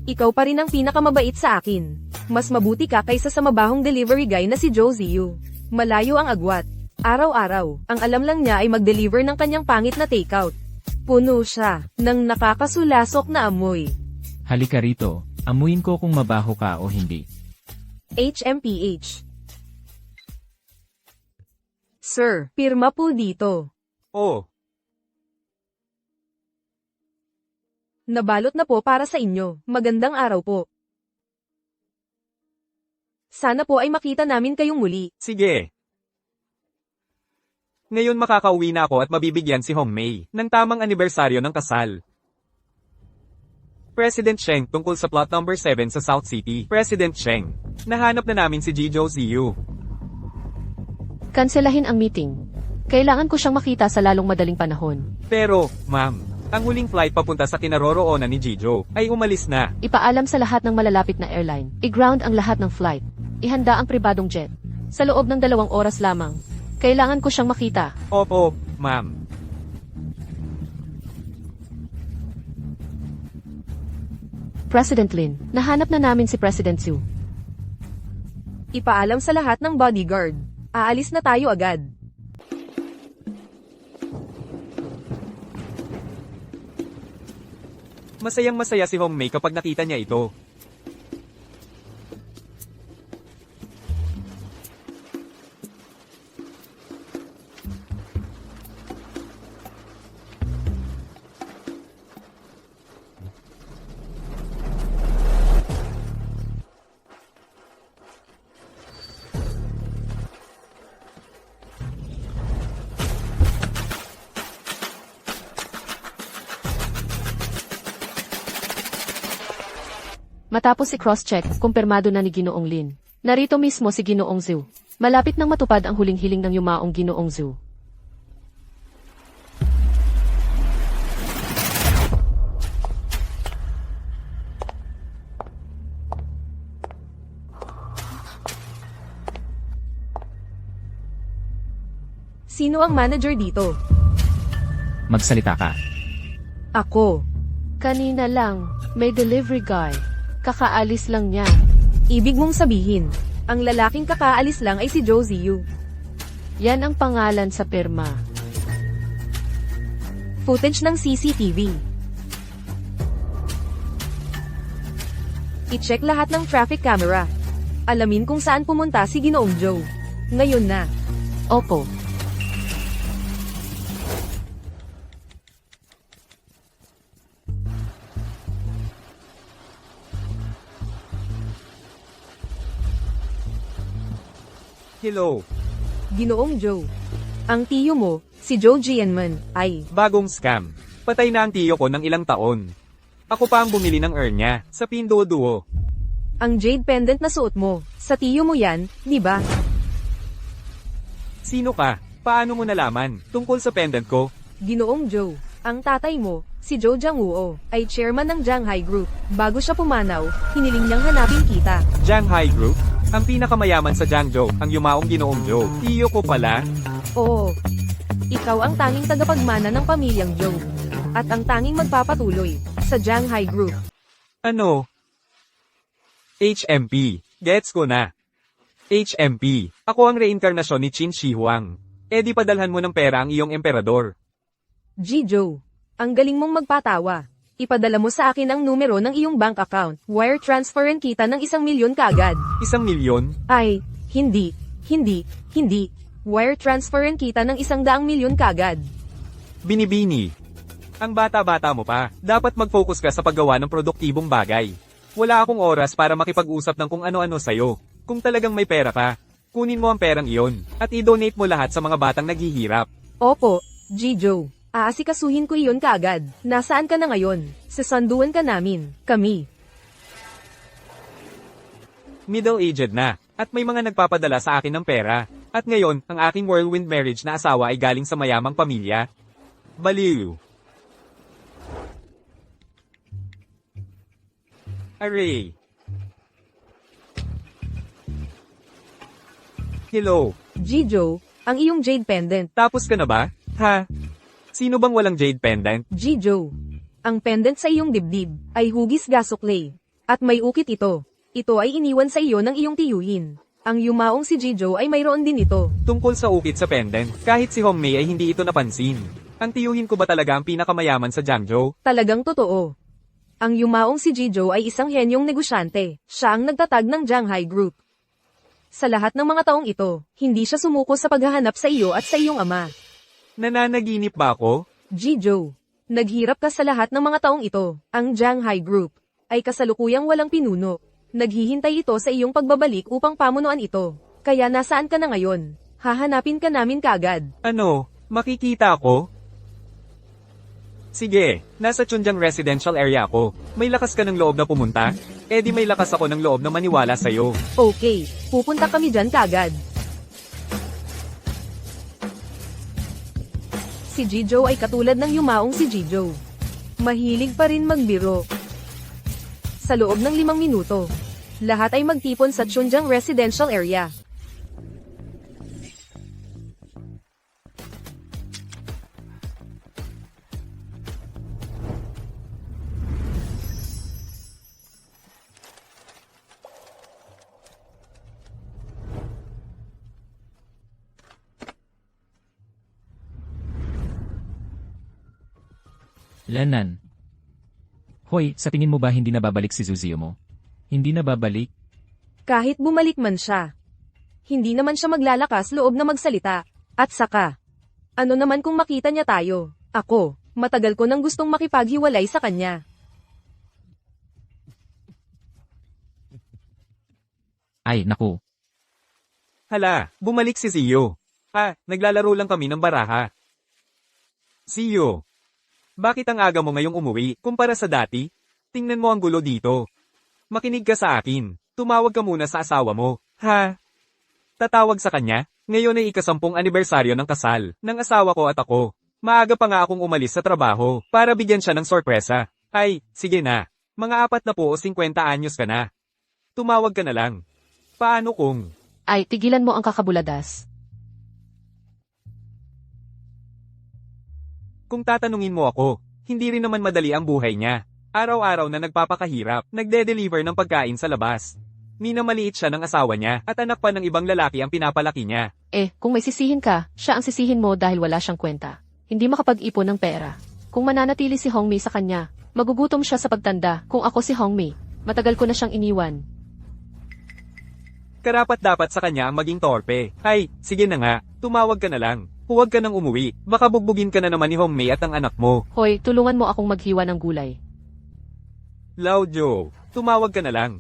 Ikaw pa rin ang pinakamabait sa akin. Mas mabuti ka kaysa sa mabahong delivery guy na si Josie Yu. Malayo ang agwat. Araw-araw, ang alam lang niya ay mag-deliver ng kanyang pangit na takeout. Puno siya ng nakakasulasok na amoy. Halika rito, amuin ko kung mabaho ka o hindi. HMPH. Sir, pirma po dito. Oh, Nabalot na po para sa inyo. Magandang araw po. Sana po ay makita namin kayong muli. sige. Ngayon makakauwi na ako at mabibigyan si Hong Mei ng tamang anibersaryo ng kasal. President Sheng tungkol sa plot number 7 sa South City. President Sheng, nahanap na namin si Jijo Ziyu. Kanselahin ang meeting. Kailangan ko siyang makita sa lalong madaling panahon. Pero, ma'am, ang huling flight papunta sa kinaroroonan ni Jijo ay umalis na. Ipaalam sa lahat ng malalapit na airline. I-ground ang lahat ng flight. Ihanda ang pribadong jet. Sa loob ng 2 oras lamang. Kailangan ko siyang makita. Opo, ma'am. President Lin, nahanap na namin si President Xu. Ipaalam sa lahat ng bodyguard. Aalis na tayo agad. Masayang-masaya si Hong Mei kapag nakita niya ito. Matapos i-cross-check, kumpirmado na ni Ginoong Lin. Narito mismo si Ginoong Zhu. Malapit nang matupad ang huling hiling ng yumaong Ginoong Zhu. Sino ang manager dito? Magsalita ka. Ako. Kanina lang, may delivery guy. Kakaalis lang niya. Ibig mong sabihin, ang lalaking kakaalis lang ay si Josie Yu. Yan ang pangalan sa pirma. Footage ng CCTV. I-check lahat ng traffic camera. Alamin kung saan pumunta si Ginoong Joe. Ngayon na. Opo. Hello, Ginoong Joe. Ang tiyo mo, si Joe Jianman, ay bagong scam. Patay na ang tiyo ko ng ilang taon. Ako pa ang bumili ng urn niya, sa Pinduoduo. ang jade pendant na suot mo. Sa tiyo mo yan, di ba? Sino ka? Paano mo nalaman? Tungkol sa pendant ko? Ginoong Joe. Ang tatay mo, si Joe Jiangwoo, ay chairman ng Jianghai Group. Bago siya pumanaw, hiniling niyang hanapin kita. Jianghai Group? Ang pinakamayaman sa Jiangzhou, ang yumaong Ginoong Joe. Tiyo ko pala? Oo. Ikaw ang tanging tagapagmana ng pamilyang Joe. At ang tanging magpapatuloy sa Jianghai Group. Ano? HMP. Gets ko na. HMP. Ako ang reinkarnasyon ni Qin Shi Huang. E di padalhan mo ng pera ang iyong emperador. G. Joe. Ang galing mong magpatawa. Ipadala mo sa akin ang numero ng iyong bank account. Wire transferan kita ng 1 milyon kaagad. 1 milyon? Ay, hindi. Wire transferan kita ng 100 milyon kaagad. Binibini. Ang bata-bata mo pa. Dapat mag-focus ka sa paggawa ng produktibong bagay. Wala akong oras para makipag-usap ng kung ano-ano sa'yo. Kung talagang may pera ka, kunin mo ang perang iyon, at i-donate mo lahat sa mga batang naghihirap. Opo, G. Joe. Aasikasuhin ko iyon kaagad. Nasaan ka na ngayon? Sasanduan ka namin. Kami. Middle-aged na, at may mga nagpapadala sa akin ng pera. At ngayon, ang aking whirlwind marriage na asawa ay galing sa mayamang pamilya. Baliw. Aray. Hello. G. Joe, ang iyong jade pendant. Tapos ka na ba? Ha? Sino bang walang jade pendant? G. Joe. Ang pendant sa iyong dibdib ay hugis gasuklay. At may ukit ito. Ito ay iniwan sa iyo ng iyong tiyuhin. Ang yumaong si Jijo ay mayroon din ito. Tungkol sa ukit sa pendant, kahit si Hongmei ay hindi ito napansin. Ang tiyuhin ko ba talaga ang pinakamayaman sa Jiangzhou? Talagang totoo. Ang yumaong si Jijo ay isang henyong negosyante. Siya ang nagtatag ng Jianghai Group. Sa lahat ng mga taong ito, hindi siya sumuko sa paghahanap sa iyo at sa iyong ama. Nananaginip ba ako? Jijo, naghirap ka sa lahat ng mga taong ito. Ang Jianghai Group ay kasalukuyang walang pinuno. Naghihintay ito sa iyong pagbabalik upang pamunuan ito. Kaya nasaan ka na ngayon? Hahanapin ka namin kaagad. Ano? Makikita ako? Sige, nasa Chunjiang Residential Area ako. May lakas ka ng loob na pumunta? Eh di may lakas ako ng loob na maniwala sa'yo. Okay, pupunta kami dyan kaagad. Si Jijo ay katulad ng yumaong si Jijo. Mahilig pa rin magbiro. Sa loob ng 5 minuto, lahat ay magtipon sa Chunjiang Residential Area. Lanan. Hoy, sa tingin mo ba hindi na babalik si Zuzio mo? Hindi na babalik? Kahit bumalik man siya, hindi naman siya maglalakas loob na magsalita. At saka, ano naman kung makita niya tayo? Ako, matagal ko nang gustong makipaghiwalay sa kanya. Ay, naku. Hala, bumalik si Zio. Naglalaro lang kami ng baraha. Zio, bakit ang aga mo ngayong umuwi, kumpara sa dati? Tingnan mo ang gulo dito. Makinig ka sa akin. Tumawag ka muna sa asawa mo. Ha? Tatawag sa kanya? Ngayon ay ika-10 anibersaryo ng kasal, ng asawa ko at ako. Maaga pa nga akong umalis sa trabaho, para bigyan siya ng sorpresa. Ay, sige na. Mga 40 o 50 anyos ka na. Tumawag ka na lang. Paano kung... Ay, tigilan mo ang kakabuladas. Kung tatanungin mo ako, hindi rin naman madali ang buhay niya. Araw-araw na nagpapakahirap, nagde-deliver ng pagkain sa labas. Minamaliit siya ng asawa niya at anak pa ng ibang lalaki ang pinapalaki niya. Kung may sisihin ka, siya ang sisihin mo dahil wala siyang kwenta. Hindi makapag-ipon ng pera. Kung mananatili si Hongmei sa kanya, magugutom siya sa pagtanda. Kung ako si Hongmei, matagal ko na siyang iniwan. Karapat-dapat sa kanya ang maging torpe. Ay, sige na nga, tumawag ka na lang. Huwag ka nang umuwi, baka bugbugin ka na naman ni Hongmei at ang anak mo. Hoy, tulungan mo akong maghiwa ng gulay. Lao Jo, tumawag ka na lang.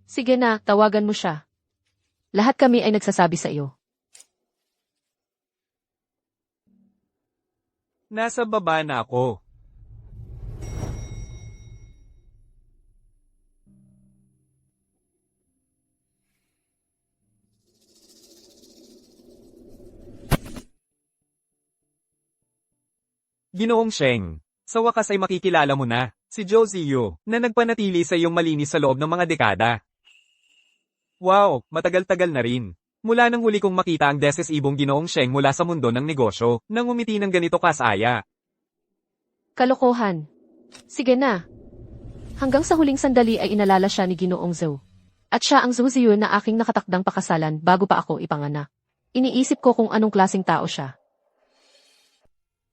Sige na, tawagan mo siya. Lahat kami ay nagsasabi sa iyo. Nasa baba na ako. Ginoong Sheng, sa wakas ay makikilala mo na, si Zhou Ziyu, na nagpanatili sa iyong malinis sa loob ng mga dekada. Wow, matagal-tagal na rin. Mula nang huli kong makita ang desesibong Ginoong Sheng mula sa mundo ng negosyo, nang umiti ng ganito kasaya. Kalokohan. Sige na. Hanggang sa huling sandali ay inalala siya ni Ginoong Zhou. At siya ang Zhou Ziyu na aking nakatakdang pakasalan bago pa ako ipanganak. Iniisip ko kung anong klaseng tao siya.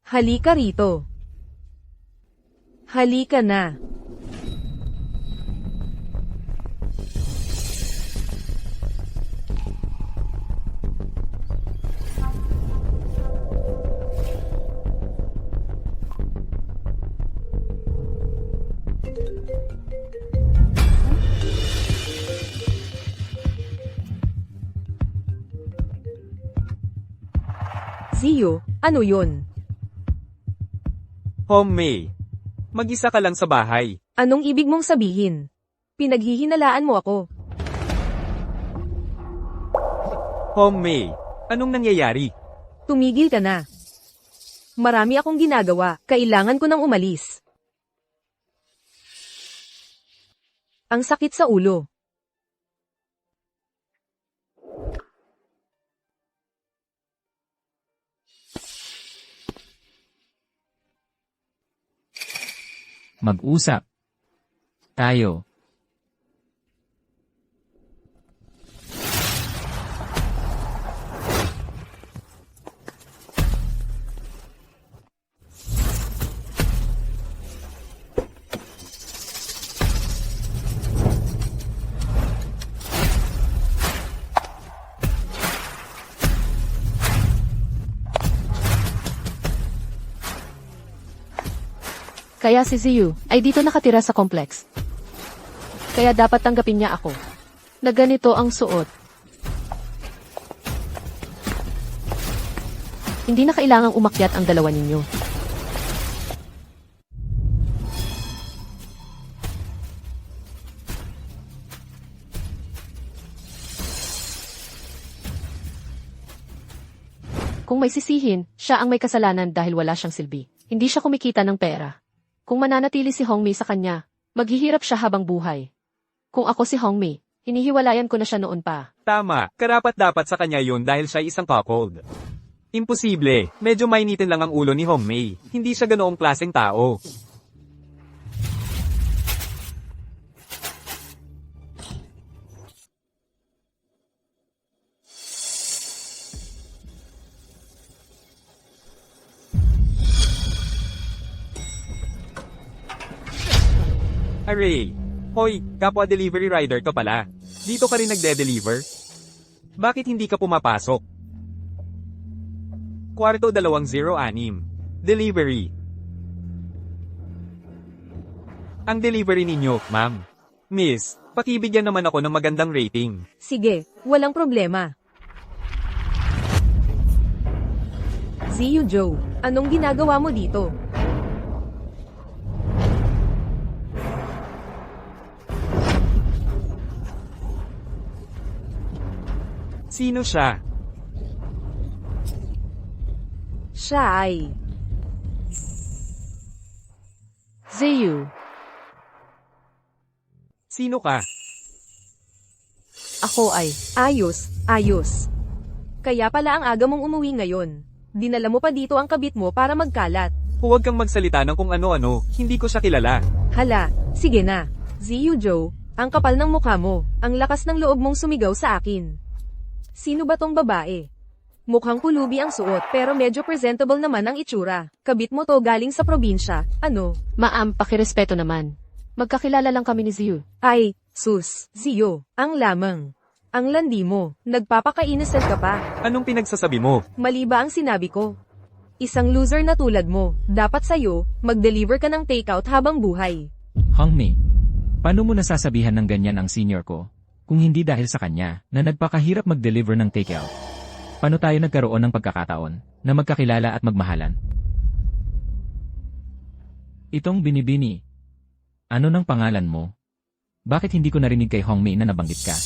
Halika rito. Halika na. Ziyu, ano yun? Hongmei, mag-isa ka lang sa bahay. Anong ibig mong sabihin? Pinaghihinalaan mo ako. Hongmei, anong nangyayari? Tumigil ka na. Marami akong ginagawa, kailangan ko nang umalis. Ang sakit sa ulo. Mag-usap. Tayo. Kaya si Ziyu ay dito nakatira sa complex. Kaya dapat tanggapin niya ako. Na ganito ang suot. Hindi na kailangang umakyat ang dalawa ninyo. Kung may sisihin, siya ang may kasalanan dahil wala siyang silbi. Hindi siya kumikita ng pera. Kung mananatili si Hongmei sa kanya, maghihirap siya habang buhay. Kung ako si Hongmei, hinihiwalayan ko na siya noon pa. Tama, karapat-dapat sa kanya yun dahil siya isang cuckold. Imposible, medyo mainitin lang ang ulo ni Hongmei. Hindi siya ganoong klaseng tao. Aray! Hoy, kapwa delivery rider ka pala. Dito ka rin nagde-deliver? Bakit hindi ka pumapasok? Kwarto 206. Delivery. Ang delivery ninyo, ma'am. Miss, pakibigyan naman ako ng magandang rating. Sige, walang problema. Ziyu Joe, anong ginagawa mo dito? Sino siya? Siya ay... Ziyu, Sino ka? ako ay... Ayos, ayos. Kaya pala ang aga mong umuwi ngayon. Dinala mo pa dito ang kabit mo para magkalat. Huwag kang magsalita ng kung ano-ano, hindi ko siya kilala. Hala, sige na. Ziyu Joe, ang kapal ng mukha mo. Ang lakas ng loob mong sumigaw sa akin. Sino ba tong babae? Mukhang pulubi ang suot pero medyo presentable naman ang itsura. Kabit mo to galing sa probinsya, ano? Ma'am, pakirespeto naman. Magkakilala lang kami ni Ziyu. Ay, sus, Ziyo, ang lamang. Ang landi mo, nagpapaka-innocent ka pa. Anong pinagsasabi mo? Mali ba ang sinabi ko? Isang loser na tulad mo, dapat sa'yo, mag-deliver ka ng takeout habang buhay. Hongmei, paano mo nasasabihan ng ganyan ang senior ko? Kung hindi dahil sa kanya, na nagpakahirap mag-deliver ng takeout. Paano tayo nagkaroon ng pagkakataon, na magkakilala at magmahalan? Itong binibini. Ano ng pangalan mo? Bakit hindi ko narinig kay Hongmei na nabanggit ka?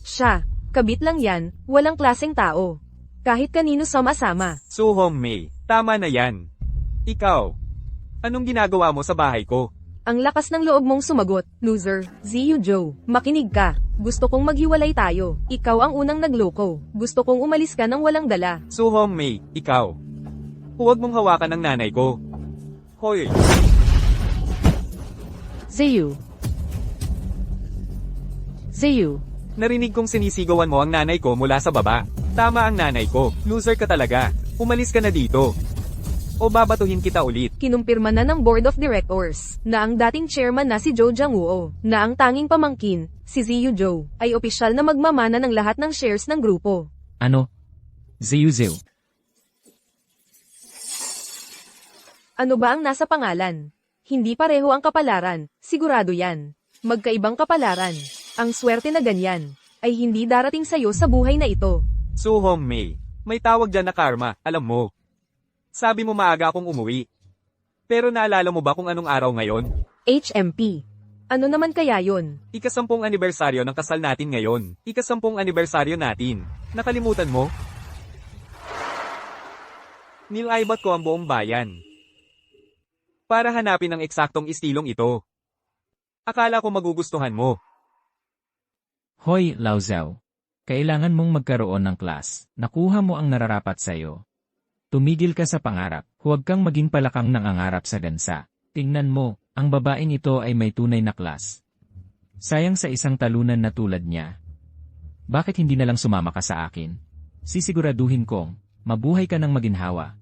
Siya, kabit lang yan, walang klaseng tao. Kahit kanino sama-sama. So Hongmei, tama na yan. Ikaw, anong ginagawa mo sa bahay ko? Ang lakas ng loob mong sumagot, loser. Ziyu Joe, makinig ka. Gusto kong maghiwalay tayo. Ikaw ang unang nagloko. Gusto kong umalis ka nang walang dala. So Hongmei, ikaw. Huwag mong hawakan ang nanay ko. Hoy, Ziyu. Ziyu. narinig kong sinisigawan mo ang nanay ko mula sa baba. Tama ang nanay ko. Loser ka talaga. Umalis ka na dito. O babatuhin kita ulit. Kinumpirma na ng Board of Directors na ang dating chairman na si Joe Jangwoo, na ang tanging pamangkin, si Ziyu Joe, ay opisyal na magmamana ng lahat ng shares ng grupo. Ano? Ziyu. Ano ba ang nasa pangalan? Hindi pareho ang kapalaran, sigurado yan. Magkaibang kapalaran. Ang swerte na ganyan, ay hindi darating sa'yo sa buhay na ito. So Hongmei, may tawag dyan na karma, alam mo. Sabi mo maaga akong umuwi. Pero naalala mo ba kung anong araw ngayon? HMP. Ano naman kaya yon? Ika-10 anibersaryo ng kasal natin ngayon. Ika-10 anibersaryo natin. Nakalimutan mo? Nilaibat ko ang buong bayan. Para hanapin ang eksaktong istilong ito. Akala ko magugustuhan mo. Hoy, Lao Zhao. Kailangan mong magkaroon ng class. Nakuha mo ang nararapat sa'yo. Tumigil ka sa pangarap, huwag kang maging palakang nangangarap sa gansa. Tingnan mo, ang babaeng ito ay may tunay na klas. Sayang sa isang talunan na tulad niya. Bakit hindi na lang sumama ka sa akin? Sisiguraduhin kong, mabuhay ka ng maginhawa.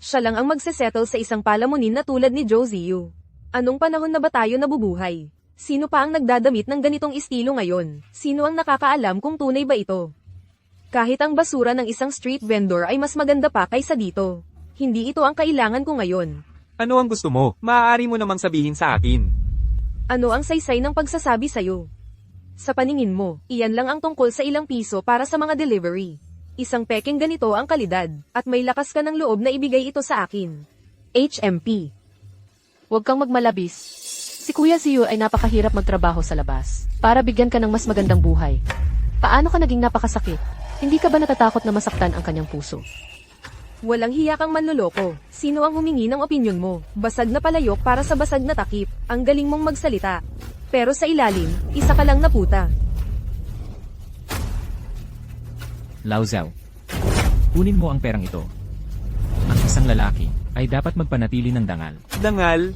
Siya lang ang magsesettle sa isang palamunin na tulad ni Joe Ziyu. Anong panahon na ba tayo nabubuhay? Sino pa ang nagdadamit ng ganitong estilo ngayon? Sino ang nakakaalam kung tunay ba ito? Kahit ang basura ng isang street vendor ay mas maganda pa kaysa dito. Hindi ito ang kailangan ko ngayon. Ano ang gusto mo? Maaari mo namang sabihin sa akin. Ano ang saysay ng pagsasabi sa'yo? Sa paningin mo, iyan lang ang tungkol sa ilang piso para sa mga delivery. Isang peking ganito ang kalidad, at may lakas ka ng loob na ibigay ito sa akin. HMP. Huwag kang magmalabis. Si Kuya Ziyu ay napakahirap magtrabaho sa labas. Para bigyan ka ng mas magandang buhay. Paano ka naging napakasakit? Hindi ka ba natatakot na masaktan ang kanyang puso? Walang hiya kang manloloko. Sino ang humingi ng opinyon mo? Basag na palayok para sa basag na takip. Ang galing mong magsalita. Pero sa ilalim, isa ka lang na puta. Lao Zhao. Kunin mo ang perang ito. Ang isang lalaki ay dapat magpanatili ng dangal. Dangal?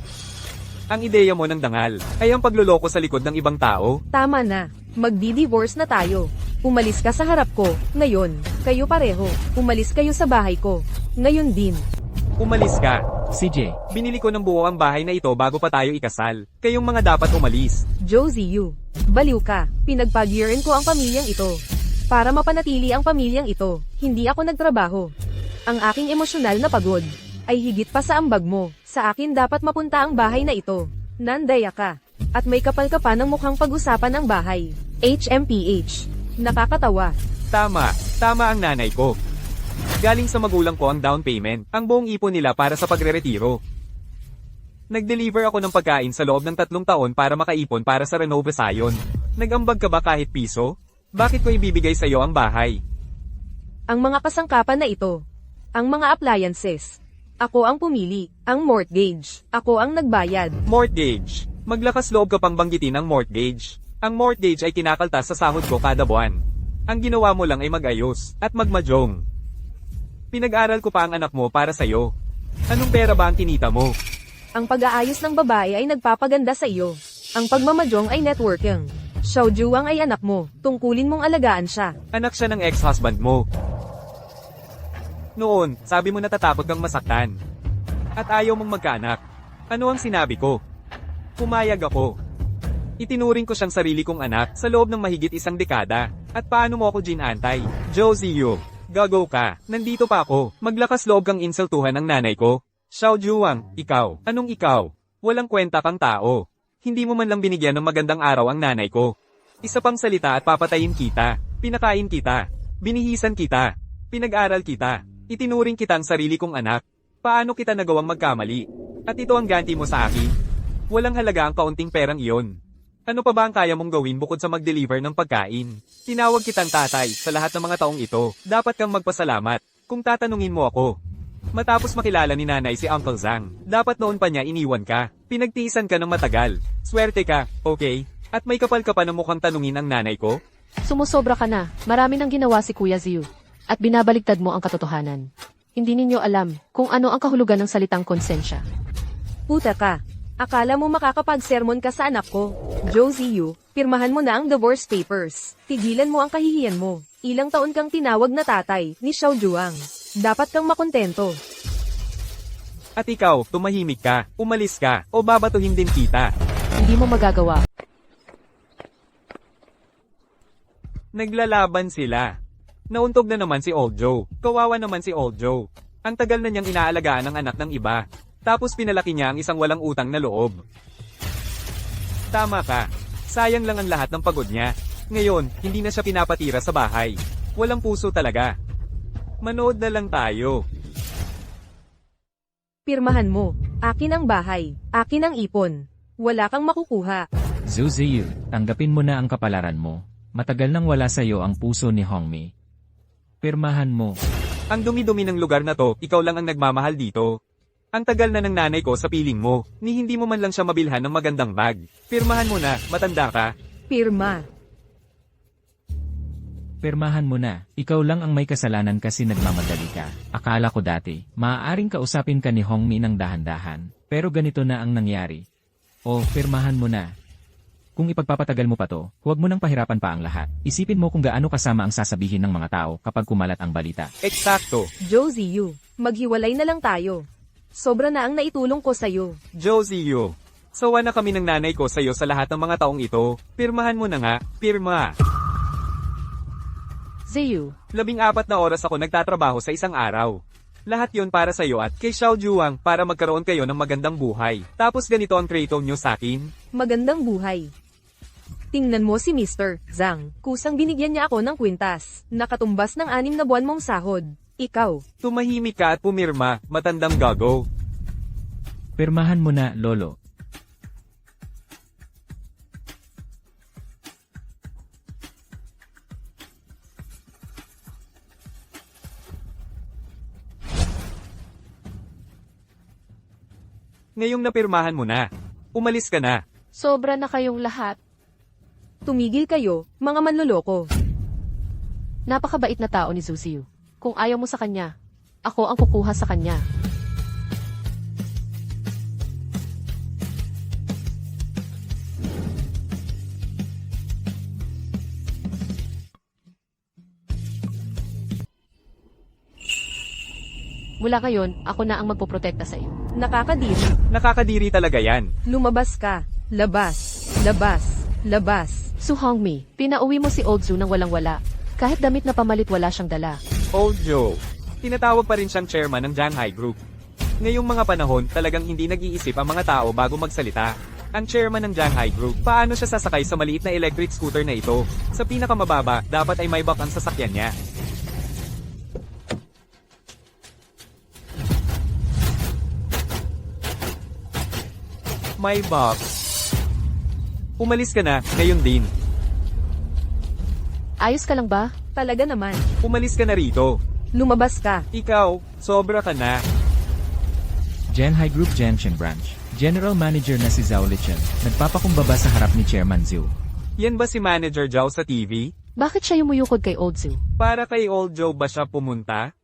Ang ideya mo ng dangal ay ang pagluloko sa likod ng ibang tao? Tama na. Magdi-divorce na tayo. Umalis ka sa harap ko. Ngayon, kayo pareho. Umalis kayo sa bahay ko. Ngayon din. Umalis ka. CJ, Binili ko ng buo ang bahay na ito bago pa tayo ikasal. Kayong mga dapat umalis. Josie Yu. Baliw ka. Pinagpag-yearin ko ang pamilyang ito. Para mapanatili ang pamilyang ito, hindi ako nagtrabaho. Ang aking emosyonal na pagod ay higit pa sa ambag mo. Sa akin dapat mapunta ang bahay na ito. Nandaya ka. At may kapal ka pa ng mukhang pag-usapan ang bahay. HMPH. Nakakatawa. Tama ang nanay ko. Galing sa magulang ko ang down payment, ang buong ipon nila para sa pagre-retiro. Nag-deliver ako ng pagkain sa loob ng 3 taon para makaipon para sa renovasayon. Nag-ambag ka ba kahit piso? Bakit ko ibibigay sa iyo ang bahay? Ang mga kasangkapan na ito. Ang mga appliances. Ako ang pumili. Ang mortgage. Ako ang nagbayad. Mortgage. Maglakas loob ka pang banggitin ang mortgage. Ang mortgage ay kinakaltas sa sahod ko kada buwan. Ang ginawa mo lang ay mag-ayos at magmajong. Pinag-aral ko pa ang anak mo para sa'yo. Anong pera ba ang kinita mo? Ang pag-aayos ng babae ay nagpapaganda sa iyo. Ang pagmamajong ay networking. Xiao Juwang ay anak mo. Tungkulin mong alagaan siya. Anak siya ng ex-husband mo. Noon, sabi mo natatakot kang masaktan. At ayaw mong magkaanak. Ano ang sinabi ko? Pumayag ako. Itinuring ko siyang sarili kong anak sa loob ng mahigit 1 dekada. At paano mo ako ginantay? Josie Yu, gago ka. Nandito pa ako. Maglakas loob kang insultuhan ng nanay ko. Xiao Juwang, ikaw. Anong ikaw? Walang kwenta kang tao. Hindi mo man lang binigyan ng magandang araw ang nanay ko. Isa pang salita at papatayin kita. Pinakain kita. Binihisan kita. Pinag-aral kita. Itinuring kitang sarili kong anak. Paano kita nagawang magkamali? At ito ang ganti mo sa akin? Walang halaga ang kaunting perang iyon. Ano pa ba ang kaya mong gawin bukod sa mag-deliver ng pagkain? Tinawag kitang tatay sa lahat ng mga taong ito. Dapat kang magpasalamat kung tatanungin mo ako. Matapos makilala ni nanay si Uncle Zhang, dapat noon pa niya iniwan ka. Pinagtiisan ka ng matagal. Swerte ka, okay? At may kapal ka pa na mukhang tanungin ang nanay ko? Sumusobra ka na. Marami nang ginawa si Kuya Ziyu. At binabaligtad mo ang katotohanan. Hindi ninyo alam kung ano ang kahulugan ng salitang konsensya. Puta ka. Akala mo makakapag-sermon ka sa anak ko. Josie Yu, pirmahan mo na ang divorce papers. Tigilan mo ang kahihiyan mo. Ilang taon kang tinawag na tatay ni Xiao Juang. Dapat kang makontento. At ikaw, tumahimik ka, umalis ka, o babatuhin din kita. Hindi mo magagawa. Naglalaban sila. Nauntog na naman si Old Joe. Kawawa naman si Old Joe. Ang tagal na niyang inaalagaan ang anak ng iba. Tapos pinalaki niya ang isang walang utang na loob. Tama ka. Sayang lang ang lahat ng pagod niya. Ngayon, hindi na siya pinapatira sa bahay. Walang puso talaga. Manood na lang tayo. Pirmahan mo. Akin ang bahay. Akin ang ipon. Wala kang makukuha. Zhu Ziyu, tanggapin mo na ang kapalaran mo. Matagal nang wala sa iyo ang puso ni Hongmei. Pirmahan mo. Ang dumi-dumi ng lugar na to, ikaw lang ang nagmamahal dito. Ang tagal na ng nanay ko sa piling mo, ni hindi mo man lang siya mabilhan ng magandang bag. Pirmahan mo na, matanda ka. Pirma. Pirmahan mo na. Ikaw lang ang may kasalanan kasi nagmamadali ka. Akala ko dati, maaaring kausapin ka ni Hongmei ng dahan-dahan. Pero ganito na ang nangyari. O, pirmahan mo na. Kung ipagpapatagal mo pa to, huwag mo nang pahirapan pa ang lahat. Isipin mo kung gaano kasama ang sasabihin ng mga tao kapag kumalat ang balita. Eksakto. Josie Yu, maghiwalay na lang tayo. Sobra na ang naitulong ko sa'yo. Josie Yu. Sawa na kami ng nanay ko sa'yo sa lahat ng mga taong ito. Pirmahan mo na nga, pirma. Ziyu, 14 na oras ako nagtatrabaho sa isang araw. Lahat yon para sa'yo at kay Xiao Juang para magkaroon kayo ng magandang buhay. Tapos ganito ang trade nyo sa akin. Magandang buhay. Tingnan mo si Mr. Zhang. Kusang binigyan niya ako ng kwintas. Nakatumbas ng 6 na buwan mong sahod. Ikaw. Tumahimik ka at pumirma, matandang gago. Pirmahan mo na, Lolo. Ngayong napirmahan mo na. Umalis ka na. Sobra na kayong lahat. Tumigil kayo, mga manloloko. Napakabait na tao ni Zhu Ziyu. Kung ayaw mo sa kanya, ako ang kukuha sa kanya. Mula ngayon, ako na ang magpoprotekta sa iyo. Nakakadiri. Nakakadiri talaga yan. Lumabas ka. Labas. Labas. Labas. Su Hongmi, pinauwi mo si Old Zhu nang walang-wala. Kahit damit na pamalit wala siyang dala. Old Joe. Tinatawag pa rin siyang chairman ng Shanghai Group. Ngayong mga panahon, talagang hindi nag-iisip ang mga tao bago magsalita. Ang chairman ng Shanghai Group, paano siya sasakay sa maliit na electric scooter na ito? Sa pinakamababa, dapat ay may back ang sasakyan niya. May box. Umalis ka na, ngayon din. Ayos ka lang ba? Talaga naman. Umalis ka na rito. Lumabas ka. Ikaw, sobra ka na. Shanghai Group Jiangxing Branch. General Manager na si Zhao Lichen, nagpapakumbaba sa harap ni Chairman Zhu. Yan ba si Manager Zhao sa TV? Bakit siya yumuyukod kay Old Zhu? Para kay Old Joe ba siya pumunta?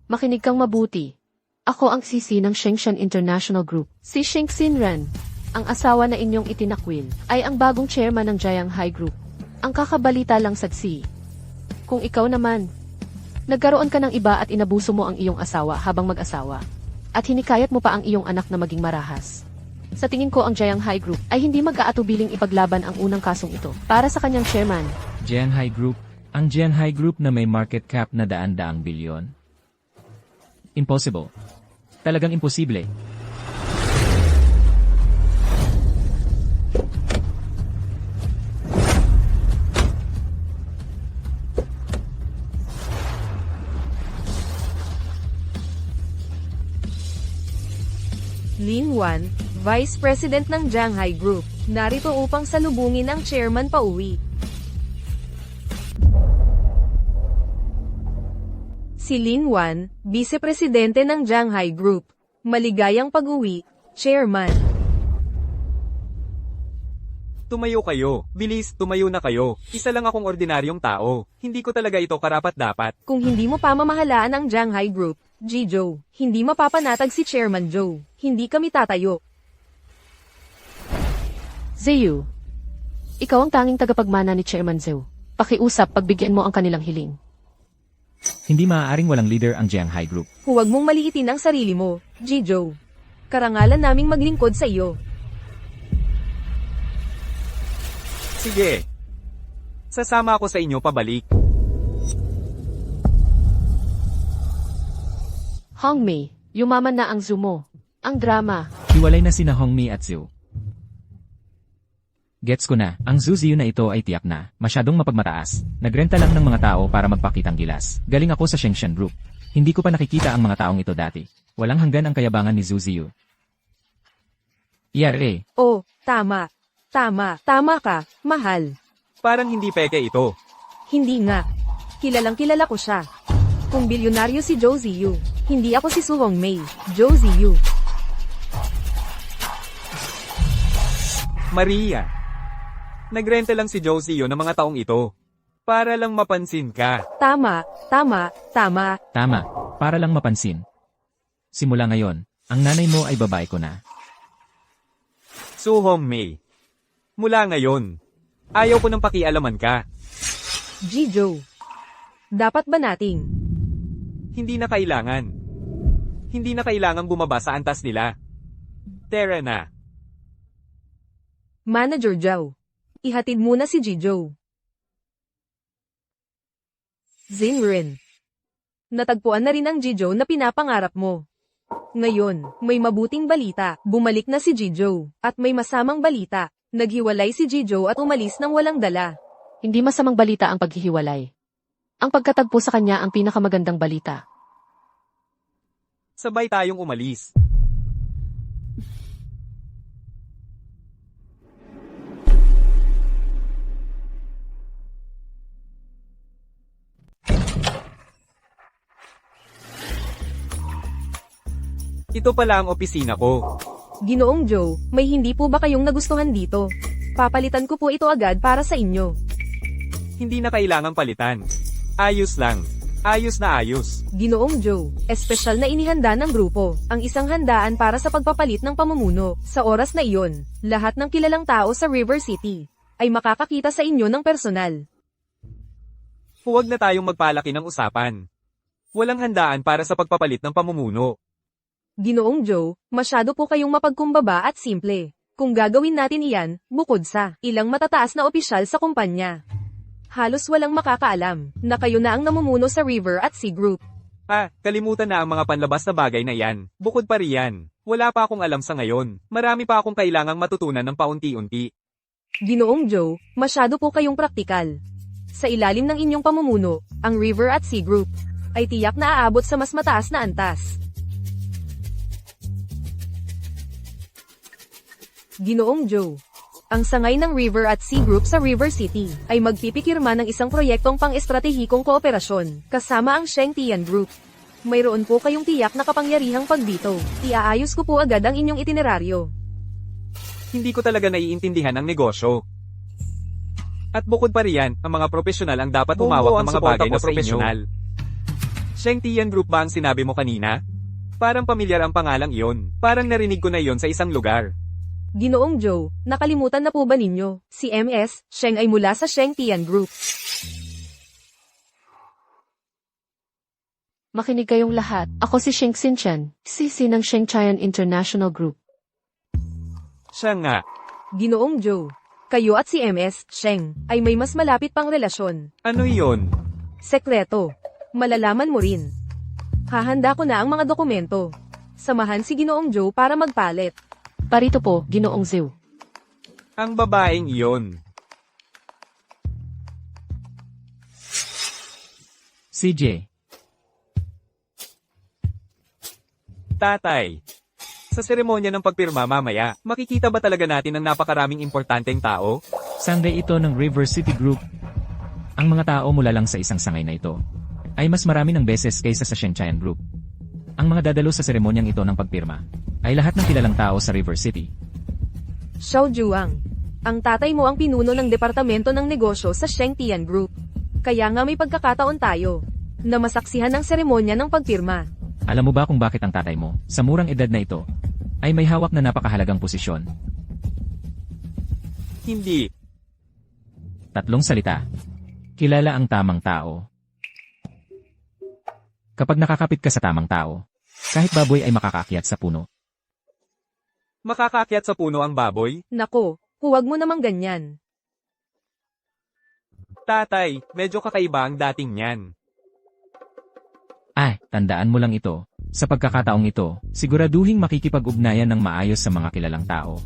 Makinig kang mabuti. Ako ang sisi ng Shengshan International Group. Si Sheng Xinren, ang asawa na inyong itinakwil, ay ang bagong chairman ng Shanghai Group. Ang kakabalita lang sagsi. Kung ikaw naman, nagkaroon ka ng iba at inabuso mo ang iyong asawa habang mag-asawa. At hinikayat mo pa ang iyong anak na maging marahas. Sa tingin ko ang Shanghai Group ay hindi mag-aatubiling ipaglaban ang unang kasong ito para sa kanyang chairman. Shanghai Group. Ang Shanghai Group na may market cap na daan-daang bilyon. Impossible. Talagang imposible. Lin Wan, Vice President ng Shanghai Group, narito upang salubungin ang chairman pauwi. Si Lin Wan, Vice Presidente ng Shanghai Group. Maligayang pag-uwi, Chairman. Tumayo kayo. Bilis, tumayo na kayo. Isa lang akong ordinaryong tao. Hindi ko talaga ito karapat-dapat. Kung hindi mo pamamahalaan ang Shanghai Group, G-Joe, hindi mapapanatag si Chairman Joe. Hindi kami tatayo. Ziyu, ikaw ang tanging tagapagmana ni Chairman Zhu. Pakiusap pagbigyan mo ang kanilang hiling. Hindi maaaring walang leader ang Shanghai Group. Huwag mong maliitin ang sarili mo, G-Joe. Karangalan naming maglingkod sa iyo. Sige. Sasama ako sa inyo pabalik. Hongmei, yumaman na ang Zhu mo. Ang drama. Hiwalay na sina Hongmi at Zhu. Gets ko na, ang Zhu Ziyu na ito ay tiyak na, masyadong mapagmataas. Nagrenta lang ng mga tao para magpakitang gilas. Galing ako sa Shengshan Group. Hindi ko pa nakikita ang mga taong ito dati. Walang hanggan ang kayabangan ni Zhu Ziyu. Yare. Oh, tama. Tama ka, mahal. Parang hindi peke ito. Hindi nga. Kilalang kilala ko siya. Kung bilyonaryo si Zhou Ziyu, hindi ako si Su Hongmei, Zhou Ziyu. Maria. Nagrenta lang si Josie ng mga taong ito. Para lang mapansin ka. Tama. Tama, para lang mapansin. Simula ngayon, ang nanay mo ay babae ko na. Su Hongmei. Mula ngayon, ayaw ko nang pakialaman ka. G-Joe. Dapat ba nating? Hindi na kailangan. Hindi na kailangang bumaba sa antas nila. Tara na. Manager Zhao. Ihatid muna si G-Joe. Xinren. Natagpuan na rin ang Jijo na pinapangarap mo. Ngayon, may mabuting balita, bumalik na si Jijo. At may masamang balita, naghiwalay si Jijo at umalis nang walang dala. Hindi masamang balita ang paghihiwalay. Ang pagkatagpo sa kanya ang pinakamagandang balita. Sabay tayong umalis. Ito pala ang opisina ko. Ginoong Joe, may hindi po ba kayong nagustuhan dito? Papalitan ko po ito agad para sa inyo. Hindi na kailangang palitan. Ayos lang. Ayos na ayos. Ginoong Joe, espesyal na inihanda ng grupo, ang isang handaan para sa pagpapalit ng pamumuno. Sa oras na iyon, lahat ng kilalang tao sa River City ay makakakita sa inyo ng personal. Huwag na tayong magpalaki ng usapan. Walang handaan para sa pagpapalit ng pamumuno. Ginoong Joe, masyado po kayong mapagkumbaba at simple. Kung gagawin natin iyan, bukod sa ilang matataas na opisyal sa kumpanya. Halos walang makakaalam na kayo na ang namumuno sa River at Sea Group. Kalimutan na ang mga panlabas na bagay na yan. Bukod pa riyan, wala pa akong alam sa ngayon. Marami pa akong kailangang matutunan ng paunti-unti. Ginoong Joe, masyado po kayong praktikal. Sa ilalim ng inyong pamumuno, ang River at Sea Group ay tiyak na aabot sa mas mataas na antas. Ginoong Joe, ang sangay ng River at Sea Group sa River City ay magpipikirma ng isang proyektong pang-estratehikong kooperasyon kasama ang Shengtian Group. Mayroon po kayong tiyak na kapangyarihang pagdito. Iaayos ko po agad ang inyong itineraryo. Hindi ko talaga naiintindihan ang negosyo. At bukod pa riyan, ang mga profesional ang dapat humawak ng mga bagay na profesional. Shengtian Group ba ang sinabi mo kanina? Parang pamilyar ang pangalang iyon. Parang narinig ko na iyon sa isang lugar. Ginoong Joe, nakalimutan na po ba ninyo? Si MS Sheng ay mula sa Shengtian Group. Makinig kayong lahat. Ako si Sheng Xinchan, CC ng Shengtian International Group. Siya nga. Ginoong Joe, kayo at si MS Sheng ay may mas malapit pang relasyon. Ano iyon? Sekreto. Malalaman mo rin. Hahanda ko na ang mga dokumento. Samahan si Ginoong Joe para magpalit. Parito po, Ginoong Zhu. Ang babaeng iyon. CJ. Tatay. Sa seremonya ng pagpirma mamaya, makikita ba talaga natin ang napakaraming importanteng tao? Sunday ito ng River City Group. Ang mga tao mula lang sa isang sangay na ito ay mas marami ng beses kaysa sa Shengtian Group. Ang mga dadalo sa seremonyang ito ng pagpirma ay lahat ng kilalang tao sa River City. Xiao Juang. Ang tatay mo ang pinuno ng Departamento ng Negosyo sa Shengtian Group. Kaya nga may pagkakataon tayo na masaksihan ang seremonya ng pagpirma. Alam mo ba kung bakit ang tatay mo, sa murang edad na ito, ay may hawak na napakahalagang posisyon? Hindi. 3 salita. Kilala ang tamang tao. Kapag nakakapit ka sa tamang tao, kahit baboy ay makakaakyat sa puno. Makakaakyat sa puno ang baboy? Nako, huwag mo namang ganyan. Tatay, medyo kakaiba ang dating niyan. Tandaan mo lang ito. Sa pagkakataong ito, siguraduhing makikipag-ugnayan ng maayos sa mga kilalang tao.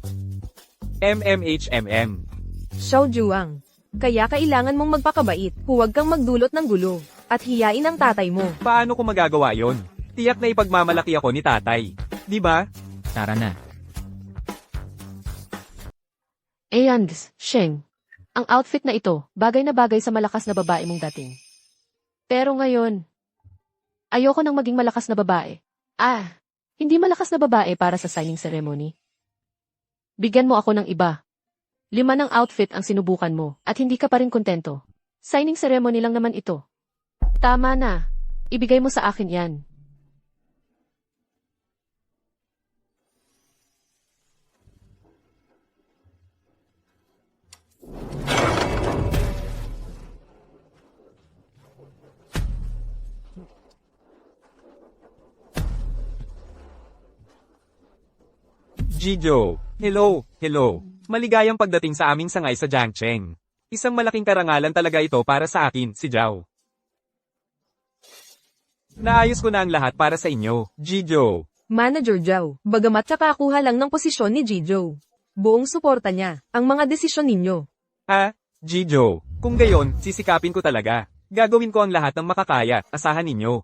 MMHMM. Xiao Juang. Kaya kailangan mong magpakabait, huwag kang magdulot ng gulo, at hiyain ang tatay mo. Paano ko magagawa yon? Tiyak na ipagmamalaki ako ni tatay. Di ba? Tara na. Sheng. Ang outfit na ito, bagay na bagay sa malakas na babae mong dating. Pero ngayon, ayoko nang maging malakas na babae. Hindi malakas na babae para sa signing ceremony. Bigyan mo ako ng iba. 5 ng outfit ang sinubukan mo, at hindi ka pa rin kontento. Signing ceremony lang naman ito. Tama na. Ibigay mo sa akin yan. Jijo. Hello. Maligayang pagdating sa aming sangay sa Jiangcheng. Isang malaking karangalan talaga ito para sa akin, si Zhao. Naayos ko na ang lahat para sa inyo, Jijo. Manager Zhao, bagamat kakakuha lang ng posisyon ni Jijo. Buong suporta niya, ang mga desisyon ninyo. Jijo. Kung gayon, sisikapin ko talaga. Gagawin ko ang lahat ng makakaya, asahan ninyo.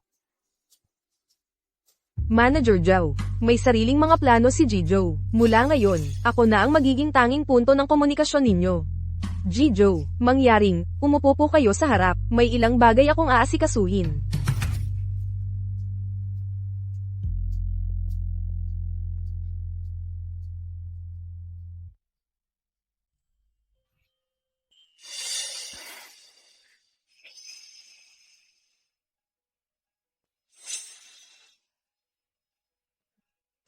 Manager Zhao, may sariling mga plano si Jijo. Mula ngayon, ako na ang magiging tanging punto ng komunikasyon ninyo. Jijo, mangyaring, umupo po kayo sa harap, may ilang bagay akong aasikasuhin.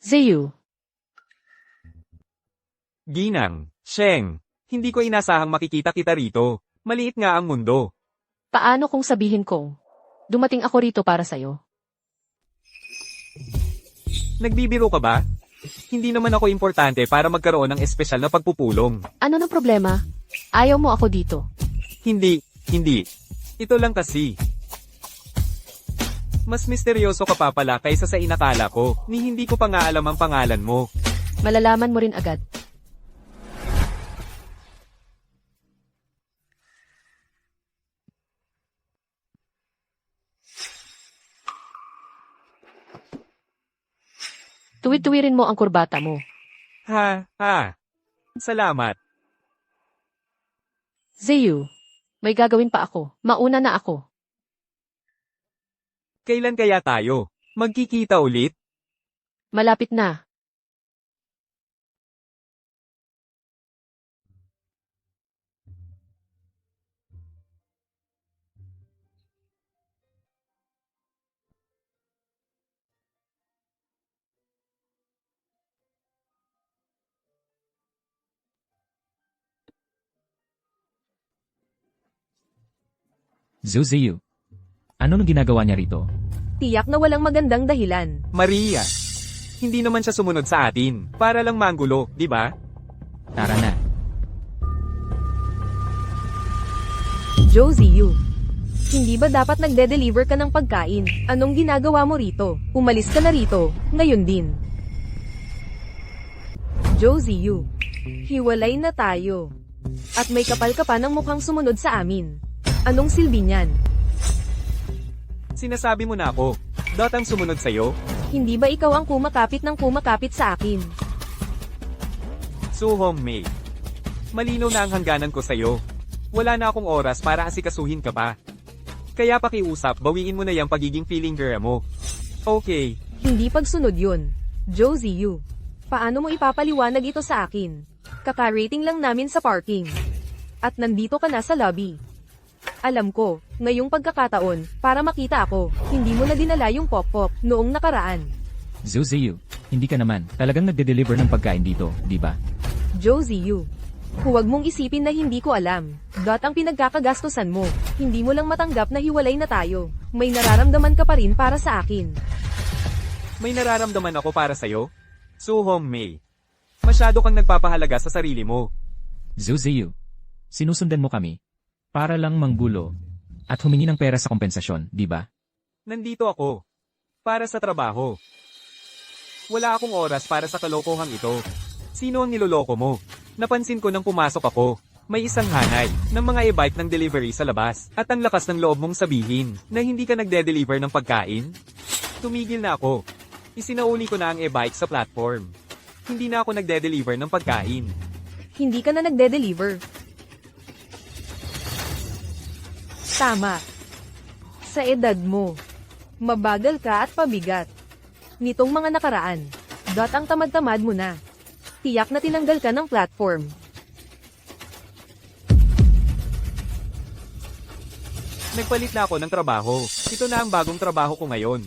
Ziyu, Ginang, Sheng, hindi ko inasahang makikita kita rito. Maliit nga ang mundo. paano kung sabihin kong, dumating ako rito para sa'yo? Nagbibiro ka ba? Hindi naman ako importante para magkaroon ng espesyal na pagpupulong. Ano ng problema? Ayaw mo ako dito. Hindi. Ito lang kasi. Mas misteryoso ka pa pala kaysa sa inakala ko, ni hindi ko pa nga alam ang pangalan mo. Malalaman mo rin agad. Tuwid-tuwirin mo ang kurbata mo. Salamat. Ziyu, may gagawin pa ako. Mauna na ako. Kailan kaya tayo? Magkikita ulit? Malapit na. Ziyu. Ano nang ginagawa niya rito? Tiyak na walang magandang dahilan. Maria. Hindi naman siya sumunod sa atin. Para lang manggulo, di ba? Tara na. Ziyu, hindi ba dapat nagde-deliver ka ng pagkain? Anong ginagawa mo rito? Umalis ka na rito, ngayon din. Ziyu, hiwalay na tayo. At may kapal ka pa ng mukhang sumunod sa amin. Anong silbi niyan? Sinasabi mo na ako. Ang sumunod sa'yo? Hindi ba ikaw ang kumakapit ng kumakapit sa akin? Suhong Mei. Malinaw na ang hangganan ko sa'yo. Wala na akong oras para asikasuhin ka pa. Kaya pakiusap, bawiin mo na yung pagiging feeling girl mo. Okay. Hindi pagsunod yun. Ziyu, paano mo ipapaliwanag ito sa akin? Kaka-rating lang namin sa parking. At nandito ka na sa lobby. Alam ko, ngayong pagkakataon, para makita ako, hindi mo na dinala yung pop-pop noong nakaraan. Ziyu, hindi ka naman talagang nagde-deliver ng pagkain dito, di ba? Ziyu, huwag mong isipin na hindi ko alam. Ang pinagkakagastusan mo, hindi mo lang matanggap na hiwalay na tayo. May nararamdaman ka pa rin para sa akin. May nararamdaman ako para sa'yo? Suhong Mei. Masyado kang nagpapahalaga sa sarili mo. Ziyu, sinusundan mo kami. Para lang manggulo. At humingi ng pera sa kompensasyon, di ba? Nandito ako. Para sa trabaho. Wala akong oras para sa kalokohang ito. Sino ang niloloko mo? Napansin ko nang pumasok ako. May isang hanay ng mga e-bike ng delivery sa labas. At ang lakas ng loob mong sabihin na hindi ka nagde-deliver ng pagkain. Tumigil na ako. Isinauli ko na ang e-bike sa platform. Hindi na ako nagde-deliver ng pagkain. Hindi ka na nagde-deliver. Tama. Sa edad mo, mabagal ka at pabigat. Nitong mga nakaraan, ang tamad-tamad mo na. Tiyak na tinanggal ka ng platform. Nagpalit na ako ng trabaho. Ito na ang bagong trabaho ko ngayon.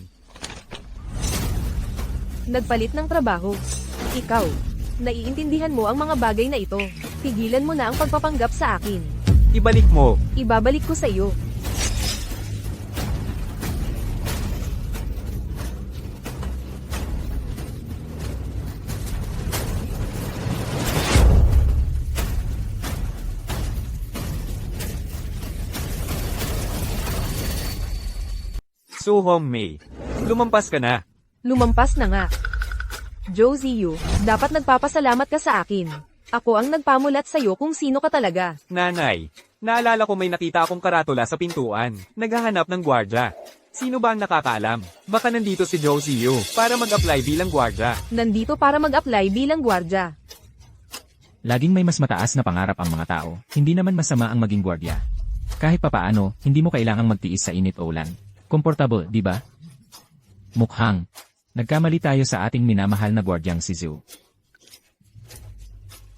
Nagpalit ng trabaho. Ikaw, naiintindihan mo ang mga bagay na ito. Tigilan mo na ang pagpapanggap sa akin. Ibalik mo. Ibabalik ko sa iyo. So Hongmei, lumampas ka na. Lumampas na nga. Josie Yu, dapat nagpapasalamat ka sa akin. Ako ang nagpamulat sa'yo kung sino ka talaga. Nanay, naalala ko may nakita akong karatula sa pintuan. Naghahanap ng gwardya. Sino ba ang nakakaalam? Baka nandito si Josie Yu para mag-apply bilang gwardya. Nandito para mag-apply bilang gwardya. Laging may mas mataas na pangarap ang mga tao. Hindi naman masama ang maging gwardiya. Kahit papaano, hindi mo kailangang magtiis sa init o ulan. Komportable, di ba? Mukhang. Nagkamali tayo sa ating minamahal na gwardyang si Zhu.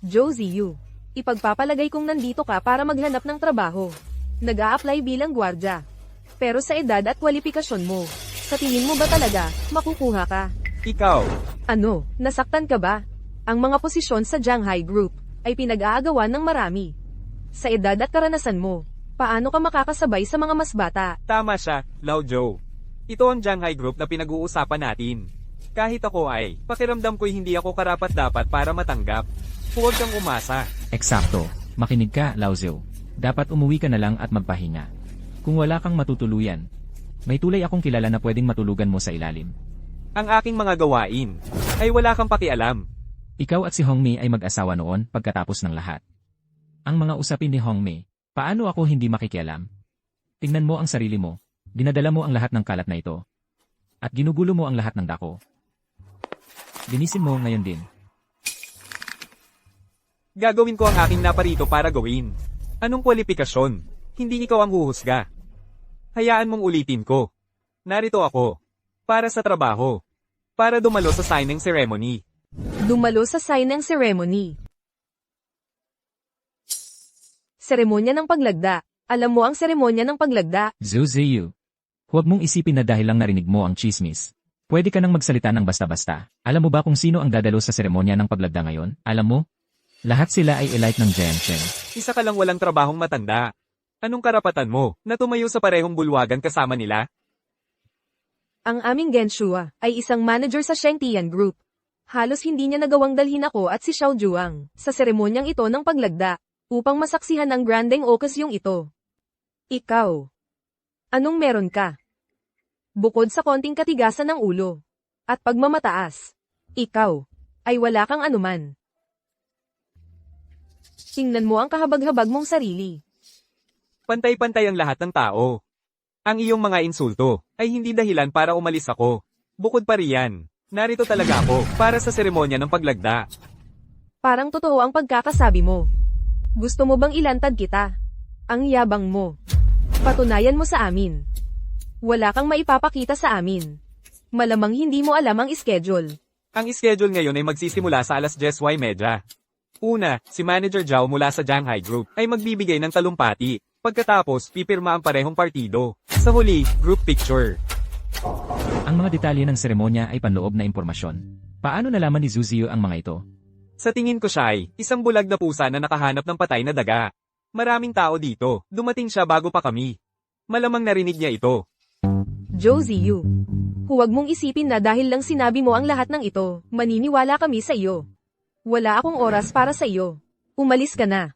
Josie Yu, ipagpapalagay kong nandito ka para maghanap ng trabaho. Nag-a-apply bilang gwardya. Pero sa edad at kwalifikasyon mo, sa tingin mo ba talaga, makukuha ka? Ikaw, Ano, nasaktan ka ba? Ang mga posisyon sa Shanghai Group ay pinag-aagawan ng marami. Sa edad at karanasan mo, paano ka makakasabay sa mga mas bata? tama siya, Lao Zhou. Ito ang Shanghai Group na pinag-uusapan natin. Kahit ako ay, pakiramdam ko'y hindi ako karapat-dapat para matanggap. Huwag kang umasa. Eksakto. Makinig ka, Lao Zhou. Dapat umuwi ka na lang at magpahinga. Kung wala kang matutuluyan, may tulay akong kilala na pwedeng matulugan mo sa ilalim. Ang aking mga gawain ay wala kang pakialam. Ikaw at si Hongmei ay mag-asawa noon pagkatapos ng lahat. Ang mga usapin ni Hongmei, paano ako hindi makikialam? Tingnan mo ang sarili mo. Dinadala mo ang lahat ng kalat na ito. At ginugulo mo ang lahat ng dako. Linisin mo ngayon din. Gagawin ko ang aking naparito para gawin. Anong kwalifikasyon? Hindi ikaw ang huhusga. Hayaan mong ulitin ko. Narito ako. Para sa trabaho. Para dumalo sa signing ceremony. Dumalo sa signing ceremony. Seremonya ng paglagda. Alam mo ang seremonya ng paglagda. Zhu Ziyu. Huwag mong isipin na dahil lang narinig mo ang chismis. Pwede ka nang magsalita ng basta-basta. Alam mo ba kung sino ang dadalo sa seremonya ng paglagda ngayon? Alam mo? Lahat sila ay elite ng Jiancheng. Isa ka lang walang trabahong matanda. Anong karapatan mo na tumayo sa parehong bulwagan kasama nila? Ang aming Genshua ay isang manager sa Shengtian Group. Halos hindi niya nagawang dalhin ako at si Xiao Juang sa seremonyang ito ng paglagda upang masaksihan ang grandeng okasyong ito. Ikaw. Anong meron ka? Bukod sa konting katigasan ng ulo at pagmamataas, ikaw ay wala kang anuman. Tingnan mo ang kahabag-habag mong sarili. Pantay-pantay ang lahat ng tao. Ang iyong mga insulto ay hindi dahilan para umalis ako. Bukod pa riyan, narito talaga ako para sa seremonya ng paglagda. Parang totoo ang pagkakasabi mo. Gusto mo bang ilantad kita? Ang yabang mo. Patunayan mo sa amin. Wala kang maipapakita sa amin. Malamang hindi mo alam ang schedule. Ang schedule ngayon ay magsisimula sa alas 10:30. Una, si Manager Zhao mula sa Shanghai Group ay magbibigay ng talumpati. Pagkatapos, pipirma ang parehong partido. Sa huli, group picture. Ang mga detalye ng seremonya ay panloob na impormasyon. Paano nalaman ni Zhu Ziyu ang mga ito? Sa tingin ko siya ay isang bulag na pusa na nakahanap ng patay na daga. Maraming tao dito. Dumating siya bago pa kami. Malamang narinig niya ito. Josie Yu. Huwag mong isipin na dahil lang sinabi mo ang lahat ng ito, maniniwala kami sa iyo. Wala akong oras para sa iyo. Umalis ka na.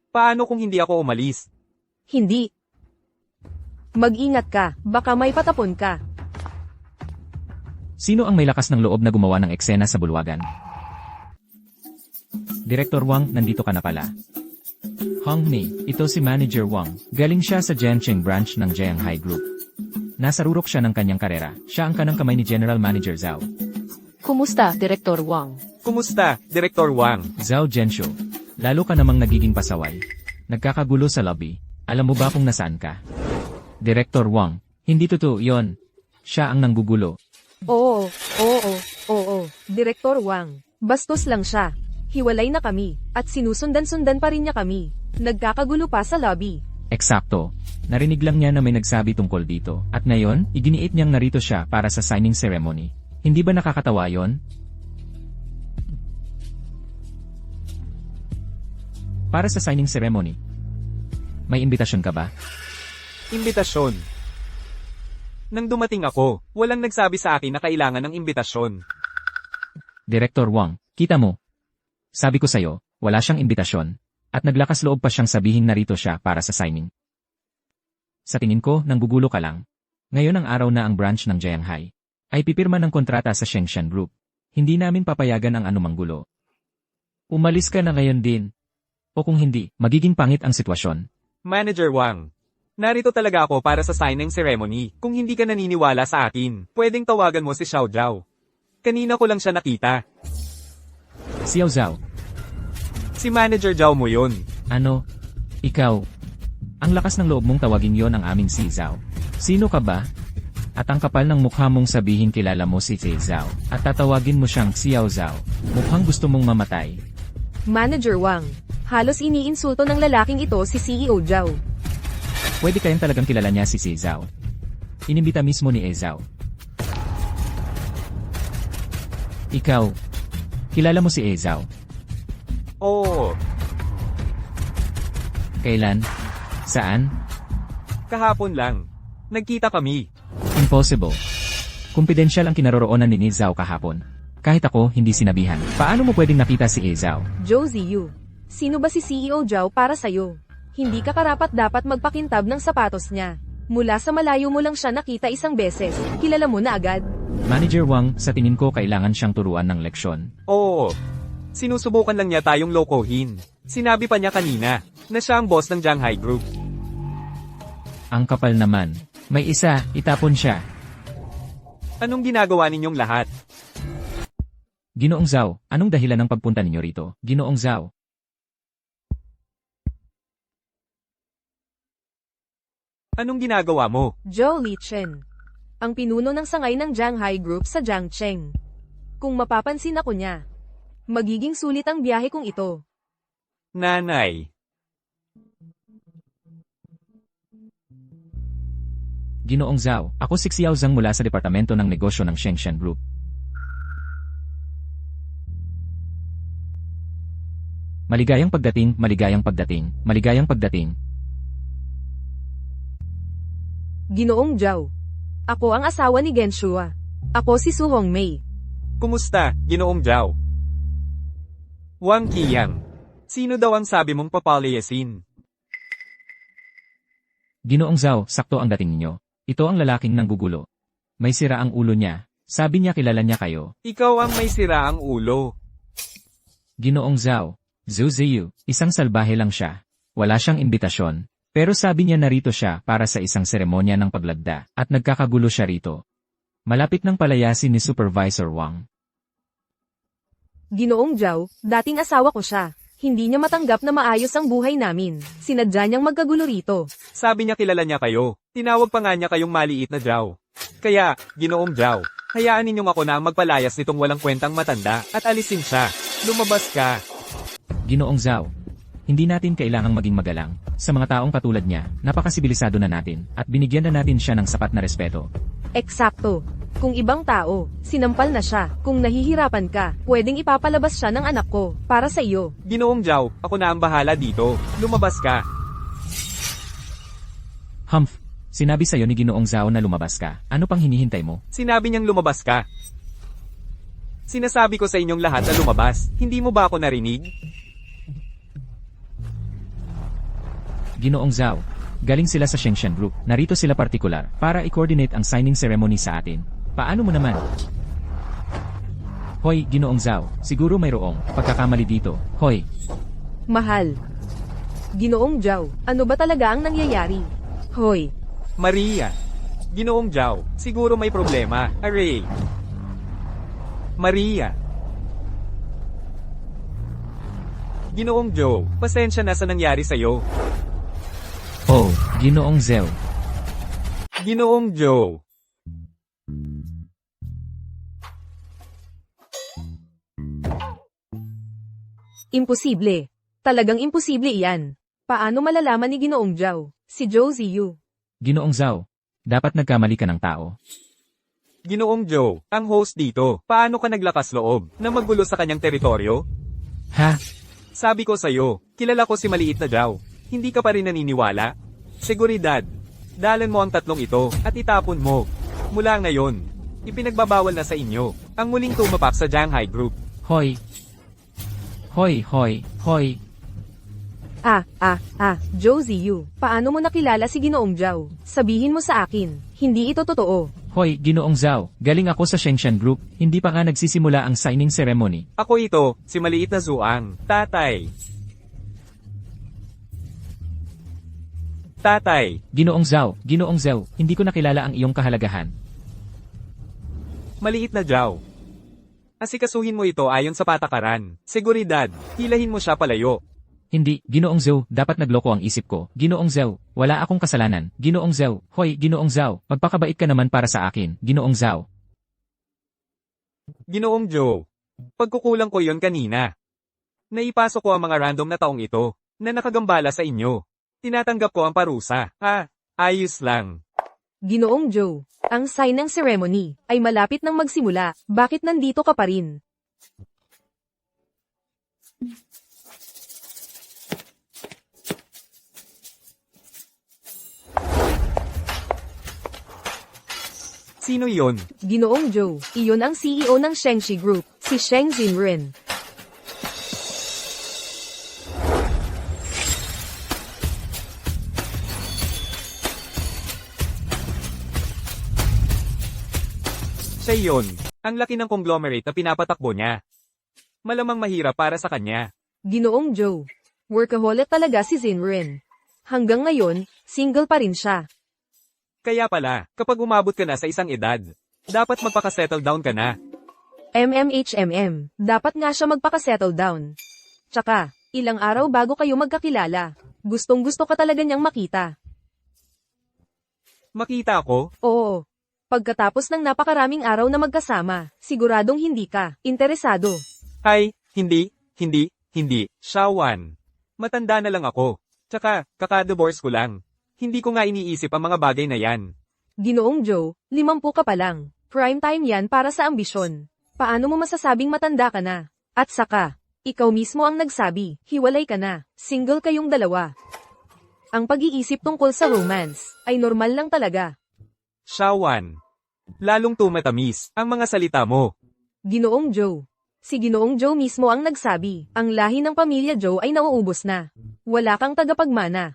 Paano kung hindi ako umalis? Hindi. Mag-ingat ka, baka may patapon ka. Sino ang may lakas ng loob na gumawa ng eksena sa bulwagan? Director Wang, nandito ka na pala. Hongmei, ito si Manager Wang. Galing siya sa Jiancheng branch ng Shanghai Group. Nasa rurok siya ng kanyang karera. Siya ang kanang kamay ni General Manager Zhao. Kumusta, Direktor Wang? Kumusta, Director Wang? Zhao Zhenshu. Lalo ka namang nagiging pasaway. Nagkakagulo sa lobby. Alam mo ba kung nasaan ka? Director Wang. Hindi totoo yon. Siya ang nanggugulo. Oo. Direktor Wang. Bastos lang siya. Hiwalay na kami, at sinusundan-sundan pa rin niya kami. Nagkakagulo pa sa lobby. Eksakto. Narinig lang niya na may nagsabi tungkol dito. At ngayon, iginiit niyang narito siya para sa signing ceremony. Hindi ba nakakatawa yon? Para sa signing ceremony. May imbitasyon ka ba? Imbitasyon. Nang dumating ako, walang nagsabi sa akin na kailangan ng imbitasyon. Director Wang, kita mo. Sabi ko sa'yo, wala siyang imbitasyon. At naglakas loob pa siyang sabihin narito siya para sa signing. Sa tingin ko, nanggugulo ka lang. Ngayon ang araw na ang branch ng Jianghai ay pipirma ng kontrata sa Shengshan Group. Hindi namin papayagan ang anumang gulo. Umalis ka na ngayon din. O kung hindi, magiging pangit ang sitwasyon. Manager Wang, narito talaga ako para sa signing ceremony. Kung hindi ka naniniwala sa akin, pwedeng tawagan mo si Xiao Zhao. Kanina ko lang siya nakita. Xiao Zhao, Si Manager Zhao mo yun. ano? Ikaw? Ang lakas ng loob mong tawagin yon ang aming si Zhao. Sino ka ba? At ang kapal ng mukha mong sabihin kilala mo si Zhao at tatawagin mo siyang Xiao Zhao. Mukhang gusto mong mamatay. Manager Wang, halos iniinsulto ng lalaking ito si CEO Zhao. Pwede kayang talagang kilala niya si Zhao. Inimbita mismo ni Zhao. Ikaw, kilala mo si Zhao. Oo, Kailan? Saan? kahapon lang. Nagkita kami. Impossible. Kumpidensyal ang kinaroroonan ni Zhao kahapon. Kahit ako, hindi sinabihan. Paano mo pwedeng nakita si Zhao? Zhou Ziyu, sino ba si CEO Zhao para sa'yo? Hindi ka karapat dapat magpakintab ng sapatos niya. Mula sa malayo mo lang siya nakita isang beses, kilala mo na agad. Manager Wang, sa tingin ko kailangan siyang turuan ng leksyon. Oo. Sinusubukan lang niya tayong lokohin. Sinabi pa niya kanina na siya ang boss ng Jianghai Group. Ang kapal naman. May isa, itapon siya. Anong ginagawa ninyong lahat? Ginoong Zhao, anong dahilan ng pagpunta ninyo rito? Ginoong Zhao. Anong ginagawa mo? Zhou Lichen, ang pinuno ng sangay ng Jianghai Group sa Jiangcheng. Kung mapapansin ako niya, magiging sulit ang biyahe kong ito. Nanay. Ginoong Zhao, ako si Xiao Zhang mula sa Departamento ng Negosyo ng Shengshan Group. Maligayang pagdating, maligayang pagdating, maligayang pagdating. Ginoong Zhao, ako ang asawa ni Genshua. Ako si Su Hongmei. Kumusta, Ginoong Zhao? Wang Qiyang. Sino daw ang sabi mong papalayasin? Ginoong Zhao, sakto ang dating ninyo. Ito ang lalaking nanggugulo. May sira ang ulo niya. Sabi niya kilala niya kayo. Ikaw ang may sira ang ulo. Ginoong Zhao, Zhu Ziyu, isang salbahe lang siya. Wala siyang imbitasyon. Pero sabi niya narito siya para sa isang seremonya ng paglagda at nagkakagulo siya rito. Malapit ng palayasin ni Supervisor Wang. Ginoong Zhao, dating asawa ko siya. Hindi niya matanggap na maayos ang buhay namin. Sinadya niyang magkagulo rito. Sabi niya kilala niya kayo. Tinawag pa nga niya kayong maliit na Zhao. Kaya, Ginoong Zhao, hayaan ninyong ako na ang magpalayas nitong walang kwentang matanda at alisin siya. Lumabas ka. Ginoong Zhao, hindi natin kailangang maging magalang. Sa mga taong katulad niya, napakasibilisado na natin at binigyan na natin siya ng sapat na respeto. Eksakto. Kung ibang tao, sinampal na siya. Kung nahihirapan ka, pwedeng ipapalabas siya ng anak ko, para sa iyo. Ginoong Zhao, ako na ang bahala dito. Lumabas ka. Humph, sinabi sa'yo ni Ginoong Zhao na lumabas ka. Ano pang hinihintay mo? Sinabi niyang lumabas ka. Sinasabi ko sa inyong lahat na lumabas. Hindi mo ba ako narinig? Ginoong Zhao, galing sila sa Shengshan Group. Narito sila partikular para i-coordinate ang signing ceremony sa atin. Paano mo naman? Hoy, Ginoong Zhao, siguro mayroong pagkakamali dito. Hoy, Mahal. Ginoong Zhao, ano ba talaga ang nangyayari? Hoy, Maria. Ginoong Zhao, siguro may problema. Aray. Maria. Ginoong Joe, pasensya na sa nangyari sa'yo. oh, Ginoong Zhao. Ginoong Joe. imposible. Talagang imposible iyan. Paano malalaman ni Ginoong Zhao, si Zhou Ziyu? Ginoong Zhao, dapat nagkamali ka ng tao. Ginoong Joe, ang host dito. Paano ka naglakas loob na maggulo sa kanyang teritoryo? Ha? Sabi ko sa'yo, kilala ko si maliit na Zhao. Hindi ka pa rin naniniwala? Seguridad. Dalan mo ang tatlong ito at itapon mo. Mula ngayon, ipinagbabawal na sa inyo ang muling tumapak sa Jianghai Group. Hoy. Hoy, hoy, hoy. Zhou Ziyu, paano mo nakilala si Ginoong Zhao? Sabihin mo sa akin, Hindi ito totoo. Hoy, Ginoong Zhao, galing ako sa Shengshan Group, hindi pa nga nagsisimula ang signing ceremony. Ako ito, si maliit na Zuang. Tatay. Tatay. Ginoong Zhao, hindi ko nakilala ang iyong kahalagahan. Maliit na Zhao. Asikasuhin mo ito ayon sa patakaran. Seguridad, hilahin mo siya palayo. Hindi, Ginoong Zhao, dapat nagloko ang isip ko. Ginoong Zhao, wala akong kasalanan. Ginoong Zhao, hoy, Ginoong Zhao, magpakabait ka naman para sa akin. Ginoong Zhao. Ginoong Joe. Pagkukulang ko yon kanina. Naipasok ko ang mga random na taong ito, na nakagambala sa inyo. Tinatanggap ko ang parusa. Ayos lang. Ginoong Joe, ang sign ng ceremony ay malapit nang magsimula. Bakit nandito ka pa rin? Sino yon? Ginoong Joe, iyon ang CEO ng Shengshi Group, si Sheng Jinren. Siya yon. Ang laki ng conglomerate na pinapatakbo niya. Malamang mahirap para sa kanya. Ginoong Joe, workaholic talaga si Jinren. Hanggang ngayon, single pa rin siya. Kaya pala, kapag umabot ka na sa isang edad, dapat magpaka-settle down ka na. Dapat nga siya magpaka-settle down. Tsaka, ilang araw bago kayo magkakilala. Gustong-gusto ka talaga niyang makita. Makita ako? Oo. Pagkatapos ng napakaraming araw na magkasama, siguradong hindi ka interesado. Ay, hindi. Shawan. Matanda na lang ako. Tsaka, kaka-divorce ko lang. Hindi ko nga iniisip ang mga bagay na yan. Ginoong Joe, 50 ka pa lang. Prime time yan para sa ambisyon. Paano mo masasabing matanda ka na? At saka, ikaw mismo ang nagsabi, hiwalay ka na, single kayong dalawa. Ang pag-iisip tungkol sa romance, ay normal lang talaga. Shawan. Lalong tumatamis ang mga salita mo. Ginoong Joe. Si Ginoong Joe mismo ang nagsabi, ang lahi ng pamilya Joe ay nauubos na. Wala kang tagapagmana.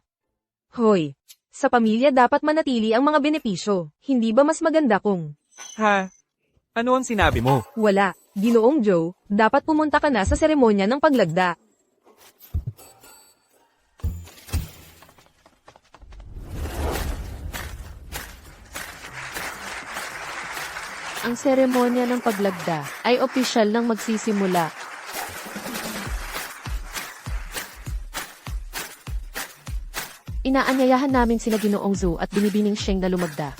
Hoy, sa pamilya dapat manatili ang mga benepisyo, hindi ba mas maganda kung... Ha? Ano ang sinabi mo? Wala, Ginoong Joe, dapat pumunta ka na sa seremonya ng paglagda. Ang seremonya ng paglagda ay opisyal nang magsisimula. Inaanyayahan namin sina Ginoong Zhao at Binibining Sheng na lumagda.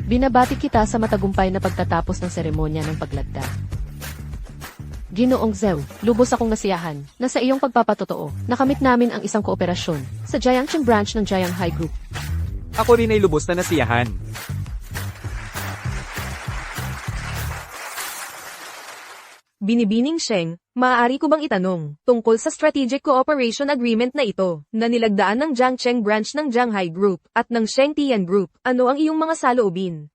Binabati kita sa matagumpay na pagtatapos ng seremonya ng paglagda. Ginoong Zhao, lubos akong nasiyahan na sa iyong pagpapatotoo, nakamit namin ang isang kooperasyon sa Jiangcheng branch ng Jiang High Group. Ako rin ay lubos na nasiyahan. Binibining Sheng, maaari ko bang itanong, tungkol sa Strategic Cooperation Agreement na ito, na nilagdaan ng Jiangcheng branch ng Jianghai Group, at ng Shengtian Group, ano ang iyong mga saloobin?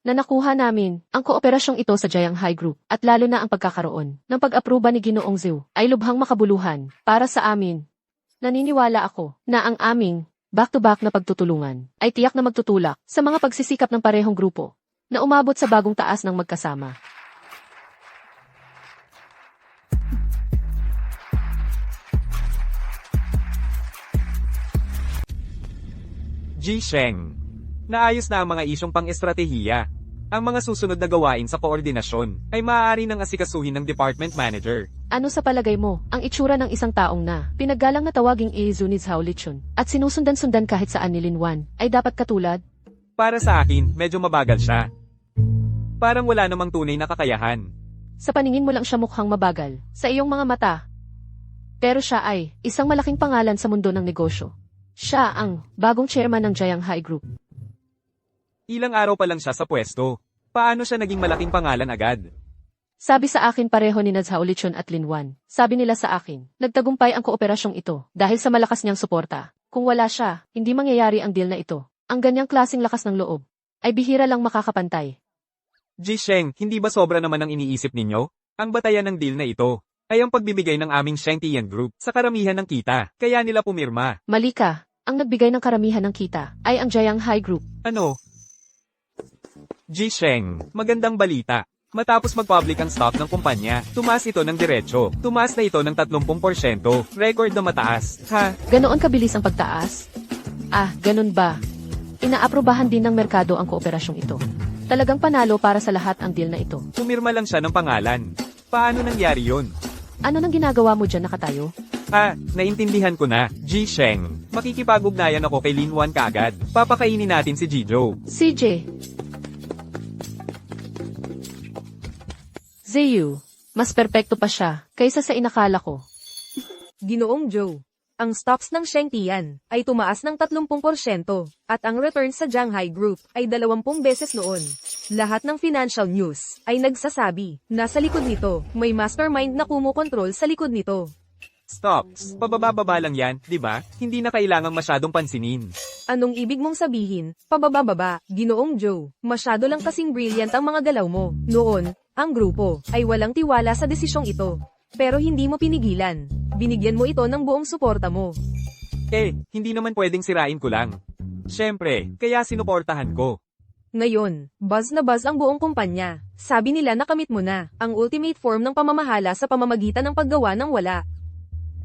Na nakuha namin ang kooperasyong ito sa Jianghai Group, at lalo na ang pagkakaroon ng pag-aproba ni Ginoong Zhao, ay lubhang makabuluhan para sa amin. Naniniwala ako na ang aming back-to-back na pagtutulungan ay tiyak na magtutulak sa mga pagsisikap ng parehong grupo na umabot sa bagong taas ng magkasama. Ji Sheng. Naayos na ang mga isyong pang-estratehiya. Ang mga susunod na gawain sa koordinasyon ay maaari ng asikasuhin ng department manager. Ano sa palagay mo ang itsura ng isang taong na pinaggalang na tawaging Eizu ni Zhao Lichun at sinusundan-sundan kahit saan ni Lin Wan ay dapat katulad? Para sa akin, medyo mabagal siya. Parang wala namang tunay na kakayahan. Sa paningin mo lang siya mukhang mabagal sa iyong mga mata. Pero siya ay isang malaking pangalan sa mundo ng negosyo. Siya ang bagong chairman ng Jianghai Group. Ilang araw pa lang siya sa pwesto. Paano siya naging malaking pangalan agad? Sabi sa akin pareho ni Nads Haulichon at Linwan. Sabi nila sa akin, nagtagumpay ang kooperasyong ito dahil sa malakas niyang suporta. Kung wala siya, hindi mangyayari ang deal na ito. Ang ganyang klaseng lakas ng loob ay bihira lang makakapantay. Jisheng, hindi ba sobra naman ang iniisip ninyo? Ang batayan ng deal na ito ay ang pagbibigay ng aming Shengtian Group sa karamihan ng kita, kaya nila pumirma. Mali ka. Ang nagbigay ng karamihan ng kita ay ang Jianghai Group. Ano? Jisheng, magandang balita. Matapos mag-public ang stock ng kumpanya, tumaas ito ng diretsyo. Tumaas na ito ng 30%. Record na mataas. Ha? Ganoon kabilis ang pagtaas? Ah, ganun ba? Inaaprobahan din ng merkado ang kooperasyong ito. Talagang panalo para sa lahat ang deal na ito. Pumirma lang siya ng pangalan. Paano nangyari yun? Ano nang ginagawa mo dyan nakatayo? Ah, naintindihan ko na. Jisheng, makikipag-ugnayan ako kay Linwan kaagad. Papakainin natin si Jijo. CJ. Ziyu, mas perpekto pa siya kaysa sa inakala ko. Ginoong Joe, ang stocks ng Shengtian ay tumaas ng 30% at ang return sa Jianghai Group ay 20 beses noon. Lahat ng financial news ay nagsasabi na sa likod nito may mastermind na kumokontrol sa likod nito. Stocks, pababa-baba lang yan, di ba? Hindi na kailangang masyadong pansinin. Anong ibig mong sabihin? Pababa-baba, Ginoong Joe. Masyado lang kasing brilliant ang mga galaw mo. Noon, ang grupo ay walang tiwala sa desisyong ito. Pero hindi mo pinigilan. Binigyan mo ito ng buong suporta mo. Hindi naman pwedeng sirain ko lang. Siyempre, kaya sinuportahan ko. Ngayon, buzz na buzz ang buong kumpanya. Sabi nila nakamit mo na ang ultimate form ng pamamahala sa pamamagitan ng paggawa ng wala.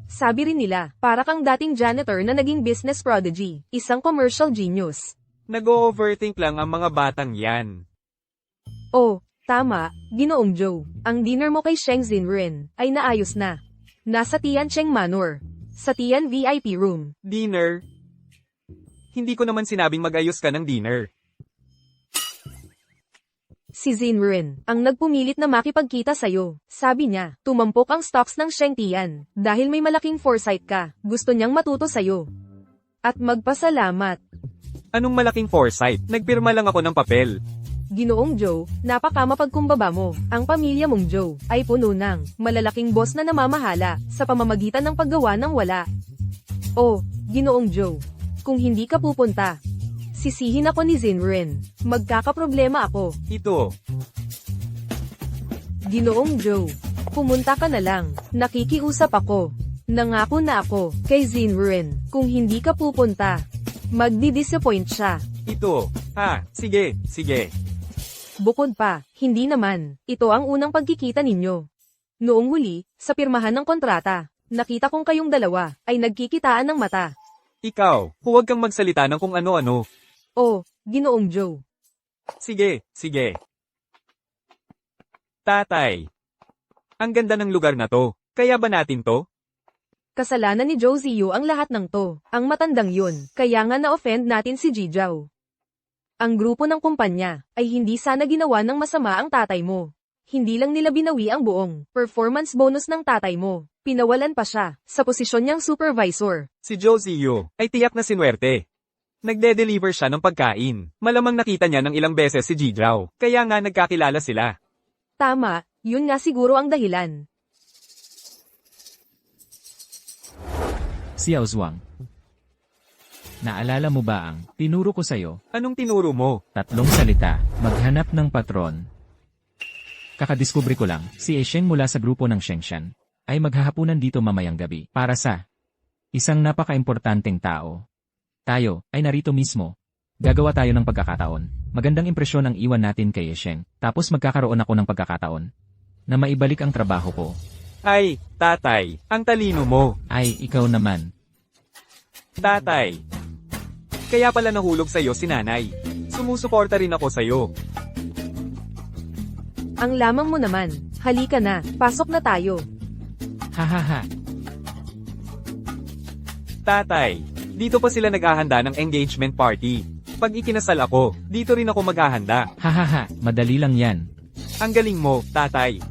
Sabi rin nila, para kang dating janitor na naging business prodigy, isang commercial genius. Nag-o-overthink lang ang mga batang yan. Oh, tama, Ginoong Joe. Ang dinner mo kay Sheng Xinren ay naayos na. Nasa Tiancheng Manor. Sa Tian VIP room. Dinner? Hindi ko naman sinabing mag-ayos ka ng dinner. Si Xinren, ang nagpumilit na makipagkita sa'yo. Sabi niya, tumampok ang stocks ng Shengtian. Dahil may malaking foresight ka, gusto niyang matuto sa'yo. At magpasalamat. Anong malaking foresight? Nagpirma lang ako ng papel. Ginoong Joe, napakamapagkumbaba mo. Ang pamilya mong Joe ay puno ng malalaking boss na namamahala sa pamamagitan ng paggawa ng wala. Oh, Ginoong Joe, kung hindi ka pupunta, sisihin ako ni Xinren. Magkakaproblema ako. Ito. Ginoong Joe, pumunta ka na lang. Nakikiusap ako. Nangako na ako kay Xinren. Kung hindi ka pupunta, magdi-disappoint siya. Ito. Sige. Bukod pa, hindi naman. Ito ang unang pagkikita ninyo. Noong huli, sa pirmahan ng kontrata, nakita kong kayong dalawa ay nagkikitaan ng mata. Ikaw, huwag kang magsalita ng kung ano-ano. Oh, Ginoong Joe. Sige. Tatay. Ang ganda ng lugar na to. Kaya ba natin to? Kasalanan ni Joe Ziyu ang lahat ng to. Ang matandang yun, kaya nga na-offend natin si Jijao. Ang grupo ng kumpanya ay hindi sana ginawa ng masama ang tatay mo. Hindi lang nila binawi ang buong performance bonus ng tatay mo. Pinawalan pa siya sa posisyon niyang supervisor. Si Joe Ziyu ay tiyak na sinuwerte. Nagde-deliver siya ng pagkain. Malamang nakita niya ng ilang beses si Jijao. Kaya nga nagkakilala sila. Tama, yun nga siguro ang dahilan. Xiao Zhuang. Naalala mo ba ang tinuro ko sa'yo? Anong tinuro mo? 3 salita, maghanap ng patron. Kakadiskubre ko lang, si Sheng mula sa grupo ng Shengshan ay maghahapunan dito mamayang gabi para sa isang napaka-importanteng tao. Tayo ay narito mismo. Gagawa tayo ng pagkakataon. Magandang impresyon ang iwan natin kay Sheng, tapos magkakaroon ako ng pagkakataon na maibalik ang trabaho ko. Ay, tatay, ang talino mo. Ay, ikaw naman. Tatay. Kaya pala nahulog sa'yo si nanay. Sumusuporta rin ako sa'yo. Ang lamang mo naman, halika na, pasok na tayo. Hahaha. Tatay, dito pa sila naghahanda ng engagement party. Pag ikinasal ako, dito rin ako maghahanda. Hahaha, madali lang yan. Ang galing mo, tatay.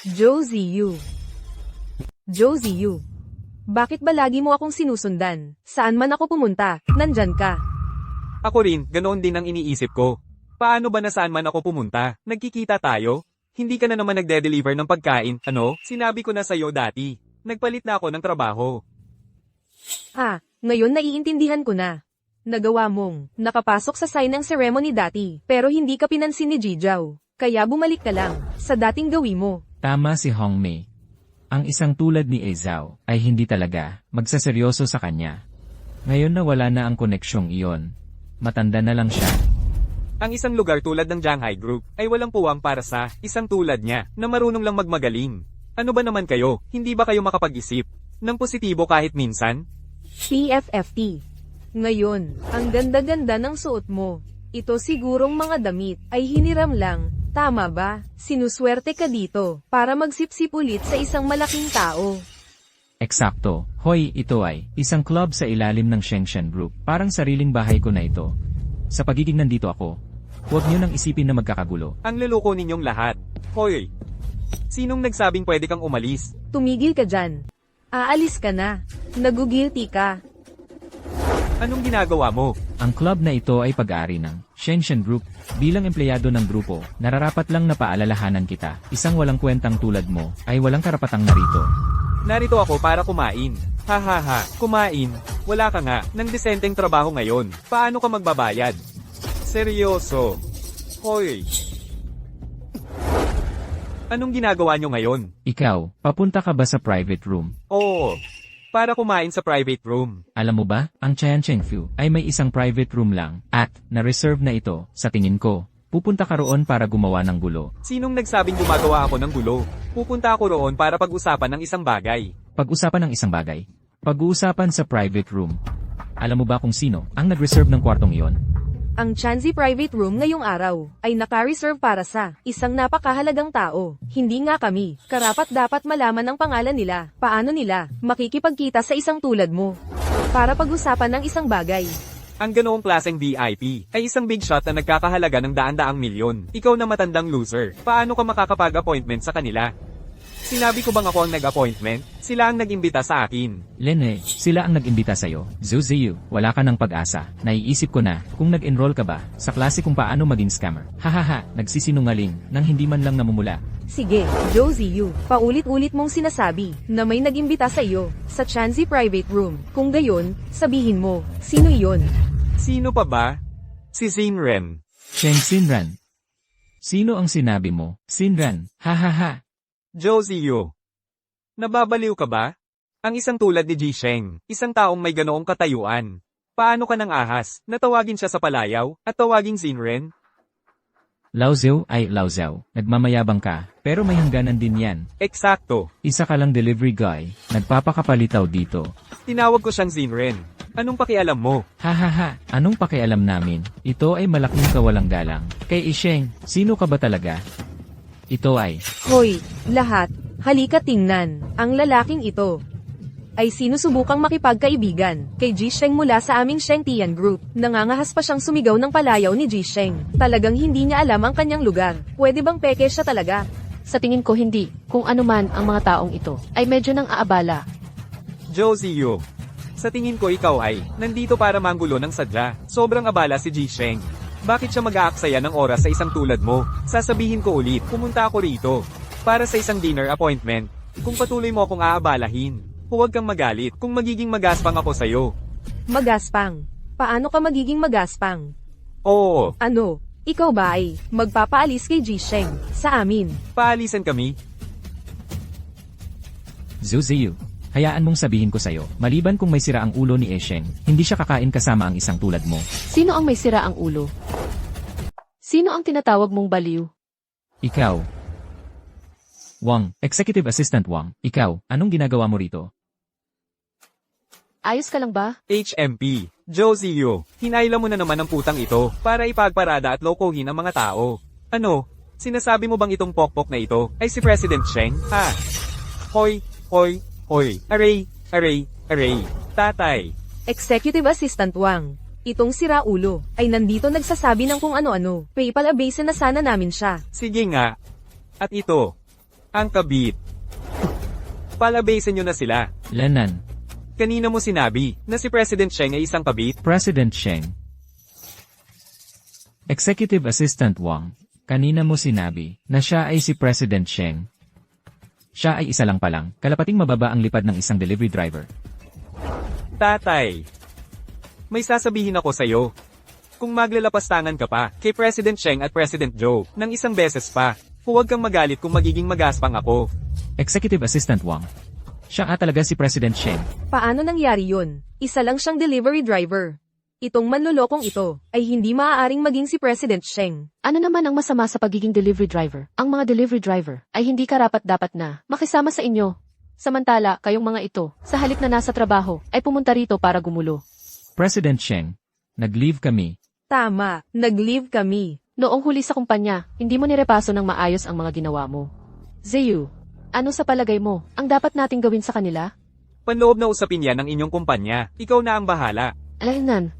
Joe Ziyu. Joe Ziyu. Bakit ba lagi mo akong sinusundan? Saan man ako pumunta, nandyan ka. Ako rin, ganoon din ang iniisip ko. Paano ba nasaan man ako pumunta? Nagkikita tayo? Hindi ka na naman nagde-deliver ng pagkain, ano? Sinabi ko na sa'yo dati. Nagpalit na ako ng trabaho. Ngayon naiintindihan ko na. Nagawa mong nakapasok sa sign-ng ceremony dati, pero hindi ka pinansin ni Jijaw. Kaya bumalik ka lang sa dating gawi mo. Tama si Hongmei. Ang isang tulad ni Ezao ay hindi talaga magsaseryoso sa kanya. Ngayon na wala na ang koneksyong iyon. Matanda na lang siya. Ang isang lugar tulad ng Shanghai Group ay walang puwang para sa isang tulad niya na marunong lang magmagaling. Ano ba naman kayo? Hindi ba kayo makapag-isip ng positibo kahit minsan? PFFT. Ngayon, ang ganda-ganda ng suot mo. Ito sigurong mga damit ay hiniram lang. Tama ba? Sinuswerte ka dito para magsipsip ulit sa isang malaking tao. Eksakto. Hoy, ito ay isang club sa ilalim ng Shengshen Group. Parang sariling bahay ko na ito. Sa pagiging nandito ako, huwag niyo nang isipin na magkakagulo. Ang luloko ninyong lahat. Hoy! Sinong nagsabing pwede kang umalis? Tumigil ka dyan. Aalis ka na. Nagugilty ka. Anong ginagawa mo? Ang club na ito ay pag-aari ng Shengshen Group. Bilang empleyado ng grupo, nararapat lang na paalalahanan kita. Isang walang kwentang tulad mo ay walang karapatang narito. Narito ako para kumain. Hahaha, kumain. Wala ka nga ng desenteng trabaho ngayon. Paano ka magbabayad? Seryoso. Hoy! Anong ginagawa nyo ngayon? Ikaw, papunta ka ba sa private room? Oo. Para kumain sa private room. Alam mo ba, ang Chang Chengfu ay may isang private room lang, at na-reserve na ito, sa tingin ko. Pupunta ka roon para gumawa ng gulo. Sinong nagsabing gumagawa ako ng gulo? Pupunta ako roon para pag-usapan ng isang bagay. Pag-usapan ng isang bagay. Pag-uusapan sa private room. Alam mo ba kung sino ang nag-reserve ng kwartong iyon? Ang Chanzi Private Room ngayong araw ay naka-reserve para sa isang napakahalagang tao. Hindi nga kami. Karapat dapat malaman ang pangalan nila. Paano nila makikipagkita sa isang tulad mo para pag-usapan ng isang bagay. Ang ganoong klaseng VIP ay isang big shot na nagkakahalaga ng daan-daang milyon. Ikaw na matandang loser. Paano ka makakapag-appointment sa kanila? Sinabi ko bang ako ang nag-appointment? Sila ang nag-imbita sa akin. Lene, sila ang nag-imbita sa'yo. Zuziyu, wala ka ng pag-asa. Naiisip ko na, kung nag-enroll ka ba, sa klase kung paano maging scammer. Hahaha, nagsisinungaling, nang hindi man lang namumula. Sige, Josie Yu, paulit-ulit mong sinasabi na may nag-imbita sa iyo sa Chanzi Private Room. Kung gayon, sabihin mo, sino iyon? Sino pa ba? Si Zinren. Sheng Sinran. Sino ang sinabi mo? Sinran, hahaha. Josie Yu. Nababaliw ka ba? Ang isang tulad ni Ji Sheng, isang taong may ganoong katayuan. Paano ka nang ahas, natawagin siya sa palayaw, at tawaging Zinren? Laozhou ay Laozhou. Nagmamayabang ka, pero may hangganan din yan. Eksakto. Isa ka lang delivery guy, nagpapakapalitaw dito. Tinawag ko siyang Zinren. Anong pakialam mo? Hahaha, anong pakialam namin? Ito ay malaking kawalang galang. Kay Isheng, sino ka ba talaga? Ito ay, Hoy, lahat, halika tingnan, ang lalaking ito ay sinusubukang makipagkaibigan kay Jisheng mula sa aming Shengtian Group. Nangangahas pa siyang sumigaw ng palayaw ni Jisheng. Talagang hindi niya alam ang kanyang lugar. Pwede bang peke siya talaga? Sa tingin ko hindi. Kung ano man ang mga taong ito, ay medyo nang aabala. Josie Yu. Sa tingin ko ikaw ay nandito para manggulo ng sadya. Sobrang abala si Ji Sheng. Bakit siya mag-aaksaya ng oras sa isang tulad mo? Sasabihin ko ulit, pumunta ako rito para sa isang dinner appointment. Kung patuloy mo akong aabalahin, huwag kang magalit kung magiging magaspang ako sa'yo. Magaspang. Paano ka magiging magaspang? Oo, Ano? Ikaw ba ay magpapaalis kay Jisheng sa amin? paalisan kami. Zuziyu. Hayaan mong sabihin ko sa'yo, maliban kung may sira ang ulo ni Esheng, hindi siya kakain kasama ang isang tulad mo. Sino ang may sira ang ulo? Sino ang tinatawag mong baliw? Ikaw. Wang, Executive Assistant Wang, ikaw, anong ginagawa mo rito? Ayos ka lang ba? HMP, Josie Yu, hinayla mo na naman ang putang ito para ipagparada at lokohin ang mga tao. Ano? Sinasabi mo bang itong pokpok na ito ay si President Sheng? Ha? Hoy, hoy, hoy, aray, tatay. Executive Assistant Wang. Itong sira ulo ay nandito nagsasabi ng kung ano-ano. PayPal-abasin na sana namin siya. Sige nga. At ito, ang kabit. Palabasin nyo na sila. Lenan, Kanina mo sinabi na si President Sheng ay isang kabit. President Sheng. Executive Assistant Wang, kanina mo sinabi na siya ay si President Sheng. Siya ay isa lang palang, kalapating mababa ang lipad ng isang delivery driver. Tatay, may sasabihin ako sa'yo. Kung maglalapastangan ka pa, kay President Sheng at President Zhou, ng isang beses pa, huwag kang magalit kung magiging magaspang ako. Executive Assistant Wang. Siya nga talaga si President Sheng. Paano nangyari yun? Isa lang siyang delivery driver. Itong manlolokong ito ay hindi maaaring maging si President Sheng. Ano naman ang masama sa pagiging delivery driver? Ang mga delivery driver ay hindi karapat-dapat na makisama sa inyo. Samantala, kayong mga ito, sa halip na nasa trabaho, ay pumunta rito para gumulo. President Sheng, nag-leave kami. Tama, nag-leave kami. Noong huli sa kumpanya, hindi mo nirepaso ng maayos ang mga ginawa mo. Ziyu, ano sa palagay mo, ang dapat nating gawin sa kanila? Panloob na usapin yan ng inyong kumpanya. Ikaw na ang bahala. Alaynan.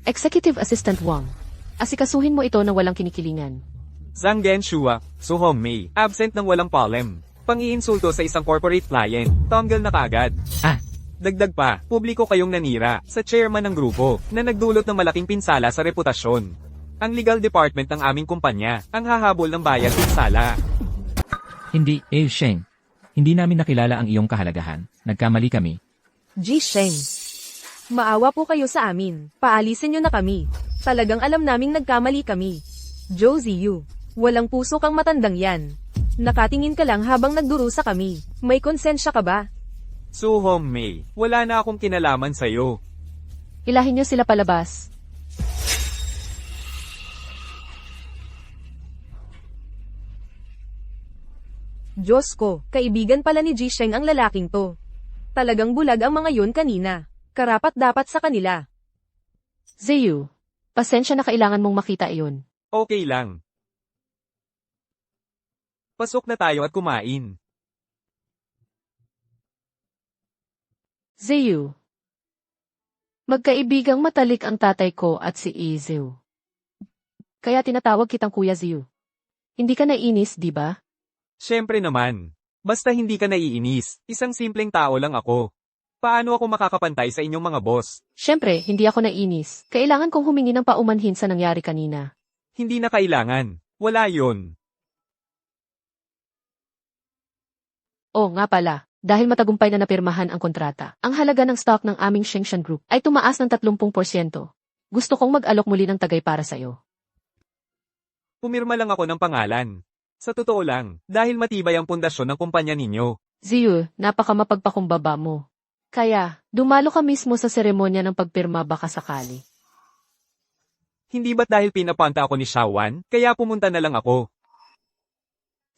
Executive Assistant Wang. Asikasuhin mo ito ng walang kinikilingan. Zhang Genshua, Su Hongmei, absent ng walang palem. Pang-iinsulto sa isang corporate client, tanggal na kaagad. Dagdag pa, publiko kayong nanira sa chairman ng grupo na nagdulot ng malaking pinsala sa reputasyon. Ang legal department ng aming kumpanya ang hahabol ng bayad pinsala. Hindi, Sheng. Hindi namin nakilala ang iyong kahalagahan. Nagkamali kami. Ji Sheng. Maawa po kayo sa amin. Paalisin niyo na kami. Talagang alam naming nagkamali kami. Zhou Ziyu. Walang puso kang matandang yan. Nakatingin ka lang habang nagdurusa kami. May konsensya ka ba? Su Hongmei, wala na akong kinalaman sa'yo. Ilahin niyo sila palabas. Diyos ko, kaibigan pala ni Ji Sheng ang lalaking to. Talagang bulag ang mga yun kanina. Karapat dapat sa kanila. Ziyu, pasensya na kailangan mong makita iyon. Okay lang. Pasok na tayo at kumain. Ziyu. Magkaibigang matalik ang tatay ko at si Iziu. Kaya tinatawag kitang Kuya Ziyu. Hindi ka nainis, di ba? Siyempre naman. Basta hindi ka naiinis, isang simpleng tao lang ako. Paano ako makakapantay sa inyong mga boss? Siyempre, hindi ako nainis. Kailangan kong humingi ng paumanhin sa nangyari kanina. Hindi na kailangan. Wala yon. Oh, nga pala. Dahil matagumpay na napirmahan ang kontrata, ang halaga ng stock ng aming Shengshan Group ay tumaas ng 30%. Gusto kong mag-alok muli ng tagay para sa'yo. Pumirma lang ako ng pangalan. Sa totoo lang, dahil matibay ang pundasyon ng kumpanya ninyo. Ziyu, napakamapagpakumbaba mo. Kaya, dumalo ka mismo sa seremonya ng pagpirma baka sakali. Hindi ba't dahil pinapanta ako ni Shawan, kaya pumunta na lang ako?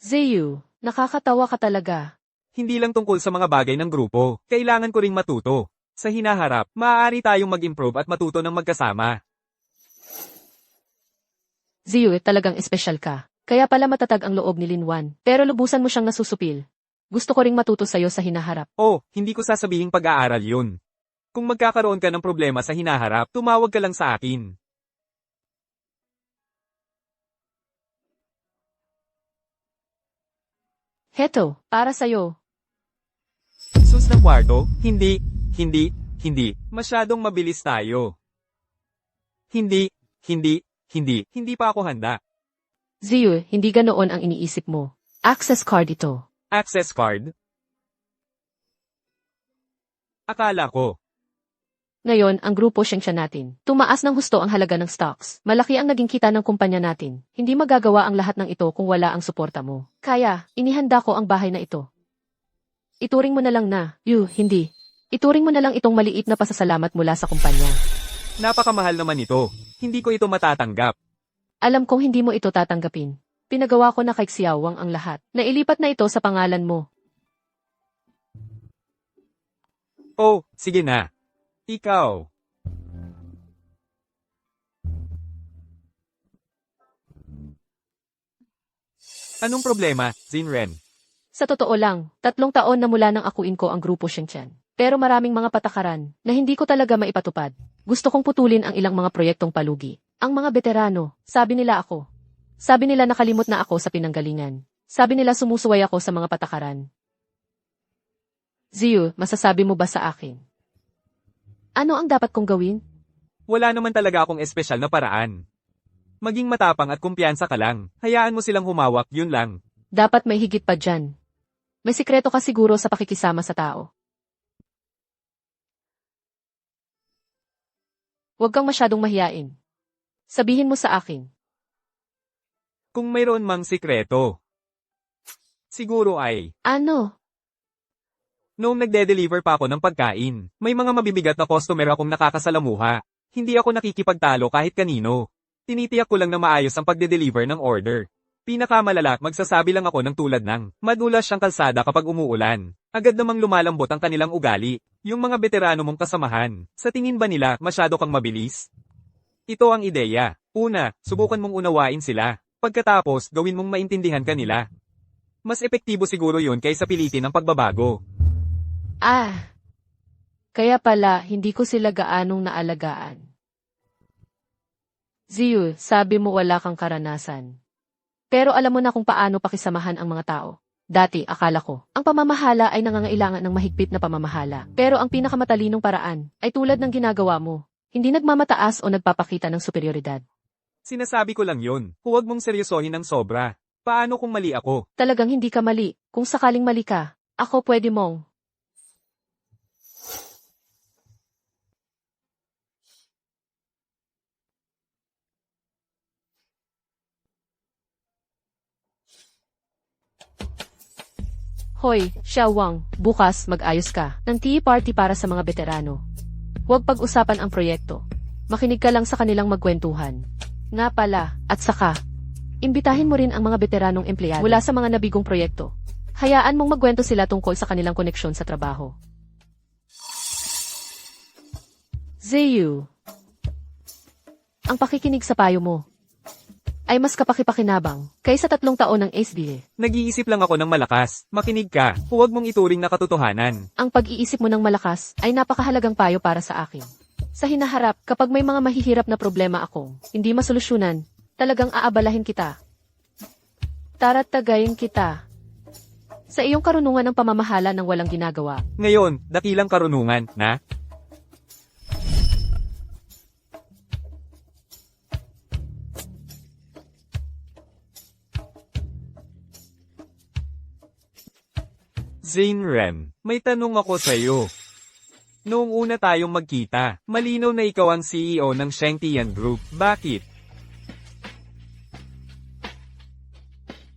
Ziyu, nakakatawa ka talaga. Hindi lang tungkol sa mga bagay ng grupo, kailangan ko ring matuto. Sa hinaharap, maaari tayong mag-improve at matuto ng magkasama. Ziyu, talagang espesyal ka. Kaya pala matatag ang loob ni Linwan, pero lubusan mo siyang nasusupil. Gusto ko ring matuto sa'yo sa hinaharap. Oh, hindi ko sasabihing pag-aaral yun. Kung magkakaroon ka ng problema sa hinaharap, tumawag ka lang sa akin. Heto, para sa'yo. Sus ng kwarto? Hindi. Masyadong mabilis tayo. Hindi pa ako handa. Ziyu, hindi ganoon ang iniisip mo. Access card ito. Access card? Akala ko. Ngayon, ang grupo Shengshan natin. Tumaas ng husto ang halaga ng stocks. Malaki ang naging kita ng kumpanya natin. Hindi magagawa ang lahat ng ito kung wala ang suporta mo. Kaya, inihanda ko ang bahay na ito. Ituring mo na lang na, hindi. Ituring mo na lang itong maliit na pasasalamat mula sa kumpanya. Napakamahal naman ito. Hindi ko ito matatanggap. Alam kong hindi mo ito tatanggapin. Pinagawa ko na kay Xiaowang ang lahat. Nailipat na ito sa pangalan mo. Oh, sige na. Ikaw. Anong problema, Zinren? Sa totoo lang, 3 taon na mula nang akuin ko ang grupo Shengshan. Pero maraming mga patakaran na hindi ko talaga maipatupad. Gusto kong putulin ang ilang mga proyektong palugi. Ang mga veterano, sabi nila ako. Sabi nila nakalimot na ako sa pinanggalingan. Sabi nila sumusuway ako sa mga patakaran. Ziyu, masasabi mo ba sa akin? Ano ang dapat kong gawin? Wala naman talaga akong espesyal na paraan. Maging matapang at kumpiyansa ka lang. Hayaan mo silang humawak, yun lang. Dapat may higit pa dyan. May sikreto ka siguro sa pakikisama sa tao. Huwag kang masyadong mahiyain. Sabihin mo sa akin. Kung mayroon mang sikreto. Siguro ay, Ano? noong nagde-deliver pa ako ng pagkain, may mga mabibigat na customer akong nakakasalamuha. Hindi ako nakikipagtalo kahit kanino. Tinitiyak ko lang na maayos ang pagde-deliver ng order. Pinakamalala, magsasabi lang ako ng tulad ng, madulas siyang kalsada kapag umuulan. Agad namang lumalambot ang kanilang ugali. Yung mga veterano mong kasamahan, sa tingin ba nila masyado kang mabilis? Ito ang ideya. Una, subukan mong unawain sila. Pagkatapos, gawin mong maintindihan kanila. Mas epektibo siguro yun kaysa pilitin ang pagbabago. Kaya pala, hindi ko sila gaanong naalagaan. Ziyu, sabi mo wala kang karanasan. Pero alam mo na kung paano pakisamahan ang mga tao. Dati, akala ko, ang pamamahala ay nangangailangan ng mahigpit na pamamahala. Pero ang pinakamatalinong paraan ay tulad ng ginagawa mo. Hindi nagmamataas o nagpapakita ng superioridad. Sinasabi ko lang yun. Huwag mong seryosohin ng sobra. Paano kung mali ako? Talagang hindi ka mali. Kung sakaling mali ka, ako pwede mong. Hoy, Xiao Wang, bukas mag-ayos ka ng tea party para sa mga veterano. Huwag pag-usapan ang proyekto. Makinig ka lang sa kanilang magkwentuhan. Nga pala, at saka, imbitahin mo rin ang mga veteranong empleyado mula sa mga nabigong proyekto. Hayaan mong magkwento sila tungkol sa kanilang koneksyon sa trabaho. Ziyu, ang pakikinig sa payo mo ay mas kapakipakinabang kaysa 3 taon ng SDA. Nag-iisip lang ako ng malakas. Makinig ka. Huwag mong ituring na katotohanan. Ang pag-iisip mo ng malakas ay napakahalagang payo para sa akin. Sa hinaharap, kapag may mga mahihirap na problema akong hindi masolusyonan, talagang aabalahin kita. Tara't tagayin kita. Sa iyong karunungan ng pamamahala ng walang ginagawa. Ngayon, dakilang karunungan, na? Zane Rem, may tanong ako sa'yo. Noong una tayong magkita, malinaw na ikaw ang CEO ng Shengtian Group. Bakit?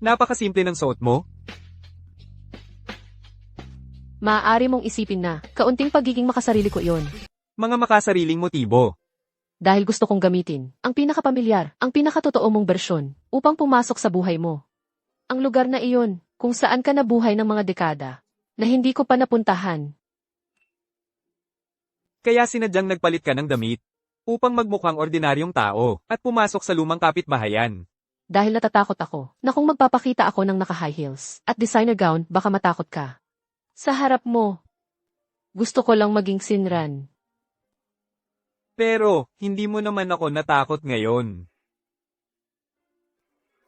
Napakasimple ng suot mo? Maaari mong isipin na, kaunting pagiging makasarili ko iyon. Mga makasariling motibo. Dahil gusto kong gamitin ang pinakapamilyar, ang pinakatotoo mong bersyon, upang pumasok sa buhay mo. Ang lugar na iyon, kung saan ka nabuhay ng mga dekada, na hindi ko pa napuntahan. Kaya sinadyang nagpalit ka ng damit, upang magmukhang ordinaryong tao, at pumasok sa lumang kapitbahayan. Dahil natatakot ako, na kung magpapakita ako ng naka-high heels, at designer gown, baka matakot ka. Sa harap mo, gusto ko lang maging Sinran. Pero, hindi mo naman ako natakot ngayon.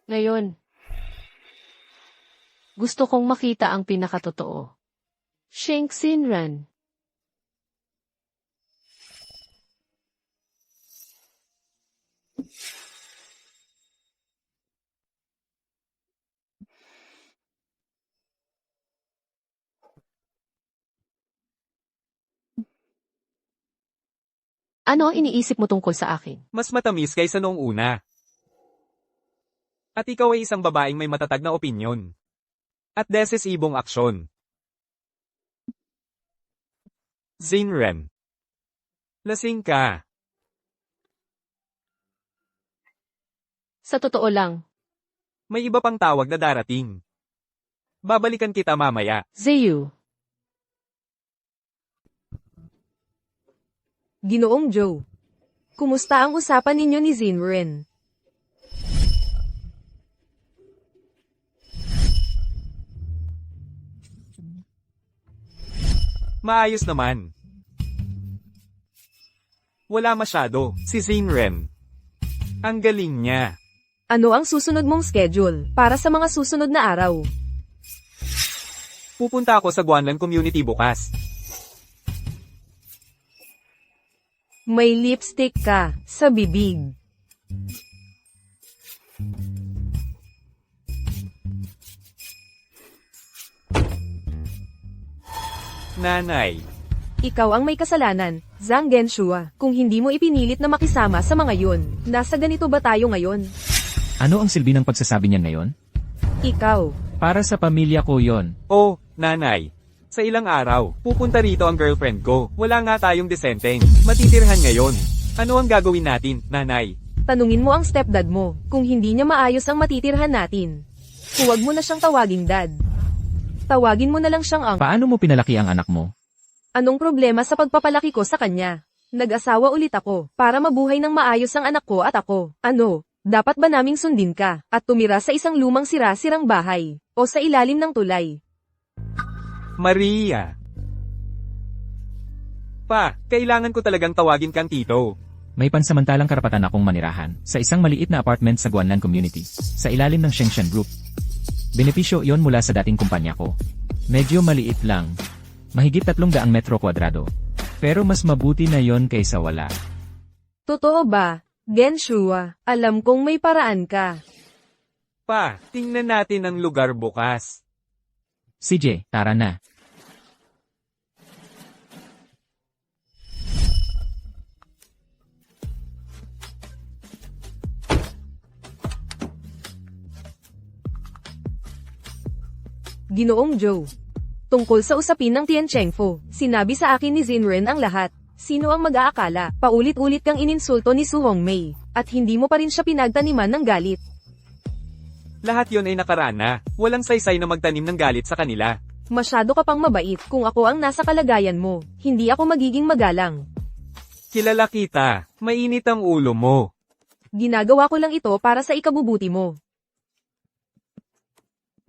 Ngayon, gusto kong makita ang pinakatotoo. Sheng Sinran. Ano ang iniisip mo tungkol sa akin? Mas matamis kaysa noong una. At ikaw ay isang babaeng may matatag na opinyon. At desisibong aksyon. Zane Rem. Lasing ka. Sa totoo lang, May iba pang tawag na darating. Babalikan kita mamaya. Ziyu, Ginoong Joe. Kumusta ang usapan ninyo ni Zinren? Maayos naman. Wala masyado, si Zane Rem. Ang galing niya. Ano ang susunod mong schedule para sa mga susunod na araw? Pupunta ako sa Guanlan Community bukas. May lipstick ka sa bibig. Nanay, Ikaw ang may kasalanan, Zhang Genshua, kung hindi mo ipinilit na makisama sa mga yun. Nasa ganito ba tayo ngayon? Ano ang silbi ng pagsasabi niyan ngayon? Ikaw. Para sa pamilya ko yon. oh, nanay. Sa ilang araw, pupunta rito ang girlfriend ko. Wala nga tayong desenteng. Matitirhan ngayon. Ano ang gagawin natin, nanay? Tanungin mo ang stepdad mo, kung hindi niya maayos ang matitirhan natin. Huwag mo na siyang tawaging dad. Tawagin mo na lang siyang ang... Paano mo pinalaki ang anak mo? Anong problema sa pagpapalaki ko sa kanya? Nag-asawa ulit ako, para mabuhay ng maayos ang anak ko at ako. Ano, dapat ba naming sundin ka, at tumira sa isang lumang sira-sirang bahay, o sa ilalim ng tulay? Maria. Pa, kailangan ko talagang tawagin kang tito. May pansamantalang karapatan akong manirahan sa isang maliit na apartment sa Guanlan Community, sa ilalim ng Shengshan Group. Benepisyo iyon mula sa dating kumpanya ko. Medyo maliit lang. Mahigit 300 metro kwadrado. Pero mas mabuti na yon kaysa wala. Totoo ba, Genshua? Alam kong may paraan ka. Pa, tingnan natin ang lugar bukas. CJ, tara na. Ginoong Joe. Tungkol sa usapin ng Tian Chengfo, sinabi sa akin ni Zinren ang lahat. Sino ang mag-aakala, paulit-ulit kang ininsulto ni Su Hongmei, at hindi mo pa rin siya pinagtaniman ng galit. Lahat yon ay nakaraan na. Walang saysay na magtanim ng galit sa kanila. Masyado ka pang mabait kung ako ang nasa kalagayan mo, hindi ako magiging magalang. Kilala kita. Mainit ang ulo mo. Ginagawa ko lang ito para sa ikabubuti mo.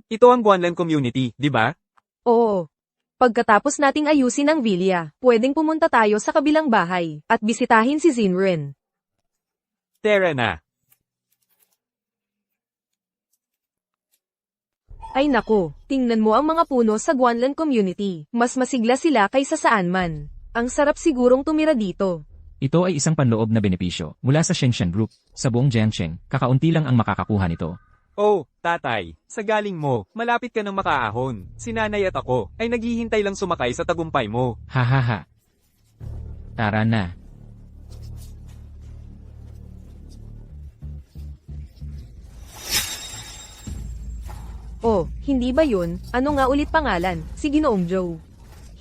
Ito ang Guanlan Community, di ba? Oo. Pagkatapos nating ayusin ang Villa, pwedeng pumunta tayo sa kabilang bahay, at bisitahin si Zinren. Tara na. Ay nako, tingnan mo ang mga puno sa Guanlan Community. Mas masigla sila kaysa saan man. Ang sarap sigurong tumira dito. Ito ay isang panloob na benepisyo mula sa Shengshan Group. Sa buong Jiangsheng, kakaunti lang ang makakakuha nito. Oh, tatay, sa galing mo, malapit ka ng makaahon. Si nanay at ako, ay naghihintay lang sumakay sa tagumpay mo. Hahaha. Tara na. Oh, hindi ba yun? Ano nga ulit pangalan? Si Ginoong Joe.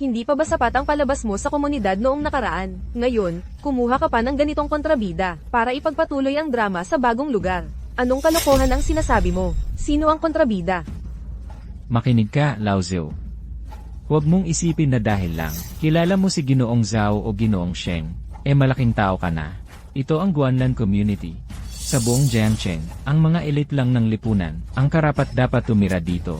Hindi pa ba sapat ang palabas mo sa komunidad noong nakaraan? Ngayon, kumuha ka pa ng ganitong kontrabida, para ipagpatuloy ang drama sa bagong lugar. Anong kalokohan ang sinasabi mo? Sino ang kontrabida? Makinig ka, Lao Zhou. Huwag mong isipin na dahil lang, kilala mo si Ginoong Zhao o Ginoong Sheng, malaking tao ka na. Ito ang Guanlan Community. Sa buong Jiangsheng, ang mga elite lang ng lipunan, ang karapat dapat tumira dito.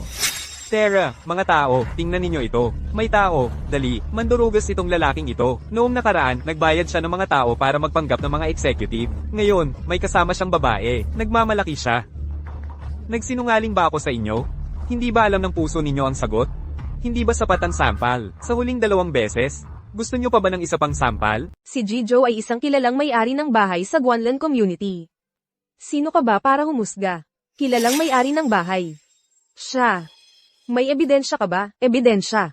Tara, mga tao, tingnan ninyo ito. May tao, dali, mandurugas itong lalaking ito. Noong nakaraan, nagbayad siya ng mga tao para magpanggap ng mga executive. Ngayon, may kasama siyang babae. Nagmamalaki siya. Nagsinungaling ba ako sa inyo? Hindi ba alam ng puso ninyo ang sagot? Hindi ba sapat ang sampal? Sa huling 2 beses? Gusto nyo pa ba ng isa pang sampal? Si Jijo ay isang kilalang may-ari ng bahay sa Guanlan Community. Sino ka ba para humusga? Kilalang may-ari ng bahay. Siya. May ebidensya ka ba? Ebidensya.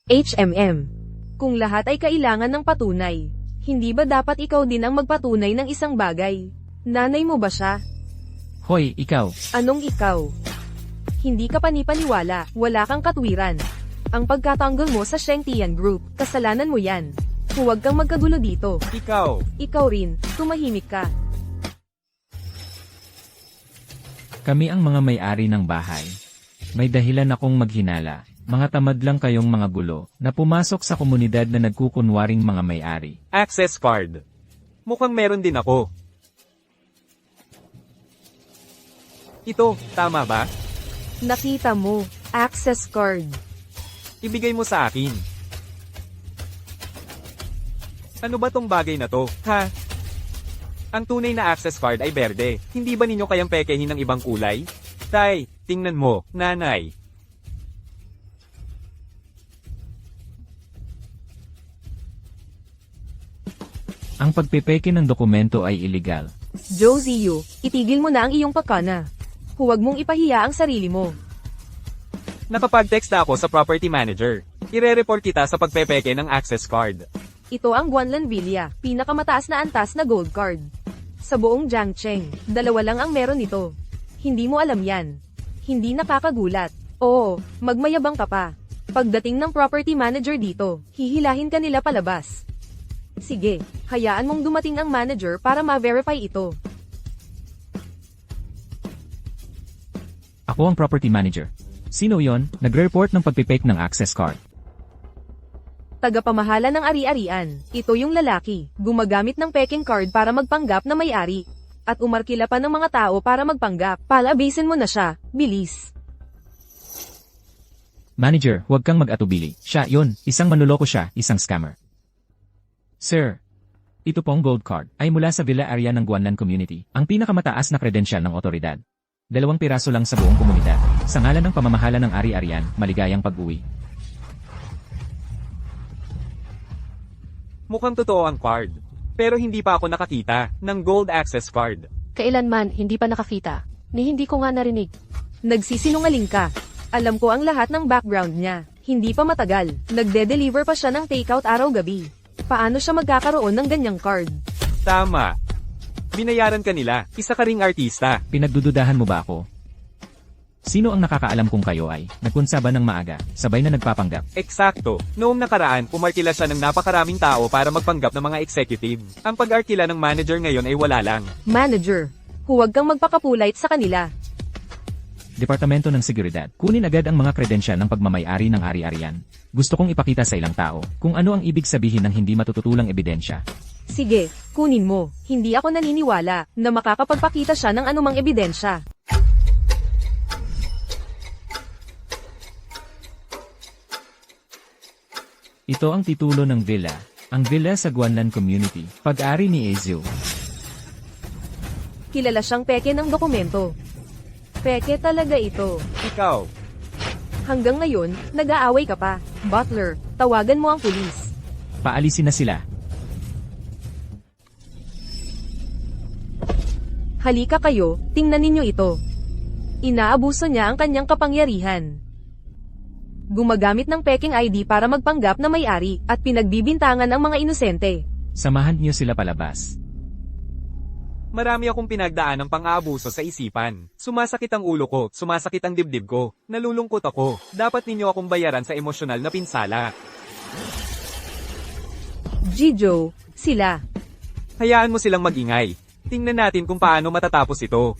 HMM. Kung lahat ay kailangan ng patunay, hindi ba dapat ikaw din ang magpatunay ng isang bagay? Nanay mo ba siya? Hoy, ikaw. Anong ikaw? Hindi ka panipaniwala, wala kang katwiran. Ang pagkatanggol mo sa Sheng Tian Group, kasalanan mo yan. Huwag kang magkagulo dito. Ikaw rin, tumahimik ka. Kami ang mga may-ari ng bahay. May dahilan akong maghinala. Mga tamad lang kayong mga gulo, na pumasok sa komunidad na nagkukunwaring mga may-ari. Access card. Mukhang meron din ako. Ito, tama ba? Nakita mo, access card. Ibigay mo sa akin. Ano ba tong bagay na to, ha? Ang tunay na access card ay berde. Hindi ba ninyo kayang pekehin ng ibang kulay? Tay, tingnan mo, nanay. Ang pagpepeke ng dokumento ay iligal. Josie Yu, itigil mo na ang iyong pakana. Huwag mong ipahiya ang sarili mo. Nakapag-text na ako sa property manager. Ire-report kita sa pagpepeke ng access card. Ito ang Guanlan Villa, pinakamataas na antas na gold card. Sa buong Jiangcheng, 2 lang ang meron nito. Hindi mo alam yan. Hindi nakakagulat. Oo, magmayabang ka pa. Pagdating ng property manager dito, hihilahin ka nila palabas. Sige, hayaan mong dumating ang manager para ma-verify ito. Ako ang property manager. Sino yon? Nagre-report ng pagpipake ng access card. Tagapamahala ng ari-arian. Ito yung lalaki, gumagamit ng peking card para magpanggap na may-ari. At umarkila pa ng mga tao para magpanggap. Palabisin mo na siya, bilis. Manager, huwag kang mag-atubili. Siya yon, isang manloloko siya, isang scammer. Sir, ito pong gold card ay mula sa Villa Area ng Guanlan Community, ang pinakamataas na kredensyal ng otoridad. 2 piraso lang sa buong komunidad. Sa ngalan ng pamamahala ng ari-arian, maligayang pag-uwi. Mukhang totoo ang card. Pero hindi pa ako nakakita ng gold access card. Kailanman, hindi pa nakakita. Ni hindi ko nga narinig. Nagsisinungaling ka. Alam ko ang lahat ng background niya. Hindi pa matagal. Nagde-deliver pa siya ng takeout araw-gabi. Paano siya magkakaroon ng ganyang card? Tama. Binayaran ka nila, isa ka ring artista. Pinagdududahan mo ba ako? Sino ang nakakaalam kung kayo ay nagkunsaba ng maaga, sabay na nagpapanggap? Eksakto. Noong nakaraan, umarkila siya ng napakaraming tao para magpanggap ng mga executive. Ang pag-arkila ng manager ngayon ay wala lang. Manager, huwag kang magpakapulit sa kanila. Departamento ng Seguridad, kunin agad ang mga kredensya ng pagmamay-ari ng ari-arian. Gusto kong ipakita sa ilang tao kung ano ang ibig sabihin ng hindi matututulang ebidensya. Sige, kunin mo. Hindi ako naniniwala na makakapagpakita siya ng anumang ebidensya. Ito ang titulo ng villa. Ang villa sa Guanlan Community, pag-ari ni Ezio. Kilala siyang peke ng dokumento. Peke talaga ito. Ikaw, Hanggang ngayon, nag-aaway ka pa. Butler, tawagan mo ang pulis. Paalisin na sila. Halika kayo, tingnan ninyo ito. Inaabuso niya ang kanyang kapangyarihan. Gumagamit ng peking ID para magpanggap na may-ari, at pinagbibintangan ang mga inosente. Samahan niyo sila palabas. marami akong pinagdaan ng pang-aabuso sa isipan. Sumasakit ang ulo ko, sumasakit ang dibdib ko. Nalulungkot ako. Dapat ninyo akong bayaran sa emosyonal na pinsala. Jijo, sila. Hayaan mo silang magingay. Tingnan natin kung paano matatapos ito.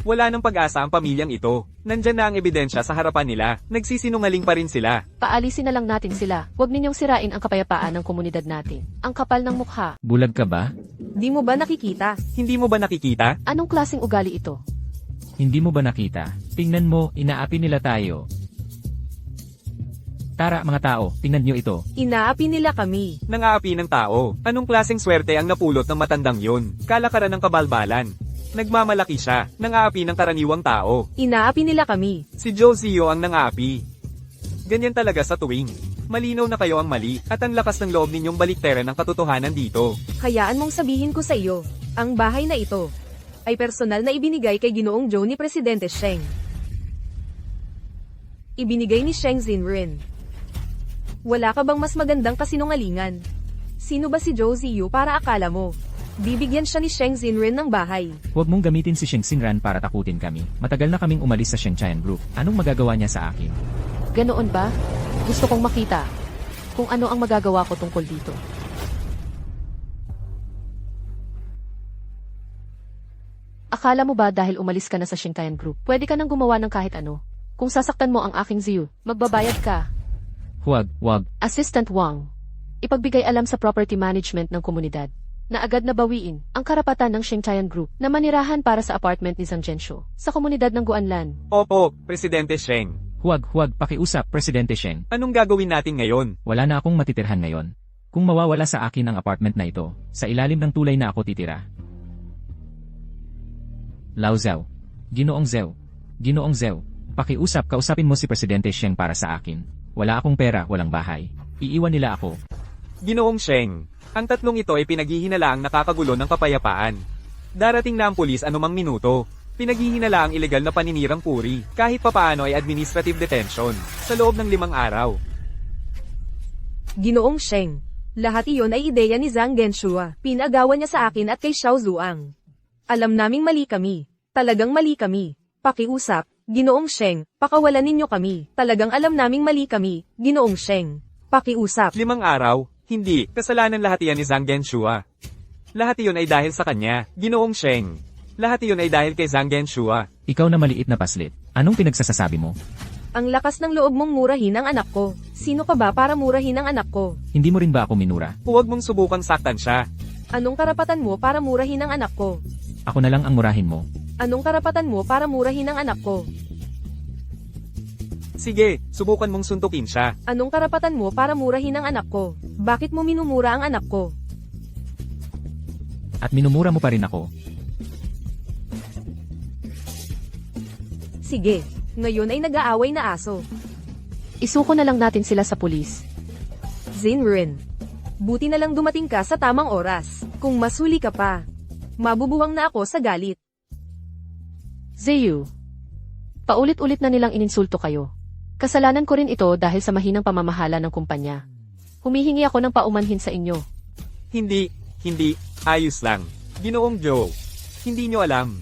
Wala nang pag-asa ang pamilyang ito. Nandyan na ang ebidensya sa harapan nila. Nagsisinungaling pa rin sila. Paalisin na lang natin sila. Huwag ninyong sirain ang kapayapaan ng komunidad natin. Ang kapal ng mukha. Bulag ka ba? Di mo ba nakikita? Hindi mo ba nakikita? Anong klaseng ugali ito? Hindi mo ba nakita? Tingnan mo, inaapi nila tayo. Tara mga tao, tingnan nyo ito. Inaapi nila kami. Nangaapi ng tao. Anong klaseng swerte ang napulot ng matandang yun? Kalakaran ng kabalbalan. Nagmamalaki siya. Nangaapi ng karaniwang tao. Inaapi nila kami. Si Josio ang nangaapi. Ganyan talaga sa tuwing. Malinaw na kayo ang mali, at ang lakas ng loob ninyong balikteran ang katotohanan dito. Hayaan mong sabihin ko sa iyo, ang bahay na ito ay personal na ibinigay kay Ginoong Joe ni Presidente Sheng. Ibinigay ni Sheng Xinren. Wala ka bang mas magandang kasinungalingan? Sino ba si Zhou Ziyu para akala mo? Bibigyan siya ni Sheng Xinren ng bahay. Huwag mong gamitin si Sheng Xinran para takutin kami. Matagal na kaming umalis sa Shengchayan Group. Anong magagawa niya sa akin? Ganoon ba? Gusto kong makita kung ano ang magagawa ko tungkol dito. Akala mo ba dahil umalis ka na sa Shengtayan Group, pwede ka nang gumawa ng kahit ano? Kung sasaktan mo ang aking Ziyu, magbabayad ka. Huwag. Assistant Wang, ipagbigay alam sa property management ng komunidad na agad na bawiin ang karapatan ng Shengtayan Group na manirahan para sa apartment ni Zhang Zhenshu sa komunidad ng Guanlan. Opo, Presidente Sheng. Huwag, pakiusap, Presidente Sheng. Anong gagawin natin ngayon? Wala na akong matitirhan ngayon. Kung mawawala sa akin ang apartment na ito, sa ilalim ng tulay na ako titira. Lao Zhao. Ginoong Zhao. Kausapin mo si Presidente Sheng para sa akin. Wala akong pera, walang bahay. Iiwan nila ako. Ginoong Sheng, ang tatlong ito ay pinaghihinalaang nakakagulo ng kapayapaan. Darating na ang pulis anumang minuto. Pinaghihinalaang ilegal na paninirang puri, kahit papaano ay administrative detention, sa loob ng 5 araw. Ginoong Sheng, lahat iyon ay ideya ni Zhang Genshua. Pinagawa niya sa akin at kay Xiao Zuang. Alam naming mali kami. Talagang mali kami. Pakiusap, Ginoong Sheng, pakawalan ninyo kami. Talagang alam naming mali kami, Ginoong Sheng. Pakiusap. 5 araw? Hindi, kasalanan lahat iyan ni Zhang Genshua. Lahat iyon ay dahil sa kanya, Ginoong Sheng. Lahat iyon ay dahil kay Zhang Genshua. Ikaw na maliit na paslit. Anong pinagsasasabi mo? Ang lakas ng loob mong murahin ang anak ko. Sino ka ba para murahin ang anak ko? Hindi mo rin ba ako minura? Huwag mong subukang saktan siya. Anong karapatan mo para murahin ang anak ko? Ako na lang ang murahin mo. Anong karapatan mo para murahin ang anak ko? Sige, subukan mong suntukin siya. Anong karapatan mo para murahin ang anak ko? Bakit mo minumura ang anak ko? At minumura mo pa rin ako. Sige, ngayon ay nag-aaway na aso. Isuko na lang natin sila sa pulis. Zinrin, buti na lang dumating ka sa tamang oras. Kung masuli ka pa, mabubuwang na ako sa galit. Ziyu, paulit-ulit na nilang ininsulto kayo. Kasalanan ko rin ito dahil sa mahinang pamamahala ng kumpanya. Humihingi ako ng paumanhin sa inyo. Hindi, ayos lang. Ginoong Joe, hindi nyo alam.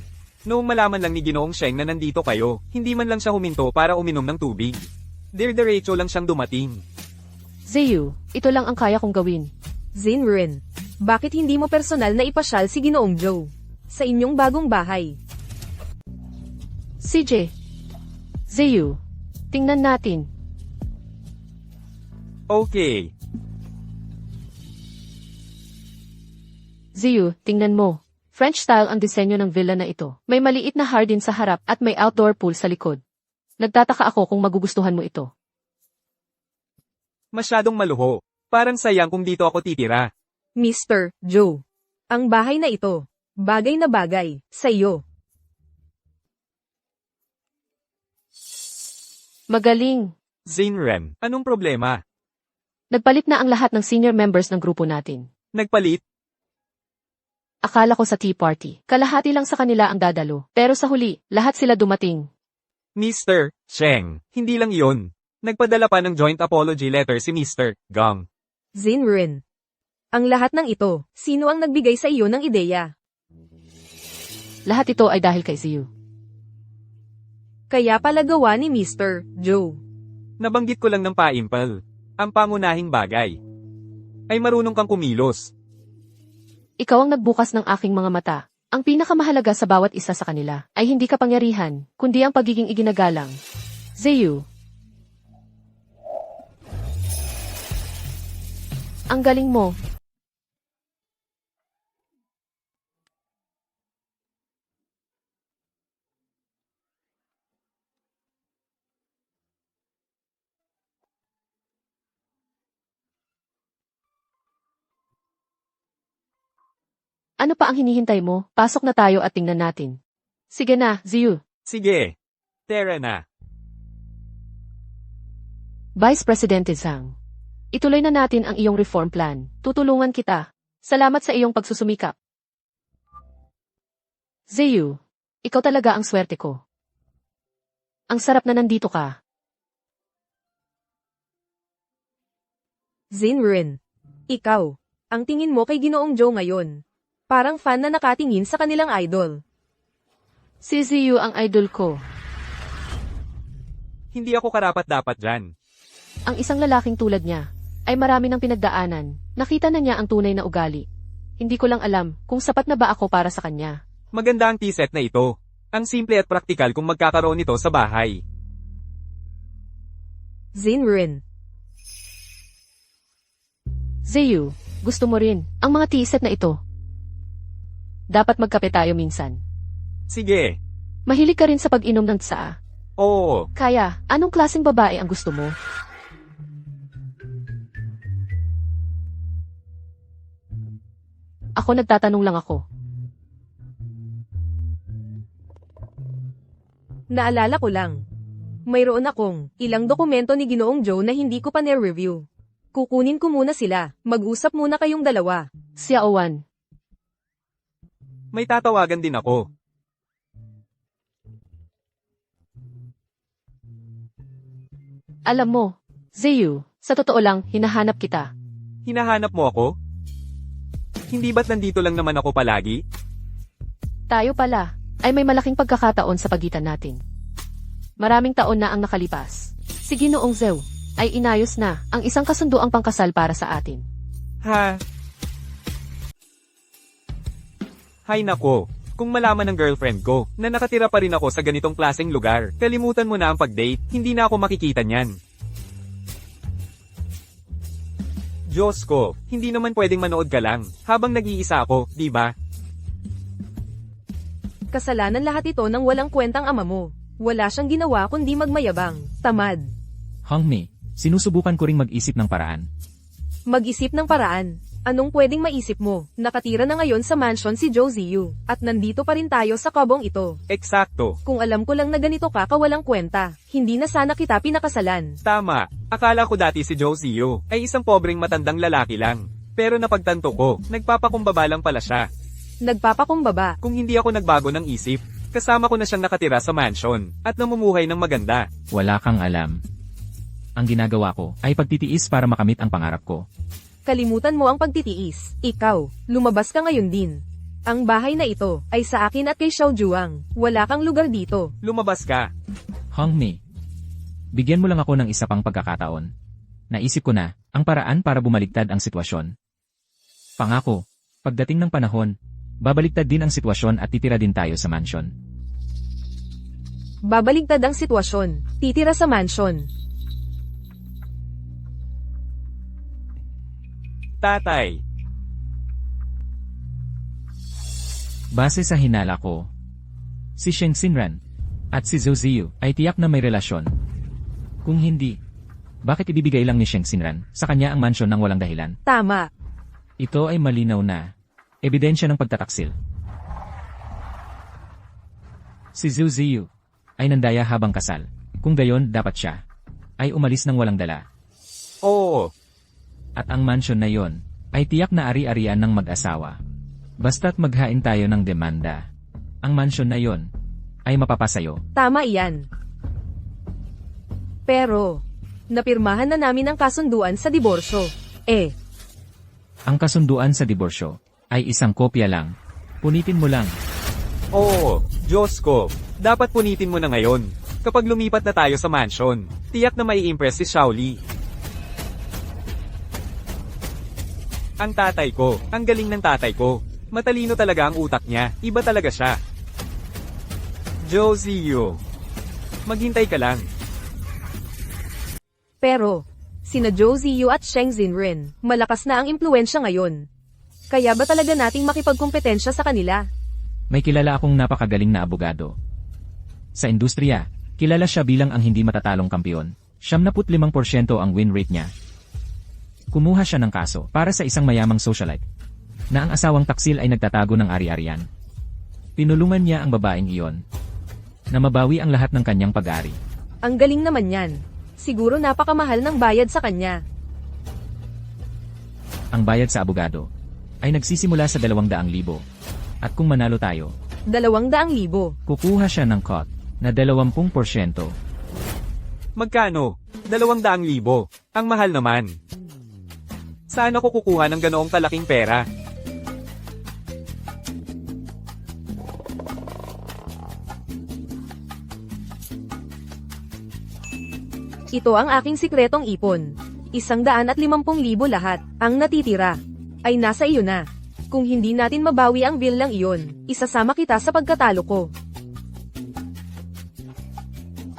Noong malaman lang ni Ginoong Sheng na nandito kayo, hindi man lang siya huminto para uminom ng tubig. Dire-diretso lang siyang dumating. Ziyu, ito lang ang kaya kong gawin. Zinrin, bakit hindi mo personal na ipasyal si Ginoong Joe sa inyong bagong bahay? CJ, Ziyu, tingnan natin. Okay. Ziyu, tingnan mo. French style ang disenyo ng villa na ito. May maliit na hardin sa harap at may outdoor pool sa likod. Nagtataka ako kung magugustuhan mo ito. Masyadong maluho. Parang sayang kung dito ako titira. Mr. Joe, ang bahay na ito, bagay na bagay, sa iyo. Magaling. Zinren, anong problema? Nagpalit na ang lahat ng senior members ng grupo natin. Nagpalit? Akala ko sa tea party. Kalahati lang sa kanila ang dadalo. Pero sa huli, lahat sila dumating. Mr. Sheng, hindi lang yun. Nagpadala pa ng joint apology letter si Mr. Gong. Zinrin, ang lahat ng ito, sino ang nagbigay sa iyo ng ideya? Lahat ito ay dahil kay Ziyu. Kaya pala gawa ni Mr. Joe. Nabanggit ko lang ng paimpal. Ang pangunahing bagay ay marunong kang kumilos. Ikaw ang nagbukas ng aking mga mata. Ang pinakamahalaga sa bawat isa sa kanila ay hindi kapangyarihan, kundi ang pagiging iginagalang. Ziyu. Ang galing mo. Ano pa ang hinihintay mo? Pasok na tayo at tingnan natin. Sige na, Ziyu. Sige. Tara na. Vice Presidente Zhang. Ituloy na natin ang iyong reform plan. Tutulungan kita. Salamat sa iyong pagsusumikap. Ziyu, ikaw talaga ang swerte ko. Ang sarap na nandito ka. Zinrin, ikaw, ang tingin mo kay Ginoong Joe ngayon. Parang fan na nakatingin sa kanilang idol. Si Ziyu ang idol ko. Hindi ako karapat-dapat dyan. Ang isang lalaking tulad niya ay marami ng pinagdaanan. Nakita na niya ang tunay na ugali. Hindi ko lang alam kung sapat na ba ako para sa kanya. Maganda ang tea set na ito. Ang simple at praktikal kung magkakaroon nito sa bahay. Zinrin, Ziyu, gusto mo rin ang mga tea set na ito? Dapat magkape tayo minsan. Sige. Mahilig ka rin sa pag-inom ng tsaa. Oo. Kaya, anong klaseng babae ang gusto mo? Ako nagtatanong lang ako. naalala ko lang. Mayroon akong ilang dokumento ni Ginoong Joe na hindi ko pa na-review. Kukunin ko muna sila. Mag-usap muna kayong dalawa. Xiaowan, May tatawagan din ako. alam mo, Ziyu, sa totoo lang, hinahanap kita. Hinahanap mo ako? Hindi ba't nandito lang naman ako palagi? Tayo pala, ay may malaking pagkakataon sa pagitan natin. Maraming taon na ang nakalipas. Si Ginoong Zhou, ay inayos na ang isang kasunduang pangkasal para sa atin. Ha? Hay nako, kung malaman ng girlfriend ko na nakatira pa rin ako sa ganitong klaseng lugar, kalimutan mo na ang pag-date, hindi na ako makikita niyan. Diyos ko, hindi naman pwedeng manood ka lang habang nag-iisa ako, di ba? Kasalanan lahat ito ng walang kwentang ama mo. Wala siyang ginawa kundi magmayabang. Tamad. Hongmei, sinusubukan ko ring mag-isip ng paraan. Mag-isip ng paraan. Anong pwedeng maisip mo? Nakatira na ngayon sa mansion si Zhou Ziyu. At nandito pa rin tayo sa kabong ito. Eksakto. Kung alam ko lang na ganito ka kawalang kwenta, hindi na sana kita pinakasalan. Tama. Akala ko dati si Zhou Ziyu ay isang pobreng matandang lalaki lang. Pero napagtanto ko, nagpapakumbaba lang pala siya. Nagpapakumbaba. Kung hindi ako nagbago ng isip, kasama ko na siyang nakatira sa mansion at namumuhay ng maganda. Wala kang alam. Ang ginagawa ko ay pagtitiis para makamit ang pangarap ko. Kalimutan mo ang pagtitiis. Ikaw, lumabas ka ngayon din. Ang bahay na ito ay sa akin at kay Xiao Juang. Wala kang lugar dito. Lumabas ka. Hongmei, bigyan mo lang ako ng isa pang pagkakataon. Naisip ko na ang paraan para bumaligtad ang sitwasyon. Pangako, pagdating ng panahon, babaliktad din ang sitwasyon at titira din tayo sa mansion. Babaligtad ang sitwasyon. Titira sa mansion. Tatay. Base sa hinala ko, si Sheng Xinran at si Zhou Ziyu ay tiyak na may relasyon. Kung hindi, bakit ibibigay lang ni Sheng Xinran sa kanya ang mansyon ng walang dahilan? Tama. Ito ay malinaw na ebidensya ng pagtataksil. Si Zhou Ziyu ay nandaya habang kasal. Kung gayon, dapat siya ay umalis ng walang dala. Oo. At ang mansyon na yon ay tiyak na ari-arian ng mag-asawa. Basta't maghain tayo ng demanda, ang mansyon na yon ay mapapasayo. Tama iyan. Pero, napirmahan na namin ang kasunduan sa diborsyo. Ang kasunduan sa diborsyo ay isang kopya lang. Punitin mo lang. Oo. Diyos ko. Dapat punitin mo na ngayon. Kapag lumipat na tayo sa mansion, tiyak na mai-impress si Shaoli. Ang tatay ko, ang galing ng tatay ko. Matalino talaga ang utak niya, iba talaga siya. Zhou Ziyu. Maghintay ka lang. Pero, sina Zhou Ziyu at Sheng Xinran, malakas na ang impluensya ngayon. Kaya ba talaga nating makipagkompetensya sa kanila? May kilala akong napakagaling na abogado. Sa industriya, kilala siya bilang ang hindi matatalong kampiyon. 75% ang win rate niya. Kumuha siya ng kaso para sa isang mayamang socialite na ang asawang taksil ay nagtatago ng ari-arian. Tinulungan niya ang babaeng iyon na mabawi ang lahat ng kanyang pag-ari. Ang galing naman yan. Siguro napakamahal ng bayad sa kanya. Ang bayad sa abogado ay nagsisimula sa 200,000. At kung manalo tayo, 200,000. kukuha siya ng cut na 20%. Magkano? 200,000. Ang mahal naman. Saan ako kukuha ng ganoong kalaking pera? Ito ang aking sikretong ipon. 150,000 lahat. Ang natitira ay nasa iyo na. Kung hindi natin mabawi ang bill lang iyon, isasama kita sa pagkatalo ko.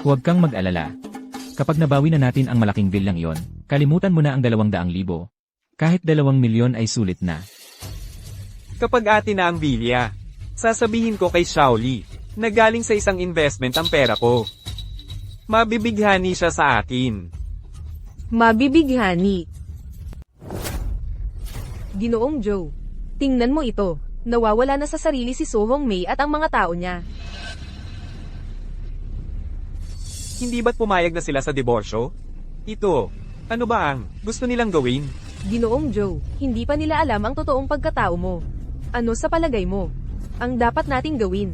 Huwag kang mag-alala. Kapag nabawi na natin ang malaking bill lang iyon, kalimutan mo na ang 200,000. Kahit 2,000,000 ay sulit na. Kapag atin na ang bilya, sasabihin ko kay Shaoli na galing sa isang investment ang pera ko. Mabibighani siya sa akin. Mabibighani. Ginoong Joe, tingnan mo ito. Nawawala na sa sarili si So Hongmei at ang mga tao niya. Hindi ba't pumayag na sila sa diborsyo? Ito, Ano ba ang gusto nilang gawin? Ginoong Joe, hindi pa nila alam ang totoong pagkatao mo. Ano sa palagay mo? Ang dapat nating gawin.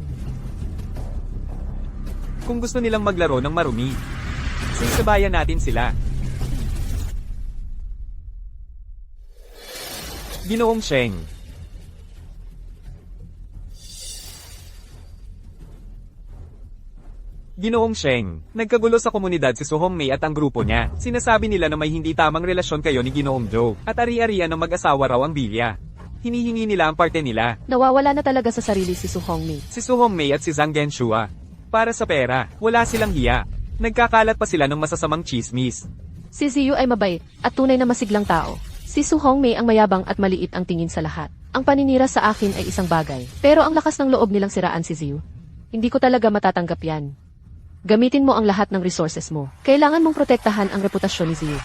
Kung gusto nilang maglaro ng marumi, sisabayan natin sila. Ginoong Sheng. Ginoong Sheng, nagkagulo sa komunidad si Su Hongmei at ang grupo niya. Sinasabi nila na may hindi tamang relasyon kayo ni Ginoong Joe, at ari-arian ng mag-asawa raw ang bilya. Hinihingi nila ang parte nila, Nawawala na talaga sa sarili si Su Hongmei. si Su Hongmei at si Zhang Genshua. Para sa pera, wala silang hiya. Nagkakalat pa sila ng masasamang chismis. Si Ziyu ay mabait at tunay na masiglang tao. Si Su Hongmei ang mayabang at maliit ang tingin sa lahat. Ang paninira sa akin ay isang bagay. Pero ang lakas ng loob nilang siraan si Ziyu. Hindi ko talaga matatanggap yan. Gamitin mo ang lahat ng resources mo. Kailangan mong protektahan ang reputasyon ni Ziyu.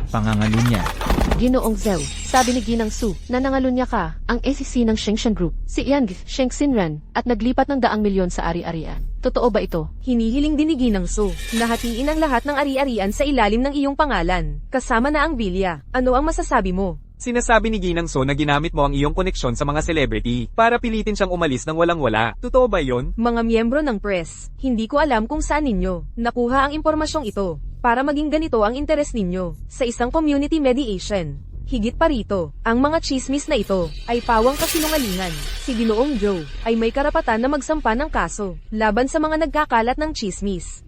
Pangangalunya. Ginoong Zhou, sabi ni Ginang Su, na nangalunya ka, ang SEC ng Shengshan Group, si Yang Sheng Xinran, at naglipat ng 100 milyon sa ari-arian. Totoo ba ito? Hinihiling din ni Ginang Su, na hatiin ang lahat ng ari-arian sa ilalim ng iyong pangalan, kasama na ang bilya. Ano ang masasabi mo? Sinasabi ni Ginang So na ginamit mo ang iyong koneksyon sa mga celebrity para pilitin siyang umalis ng walang-wala. Totoo ba yon? Mga miyembro ng press, hindi ko alam kung saan ninyo nakuha ang impormasyong ito para maging ganito ang interes ninyo sa isang community mediation. Higit pa rito, ang mga chismis na ito ay pawang kasinungalingan. Si Ginoong Joe ay may karapatan na magsampa ng kaso laban sa mga nagkakalat ng chismis.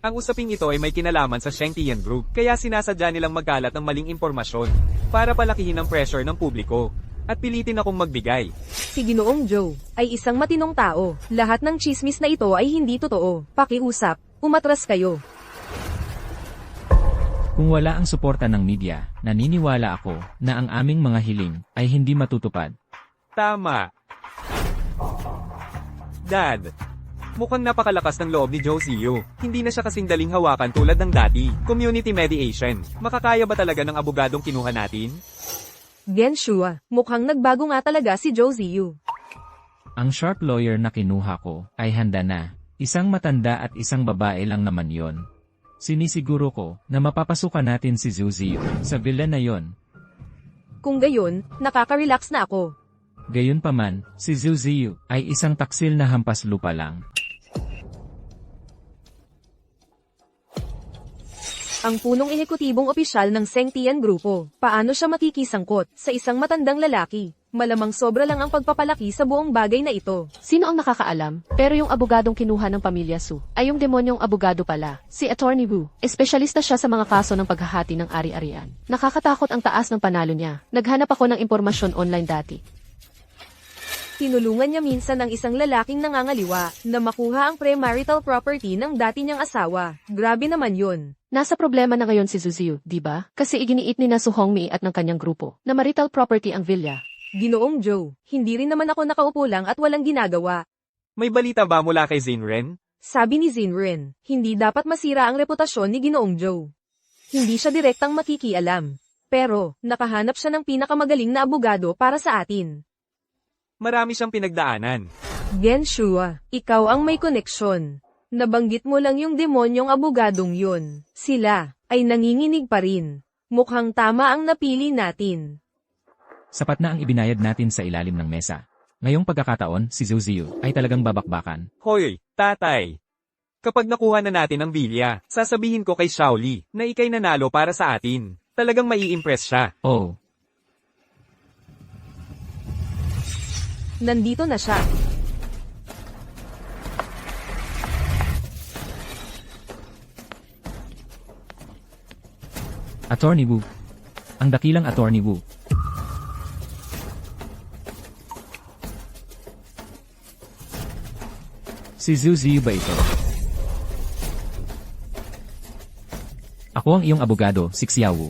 Ang usaping ito ay may kinalaman sa Shengtian Group, kaya sinasadya nilang magkalat ng maling impormasyon para palakihin ang pressure ng publiko at pilitin akong magbigay. Si Ginoong Joe ay isang matinong tao. Lahat ng chismis na ito ay hindi totoo. Pakiusap, umatras kayo. Kung wala ang suporta ng media, naniniwala ako na ang aming mga hiling ay hindi matutupad. Tama. Dad, mukhang napakalakas ng loob ni Joe Ziyu. Hindi na siya kasing daling hawakan tulad ng dati. Community mediation. Makakaya ba talaga ng abogadong kinuha natin? Genshua, mukhang nagbago nga talaga si Joe Ziyu. Ang sharp lawyer na kinuha ko ay handa na. Isang matanda at isang babae lang naman yon. Sinisiguro ko na mapapasukan natin si Zhu Ziyu sa villa na yon. Kung gayon, nakaka-relax na ako. Gayunpaman, si Zhu Ziyu ay isang taksil na hampas lupa lang. Ang punong ehekutibong opisyal ng Shengtian Grupo, paano siya makikisangkot sa isang matandang lalaki? Malamang sobra lang ang pagpapalaki sa buong bagay na ito. Sino ang nakakaalam? Pero yung abogadong kinuha ng pamilya Su, ay yung demonyong abogado pala, si Attorney Wu. Espesyalista siya sa mga kaso ng paghahati ng ari-arian. Nakakatakot ang taas ng panalo niya. Naghanap ako ng impormasyon online dati. Tinulungan niya minsan ng isang lalaking nangangaliwa na makuha ang premarital property ng dati niyang asawa. Grabe naman yun. Nasa problema na ngayon si Zhu Ziyu, di ba? Kasi iginiit ni na Su Hongmei at ng kanyang grupo na marital property ang villa. Ginoong Joe, hindi rin naman ako nakaupo lang at walang ginagawa. May balita ba mula kay Zinren? Sabi ni Zinren, hindi dapat masira ang reputasyon ni Ginoong Joe. Hindi siya direktang makikialam. Pero, nakahanap siya ng pinakamagaling na abogado para sa atin. Marami siyang pinagdaanan. Genshua, ikaw ang may koneksyon. Nabanggit mo lang yung demonyong abogadong yun. Sila, ay nanginginig pa rin. Mukhang tama ang napili natin. Sapat na ang ibinayad natin sa ilalim ng mesa. Ngayong pagkakataon, si Zhu Ziyu ay talagang babakbakan. Hoy, tatay. Kapag nakuha na natin ang bilya, sasabihin ko kay Shaoli na ikay nanalo para sa atin. Talagang mai-impress siya. Oh, Nandito na siya. Attorney Wu. Ang dakilang Attorney Wu. Si Zhu Ziyu ba ito? Ako ang iyong abogado, si Xiao Wu.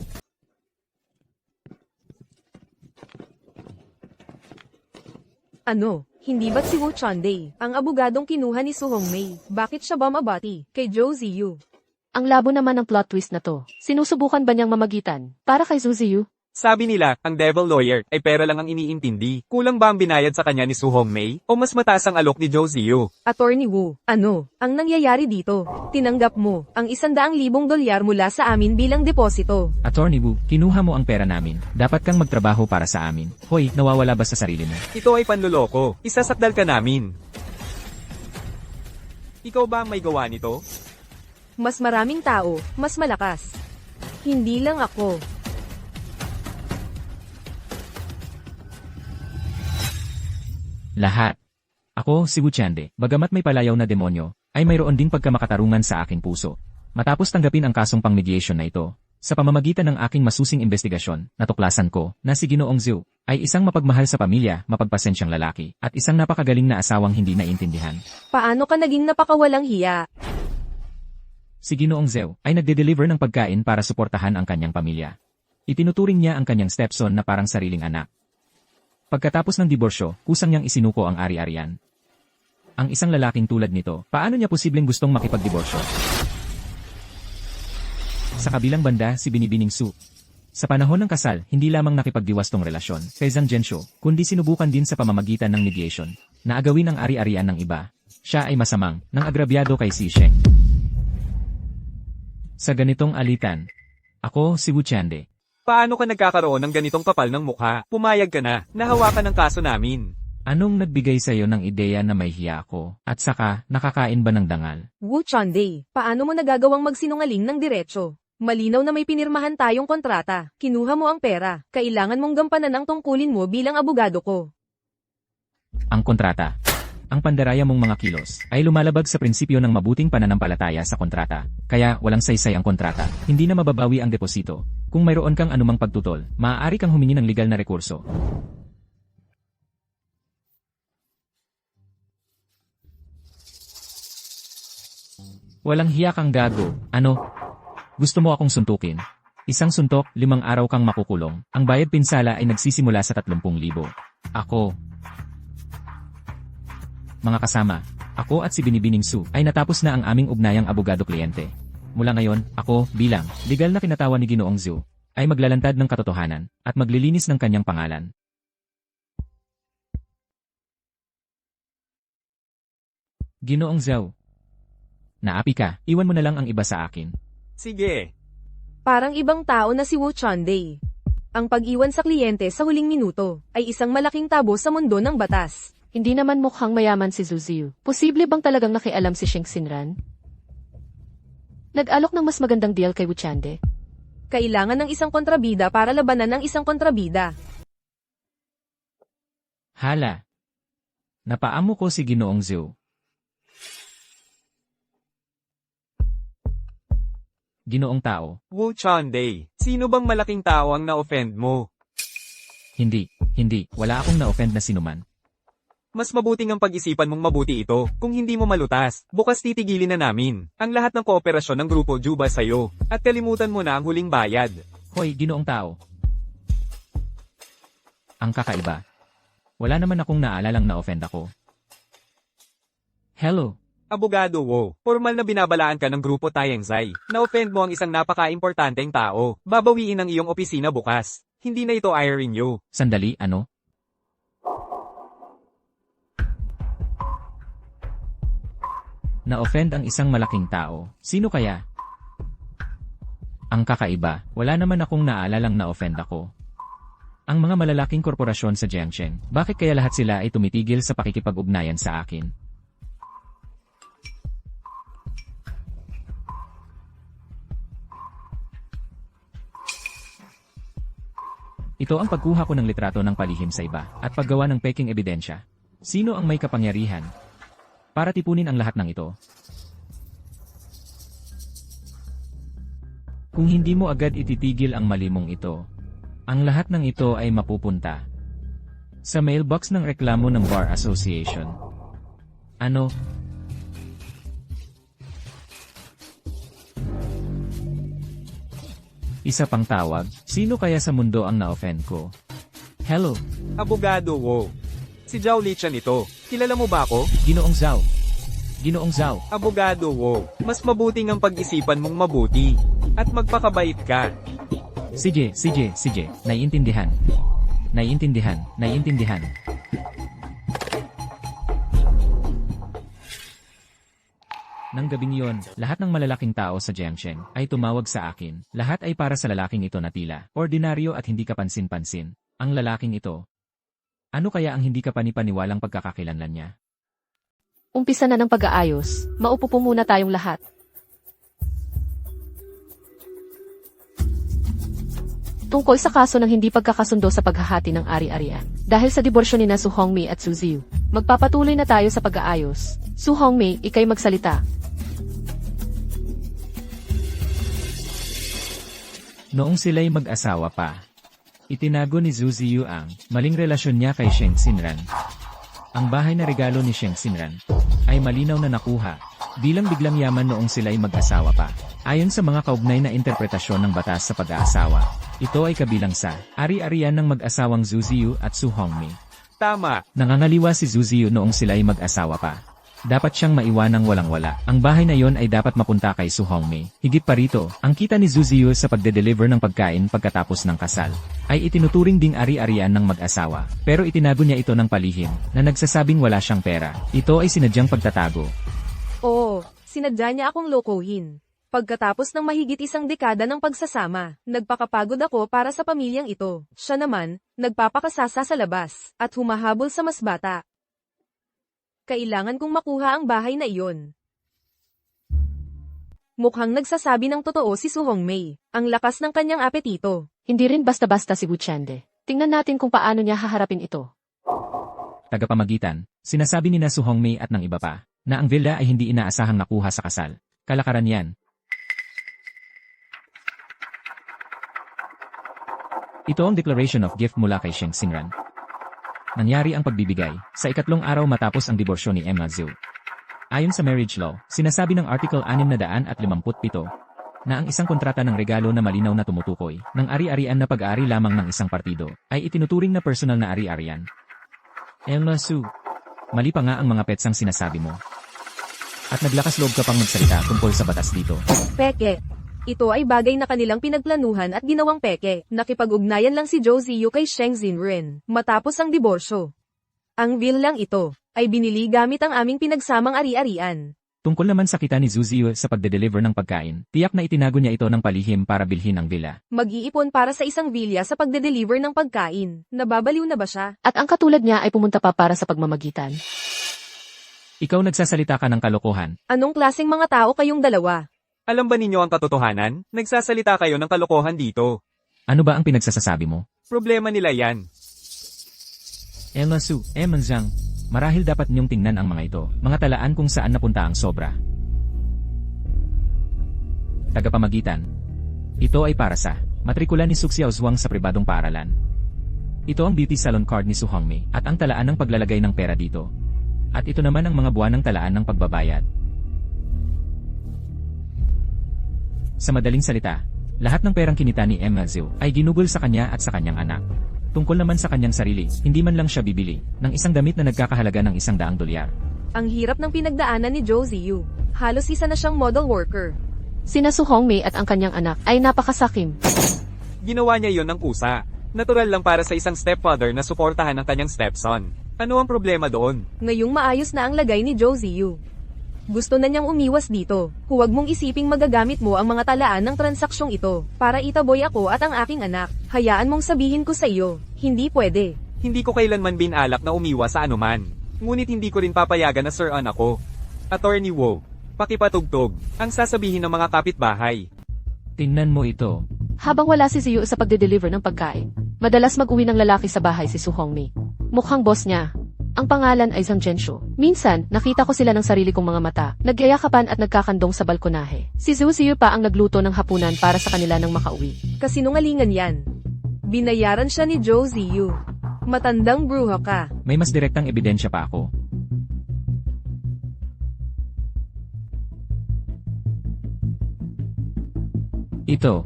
Ano, hindi ba't si Wu Chunday, ang abogadong kinuha ni Su Hongmei? Bakit siya ba mabati kay Joe Ziyu? Ang labo naman ng plot twist na to. Sinusubukan ba niyang mamagitan para kay Zhu Ziyu? Sabi nila, ang devil lawyer ay pera lang ang iniintindi. Kulang ba ang binayad sa kanya ni Su Hongmei? O mas mataas ang alok ni Zhou Ziyu? Attorney Wu, ano ang nangyayari dito? Tinanggap mo ang 100,000 dolyar mula sa amin bilang deposito. Attorney Wu, kinuha mo ang pera namin. Dapat kang magtrabaho para sa amin. Hoy, nawawala ba sa sarili mo? Ito ay panloloko. Isasakdal ka namin. Ikaw ba ang may gawa nito? Mas maraming tao, mas malakas. Hindi lang ako. Lahat. Ako, si Wu Chande, bagamat may palayaw na demonyo, ay mayroon ding pagkamakatarungan sa aking puso. Matapos tanggapin ang kasong pang-mediation na ito, sa pamamagitan ng aking masusing investigasyon, natuklasan ko na si Ginoong Zhou ay isang mapagmahal sa pamilya, mapagpasensyang lalaki, at isang napakagaling na asawang hindi naintindihan. Paano ka naging napakawalang hiya? Si Ginoong Zhou ay nagde-deliver ng pagkain para suportahan ang kanyang pamilya. Itinuturing niya ang kanyang stepson na parang sariling anak. Pagkatapos ng diborsyo, kusang niyang isinuko ang ari-arian. Ang isang lalaking tulad nito, paano niya posibleng gustong makipagdiborsyo? Sa kabilang banda, si Binibining Su. Sa panahon ng kasal, hindi lamang nakipagdiwastong relasyon kay Zhang Zhenshu, kundi sinubukan din sa pamamagitan ng mediation na agawin ang ari-arian ng iba. Siya ay masamang, nang agrabyado kay Si Sheng. Sa ganitong alitan, ako si Wu Chande. Paano ka nagkakaroon ng ganitong kapal ng mukha? Pumayag ka na. Nahawakan ng kaso namin. Anong nagbigay sa'yo ng ideya na may hiya ako? At saka, nakakain ba ng dangal? Wu Chande, paano mo nagagawang magsinungaling ng diretso? Malinaw na may pinirmahan tayong kontrata. Kinuha mo ang pera. Kailangan mong gampanan ang tungkulin mo bilang abogado ko. Ang kontrata. Ang pandaraya mong mga kilos ay lumalabag sa prinsipyo ng mabuting pananampalataya sa kontrata. Kaya walang saysay ang kontrata. Hindi na mababawi ang deposito. Kung mayroon kang anumang pagtutol, maaari kang humingi ng legal na rekurso. Walang hiya kang gago. Ano? Gusto mo akong suntukin? Isang suntok, 5 araw kang makukulong. Ang bayad pinsala ay nagsisimula sa 30,000. Ako. Mga kasama, ako at si Binibining Su ay natapos na ang aming ugnayang abogado-kliyente. Mula ngayon, ako, bilang legal na kinatawan ni Ginoong Zhou, ay maglalantad ng katotohanan at maglilinis ng kanyang pangalan. Ginoong Zhou. Naapi ka, iwan mo na lang ang iba sa akin. Sige. Parang ibang tao na si Wu Chande. Ang pag-iwan sa kliyente sa huling minuto ay isang malaking tabo sa mundo ng batas. Hindi naman mukhang mayaman si Zhou Ziyu. Posible bang talagang nakialam si Sheng Xinran? Nag-alok ng mas magandang deal kay Wu Chande. Kailangan ng isang kontrabida para labanan ng isang kontrabida. Hala. Napaamo ko si Ginoong Zhou. Ginoong tao. Wu Chande, sino bang malaking tao ang na-offend mo? Hindi. Wala akong na-offend na sinuman. Mas mabuting ang pag-isipan mong mabuti ito. Kung hindi mo malutas, bukas titigilin na namin ang lahat ng kooperasyon ng Grupo Juba sa'yo. At kalimutan mo na ang huling bayad. Hoy, ginoong tao. Ang kakaiba. Wala naman akong naalalang na-offend ako. Hello. Abogado Wo, formal na binabalaan ka ng Grupo Tayengzai. Na-offend mo ang isang napaka-importanteng tao. Babawiin ang iyong opisina bukas. Hindi na ito hiring you. Sandali, ano? Na-offend ang isang malaking tao. Sino kaya? Ang kakaiba, wala naman akong naalalang na-offend ako. Ang mga malalaking korporasyon sa Jiangsheng, bakit kaya lahat sila ay tumitigil sa pakikipag-ugnayan sa akin? Ito ang pagkuha ko ng litrato ng palihim sa iba at paggawa ng peking ebidensya. Sino ang may kapangyarihan para tipunin ang lahat ng ito? Kung hindi mo agad ititigil ang malimong ito, ang lahat ng ito ay mapupunta sa mailbox ng reklamo ng Bar Association. Ano? Isa pang tawag, sino kaya sa mundo ang na-offend ko? Hello, Abogado Wo. Si Zhao Liqian ito. Kilala mo ba ako? Ginoong Zhao. Ginoong Zhao. Abogado Wo. Mas mabuting ang pag-isipan mong mabuti. At magpakabait ka. Sige. Naiintindihan. Naiintindihan. Nang gabing yon, lahat ng malalaking tao sa Jiangsheng ay tumawag sa akin. Lahat ay para sa lalaking ito na tila ordinaryo at hindi kapansin-pansin. Ang lalaking ito. Ano kaya ang hindi kapanipaniwalang pagkakakilanlan niya? Umpisa na ng pag-aayos. Maupo po muna tayong lahat. Tungkol sa kaso ng hindi pagkakasundo sa paghahati ng ari-arian. Dahil sa diborsyo ni na Su Hongmei at Su Ziyu, magpapatuloy na tayo sa pag-aayos. Su Hongmei, ikay magsalita. Noong sila'y mag-asawa pa, itinago ni Zhu Ziyu ang maling relasyon niya kay Sheng Xinran. Ang bahay na regalo ni Sheng Xinran ay malinaw na nakuha bilang biglang yaman noong sila'y mag-asawa pa. Ayon sa mga kaugnay na interpretasyon ng batas sa pag-aasawa, ito ay kabilang sa ari-arian ng mag-asawang Zhu Ziyu at Su Hongmei. Tama. Nangangaliwa si Zhu Ziyu noong sila'y mag-asawa pa. Dapat siyang maiwanang walang-wala. Ang bahay na yon ay dapat mapunta kay Su Hongmei. Higit pa rito, ang kita ni Zhu Ziyu sa pagde-deliver ng pagkain pagkatapos ng kasal ay itinuturing ding ari-arian ng mag-asawa. Pero itinago niya ito ng palihim na nagsasabing wala siyang pera. Ito ay sinadyang pagtatago. Oo, sinadya niya akong lokohin. Pagkatapos ng mahigit isang dekada ng pagsasama, nagpakapagod ako para sa pamilyang ito. Siya naman, nagpapakasasa sa labas, at humahabol sa mas bata. Kailangan kong makuha ang bahay na iyon. Mukhang nagsasabi ng totoo si Su Hongmei. Ang lakas ng kanyang apetito. Hindi rin basta-basta si Wu Chande. Tingnan natin kung paano niya haharapin ito. Tagapamagitan, sinasabi ni na Su Hongmei at ng iba pa, na ang villa ay hindi inaasahang nakuha sa kasal. Kalakaran yan. Ito ang declaration of gift mula kay Sheng Xinran. Nangyari ang pagbibigay sa ikatlong araw matapos ang diborsyo ni Emma Zhu. Ayon sa marriage law, sinasabi ng Article 657 na ang isang kontrata ng regalo na malinaw na tumutukoy ng ari-arian na pag-aari lamang ng isang partido ay itinuturing na personal na ari-arian. Emma Zhu, mali pa nga ang mga petsang sinasabi mo. At naglakas loob ka pang magsalita tungkol sa batas dito. Peke. Ito ay bagay na kanilang pinagplanuhan at ginawang peke. Nakipag-ugnayan lang si Zhou Ziyu kay Sheng Xinran matapos ang diborsyo. Ang villang ito ay binili gamit ang aming pinagsamang ari-arian. Tungkol naman sa kita ni Zhu Ziyu sa pagde-deliver ng pagkain, tiyak na itinago niya ito ng palihim para bilhin ang villa. Mag-iipon para sa isang villa sa pagde-deliver ng pagkain. Nababaliw na ba siya? At ang katulad niya ay pumunta pa para sa pagmamagitan. Ikaw nagsasalita ka ng kalokohan. Anong klaseng mga tao kayong dalawa? Alam ba ninyo ang katotohanan? Nagsasalita kayo ng kalokohan dito. Ano ba ang pinagsasasabi mo? Problema nila yan. Emma Zhu, Emma Zhang, marahil dapat niyong tingnan ang mga ito, mga talaan kung saan napunta ang sobra. Tagapamagitan. Ito ay para sa matrikula ni Su Xiaozhuang sa pribadong paaralan. Ito ang beauty salon card ni Su Hongmei at ang talaan ng paglalagay ng pera dito. At ito naman ang mga buwan ng talaan ng pagbabayad. Sa madaling salita, lahat ng perang kinita ni Emma Zhu ay ginugol sa kanya at sa kanyang anak. Tungkol naman sa kanyang sarili, hindi man lang siya bibili ng isang damit na nagkakahalaga ng $100. Ang hirap ng pinagdaanan ni Zhou Ziyu. Halos isa na siyang model worker. Sina Su Hongmei at ang kanyang anak ay napakasakim. Ginawa niya yon ng kusa. Natural lang para sa isang stepfather na suportahan ang kanyang stepson. Ano ang problema doon? Ngayong maayos na ang lagay ni Zhou Ziyu. Gusto na niyang umiwas dito. Huwag mong isiping magagamit mo ang mga talaan ng transaksyong ito para itaboy ako at ang aking anak. Hayaan mong sabihin ko sa iyo, hindi pwede. Hindi ko kailanman binalak na umiwas sa anuman. Ngunit hindi ko rin papayagan na sir-on ako. Attorney Wu, pakipatugtog, ang sasabihin ng mga kapitbahay. Tingnan mo ito. Habang wala si Ziyu sa pagde-deliver ng pagkain, madalas mag-uwi ng lalaki sa bahay si Su Hongmei. Mukhang boss niya. Ang pangalan ay Zhang Zhenshu. Minsan, nakita ko sila ng sarili kong mga mata, nagyayakapan at nagkakandong sa balkonahe. Si Zhu Ziyu pa ang nagluto ng hapunan para sa kanila nang makauwi. Kasinungalingan yan. Binayaran siya ni Zhou Ziyu. Matandang bruha ka. May mas direktang ebidensya pa ako. Ito.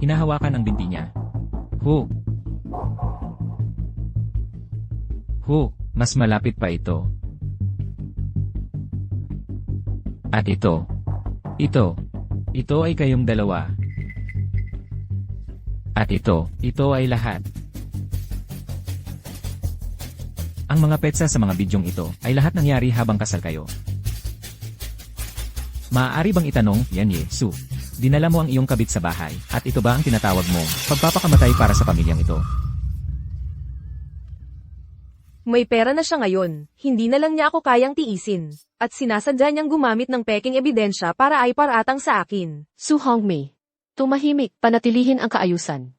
Hinahawakan ang binti niya. Mas malapit pa ito. At ito ay kayong dalawa. At ito ay lahat. Ang mga petsa sa mga bidyong ito ay lahat nangyari habang kasal kayo. Maaari bang itanong, Yanye, Su, dinala mo ang iyong kabit sa bahay, at ito ba ang tinatawag mo, pagpapakamatay para sa pamilyang ito? May pera na siya ngayon, hindi na lang niya ako kayang tiisin. At sinasadya niyang gumamit ng peking ebidensya para ay paratang sa akin. Su Hongmei, tumahimik, panatilihin ang kaayusan.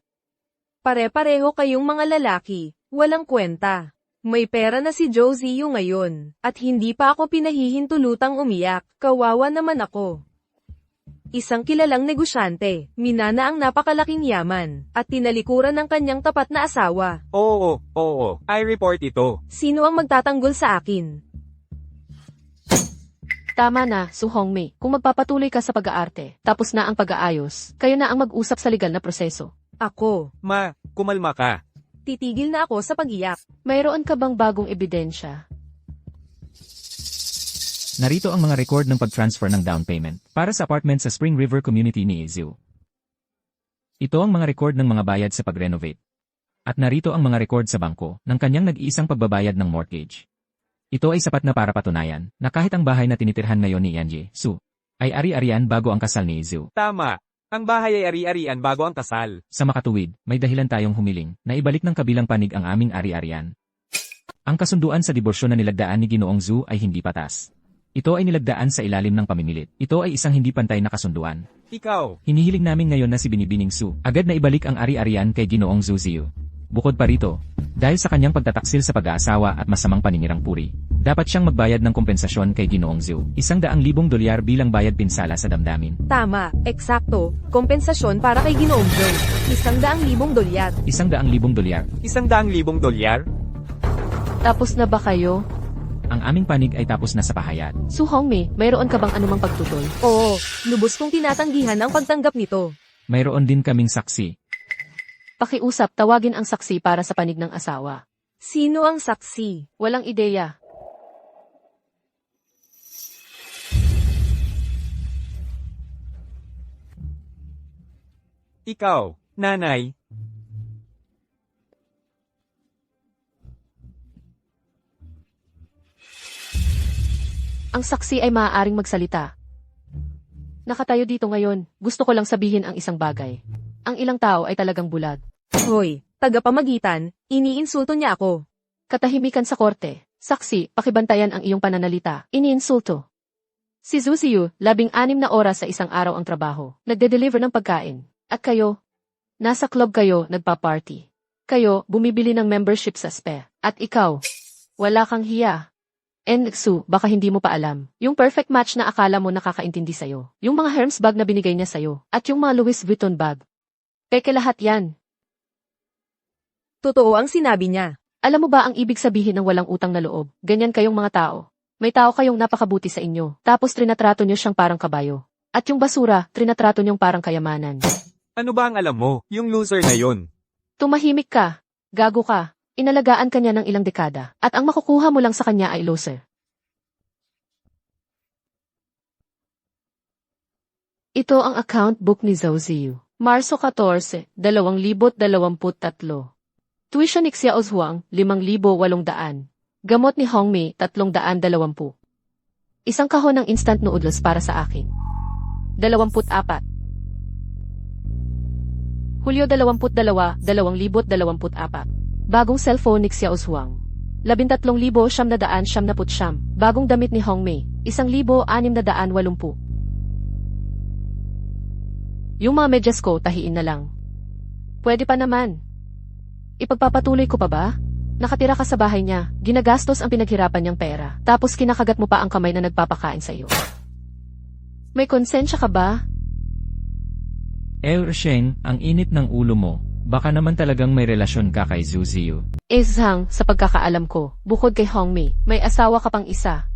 Pare-pareho kayong mga lalaki, walang kwenta. May pera na si Josie ngayon, at hindi pa ako pinahihintulutang umiyak, kawawa naman ako. Isang kilalang negosyante, minana ang napakalaking yaman, at tinalikuran ng kanyang tapat na asawa. Oo, I report ito. Sino ang magtatanggol sa akin? Tama na, Su Hongmei, kung magpapatuloy ka sa pag-aarte, tapos na ang pag-aayos, kayo na ang mag-usap sa legal na proseso. Ako. Ma, kumalma ka. Titigil na ako sa pag-iyak. Mayroon ka bang bagong ebidensya? Narito ang mga record ng pag-transfer ng down payment para sa apartment sa Spring River Community ni Izu. Ito ang mga record ng mga bayad sa pag-renovate. At narito ang mga record sa bangko ng kanyang nag-iisang pagbabayad ng mortgage. Ito ay sapat na para patunayan na kahit ang bahay na tinitirhan ngayon ni Yanje, Su, ay ari-arian bago ang kasal ni Izu. Tama. Ang bahay ay ari-arian bago ang kasal. Sa makatuwid, may dahilan tayong humiling na ibalik ng kabilang panig ang aming ari-arian. Ang kasunduan sa diborsyo na nilagdaan ni Ginoong Zu ay hindi patas. Ito ay nilagdaan sa ilalim ng pamimilit. Ito ay isang hindi pantay na kasunduan. Ikaw. Hinihiling namin ngayon na si Binibining Su agad na ibalik ang ari-arian kay Ginoong Zu Ziu. Bukod pa rito, dahil sa kanyang pagtataksil sa pag-aasawa at masamang paninirang puri, dapat siyang magbayad ng kompensasyon kay Ginoong Zu, $100,000 bilang bayad pinsala sa damdamin. Tama, eksakto, kompensasyon para kay Ginoong Joe. $100,000. $100,000. $100,000? Tapos na ba kayo? Ang aming panig ay tapos na sa pahayag. Su Hongmei, mayroon ka bang anumang pagtutol? Oo, lubos kong tinatanggihan ang pagtanggap nito. Mayroon din kaming saksi. Pakiusap, tawagin ang saksi para sa panig ng asawa. Sino ang saksi? Walang ideya. Ikaw, nanay. Ang saksi ay maaaring magsalita. Nakatayo dito ngayon, gusto ko lang sabihin ang isang bagay. Ang ilang tao ay talagang bulag. Hoy, tagapamagitan, iniinsulto niya ako. Katahimikan sa korte. Saksi, pakibantayan ang iyong pananalita. Iniinsulto. Si Zhu Ziyu, 16 na oras sa isang araw ang trabaho. Nagde-deliver ng pagkain. At kayo? Nasa club kayo, nagpa-party. Kayo, bumibili ng membership sa SPE. At ikaw? Wala kang hiya. Su, baka hindi mo pa alam. Yung perfect match na akala mo nakakaintindi sa'yo. Yung mga Hermes bag na binigay niya sa'yo. At yung mga Louis Vuitton bag. Peke lahat yan. Totoo ang sinabi niya. Alam mo ba ang ibig sabihin ng walang utang na loob? Ganyan kayong mga tao. May tao kayong napakabuti sa inyo. Tapos trinatrato niyo siyang parang kabayo. At yung basura, trinatrato niyong parang kayamanan. Ano ba ang alam mo? Yung loser na yun. Tumahimik ka. Gago ka. Inalagaan ka niya ng ilang dekada. At ang makukuha mo lang sa kanya ay loser. Ito ang account book ni Zhou Ziyu. Marso 14, 2023. Tuition ni Xiao Zhuang, 5,800. Gamot ni Hongmei, 320. Isang kahon ng instant noodles para sa akin. 24. Hulyo 22, 2024. Bagong cellphone ni Xiao Zhuang. 13,999. Bagong damit ni Hongmei, 1,680. Yung mga medyas ko, tahiin na lang. Pwede pa naman. Ipagpapatuloy ko pa ba? Nakatira ka sa bahay niya, ginagastos ang pinaghirapan niyang pera, tapos kinakagat mo pa ang kamay na nagpapakain sa'yo. May konsensya ka ba? Sheng, ang init ng ulo mo. Baka naman talagang may relasyon ka kay Zhu Ziyu. Zhang, sa pagkakaalam ko, bukod kay Hongmei, may asawa ka pang isa.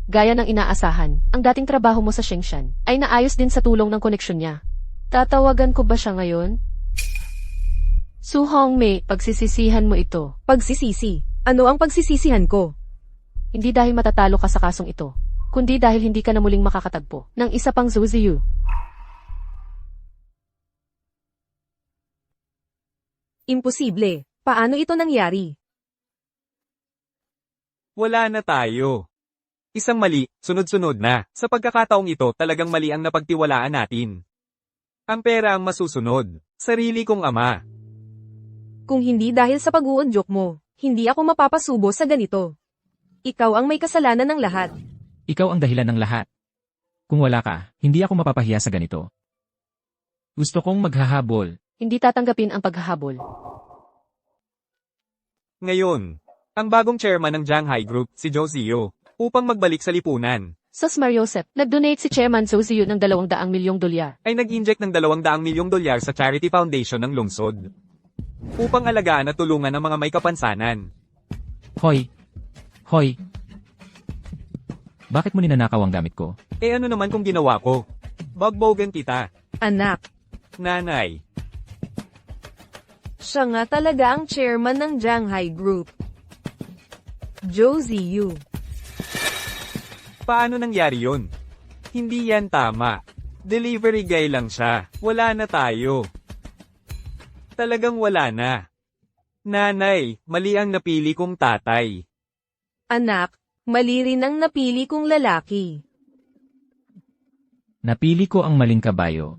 Gaya ng inaasahan, ang dating trabaho mo sa Shengshan ay naayos din sa tulong ng koneksyon niya. Tatawagan ko ba siya ngayon? Su Hongmei, pagsisisihan mo ito. Pagsisisi. Ano ang pagsisisihan ko? Hindi dahil matatalo ka sa kasong ito, kundi dahil hindi ka na muling makakatagpo ng isa pang Zhu Ziyu. Imposible. Paano ito nangyari? Wala na tayo. Isang mali, sunod-sunod na. Sa pagkakataong ito, talagang mali ang napagtiwalaan natin. Ang pera ang masusunod. Sarili kong ama. Kung hindi dahil sa pag-uudyok mo, hindi ako mapapasubo sa ganito. Ikaw ang may kasalanan ng lahat. Ikaw ang dahilan ng lahat. Kung wala ka, hindi ako mapapahiya sa ganito. Gusto kong maghahabol. Hindi tatanggapin ang paghahabol. Ngayon, ang bagong chairman ng Shanghai Group, si Josio, upang magbalik sa lipunan, Sos Mariosep, nag-donate si Chairman Zozio ng 200 milyong dolyar. ay nag-inject ng 200 milyong dolyar sa charity foundation ng lungsod. Upang alagaan at tulungan ang mga may kapansanan. Hoy! Hoy! Bakit mo ninanakaw ang gamit ko? Eh ano naman kung ginawa ko? Bagbogan kita, Anak, nanay. siya nga talaga ang chairman ng Shanghai Group. Josie Yu. Paano nangyari yun? Hindi yan tama. Delivery guy lang siya. Wala na tayo. Talagang wala na. Nanay, mali ang napili kong tatay. Anak, mali rin ang napili kong lalaki. Napili ko ang maling kabayo.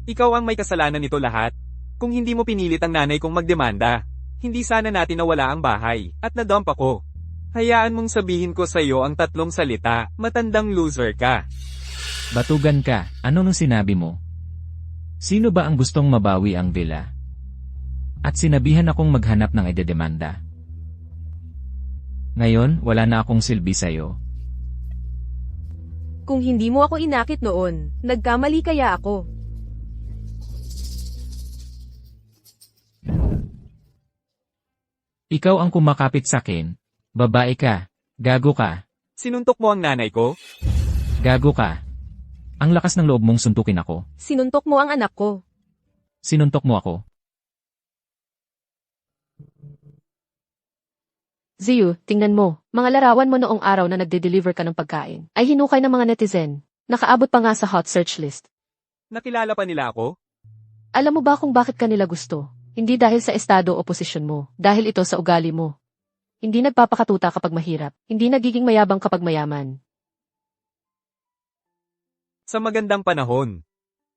Ikaw ang may kasalanan nito lahat. Kung hindi mo pinilit ang nanay kong magdemanda, hindi sana natin nawala ang bahay, at nadump ako. Hayaan mong sabihin ko sa iyo ang 3 salita, matandang loser ka. Batugan ka, ano nung sinabi mo? Sino ba ang gustong mabawi ang villa? At sinabihan akong maghanap ng idedemanda. Ngayon, wala na akong silbi sa'yo. Kung hindi mo ako inakit noon, nagkamali kaya ako. Ikaw ang kumakapit sakin. Babae ka. Gago ka. Sinuntok mo ang nanay ko? Gago ka. Ang lakas ng loob mong suntukin ako. Sinuntok mo ang anak ko. Sinuntok mo ako. Ziyu, tingnan mo, mga larawan mo noong araw na nagde-deliver ka ng pagkain, ay hinukay ng mga netizen. Nakaabot pa nga sa hot search list. Nakilala pa nila ako? Alam mo ba kung bakit kanila gusto? Hindi dahil sa estado o posisyon mo, dahil ito sa ugali mo. Hindi nagpapakatuta kapag mahirap, hindi nagiging mayabang kapag mayaman. Sa magandang panahon,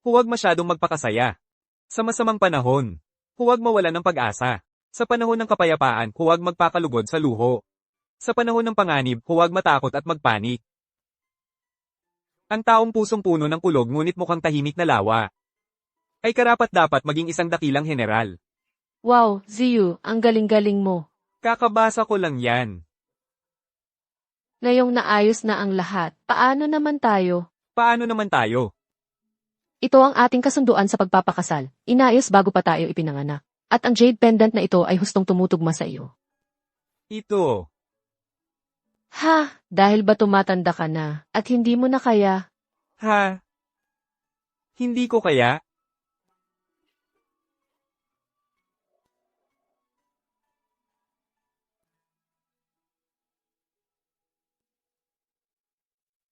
huwag masyadong magpakasaya. Sa masamang panahon, huwag mawalan ng pag-asa. Sa panahon ng kapayapaan, huwag magpakalugod sa luho. Sa panahon ng panganib, huwag matakot at magpanik. Ang taong pusong puno ng kulog ngunit mukhang tahimik na lawa, ay karapat-dapat maging isang dakilang general. Wow, Ziyu, ang galing-galing mo. Kakabasa ko lang yan. Ngayong naayos na ang lahat, paano naman tayo? Paano naman tayo? Ito ang ating kasunduan sa pagpapakasal, inayos bago pa tayo ipinanganak. At ang jade pendant na ito ay hustong tumutugma sa iyo. Ito. Ha, dahil ba tumatanda ka na, at hindi mo na kaya? Ha? Hindi ko kaya?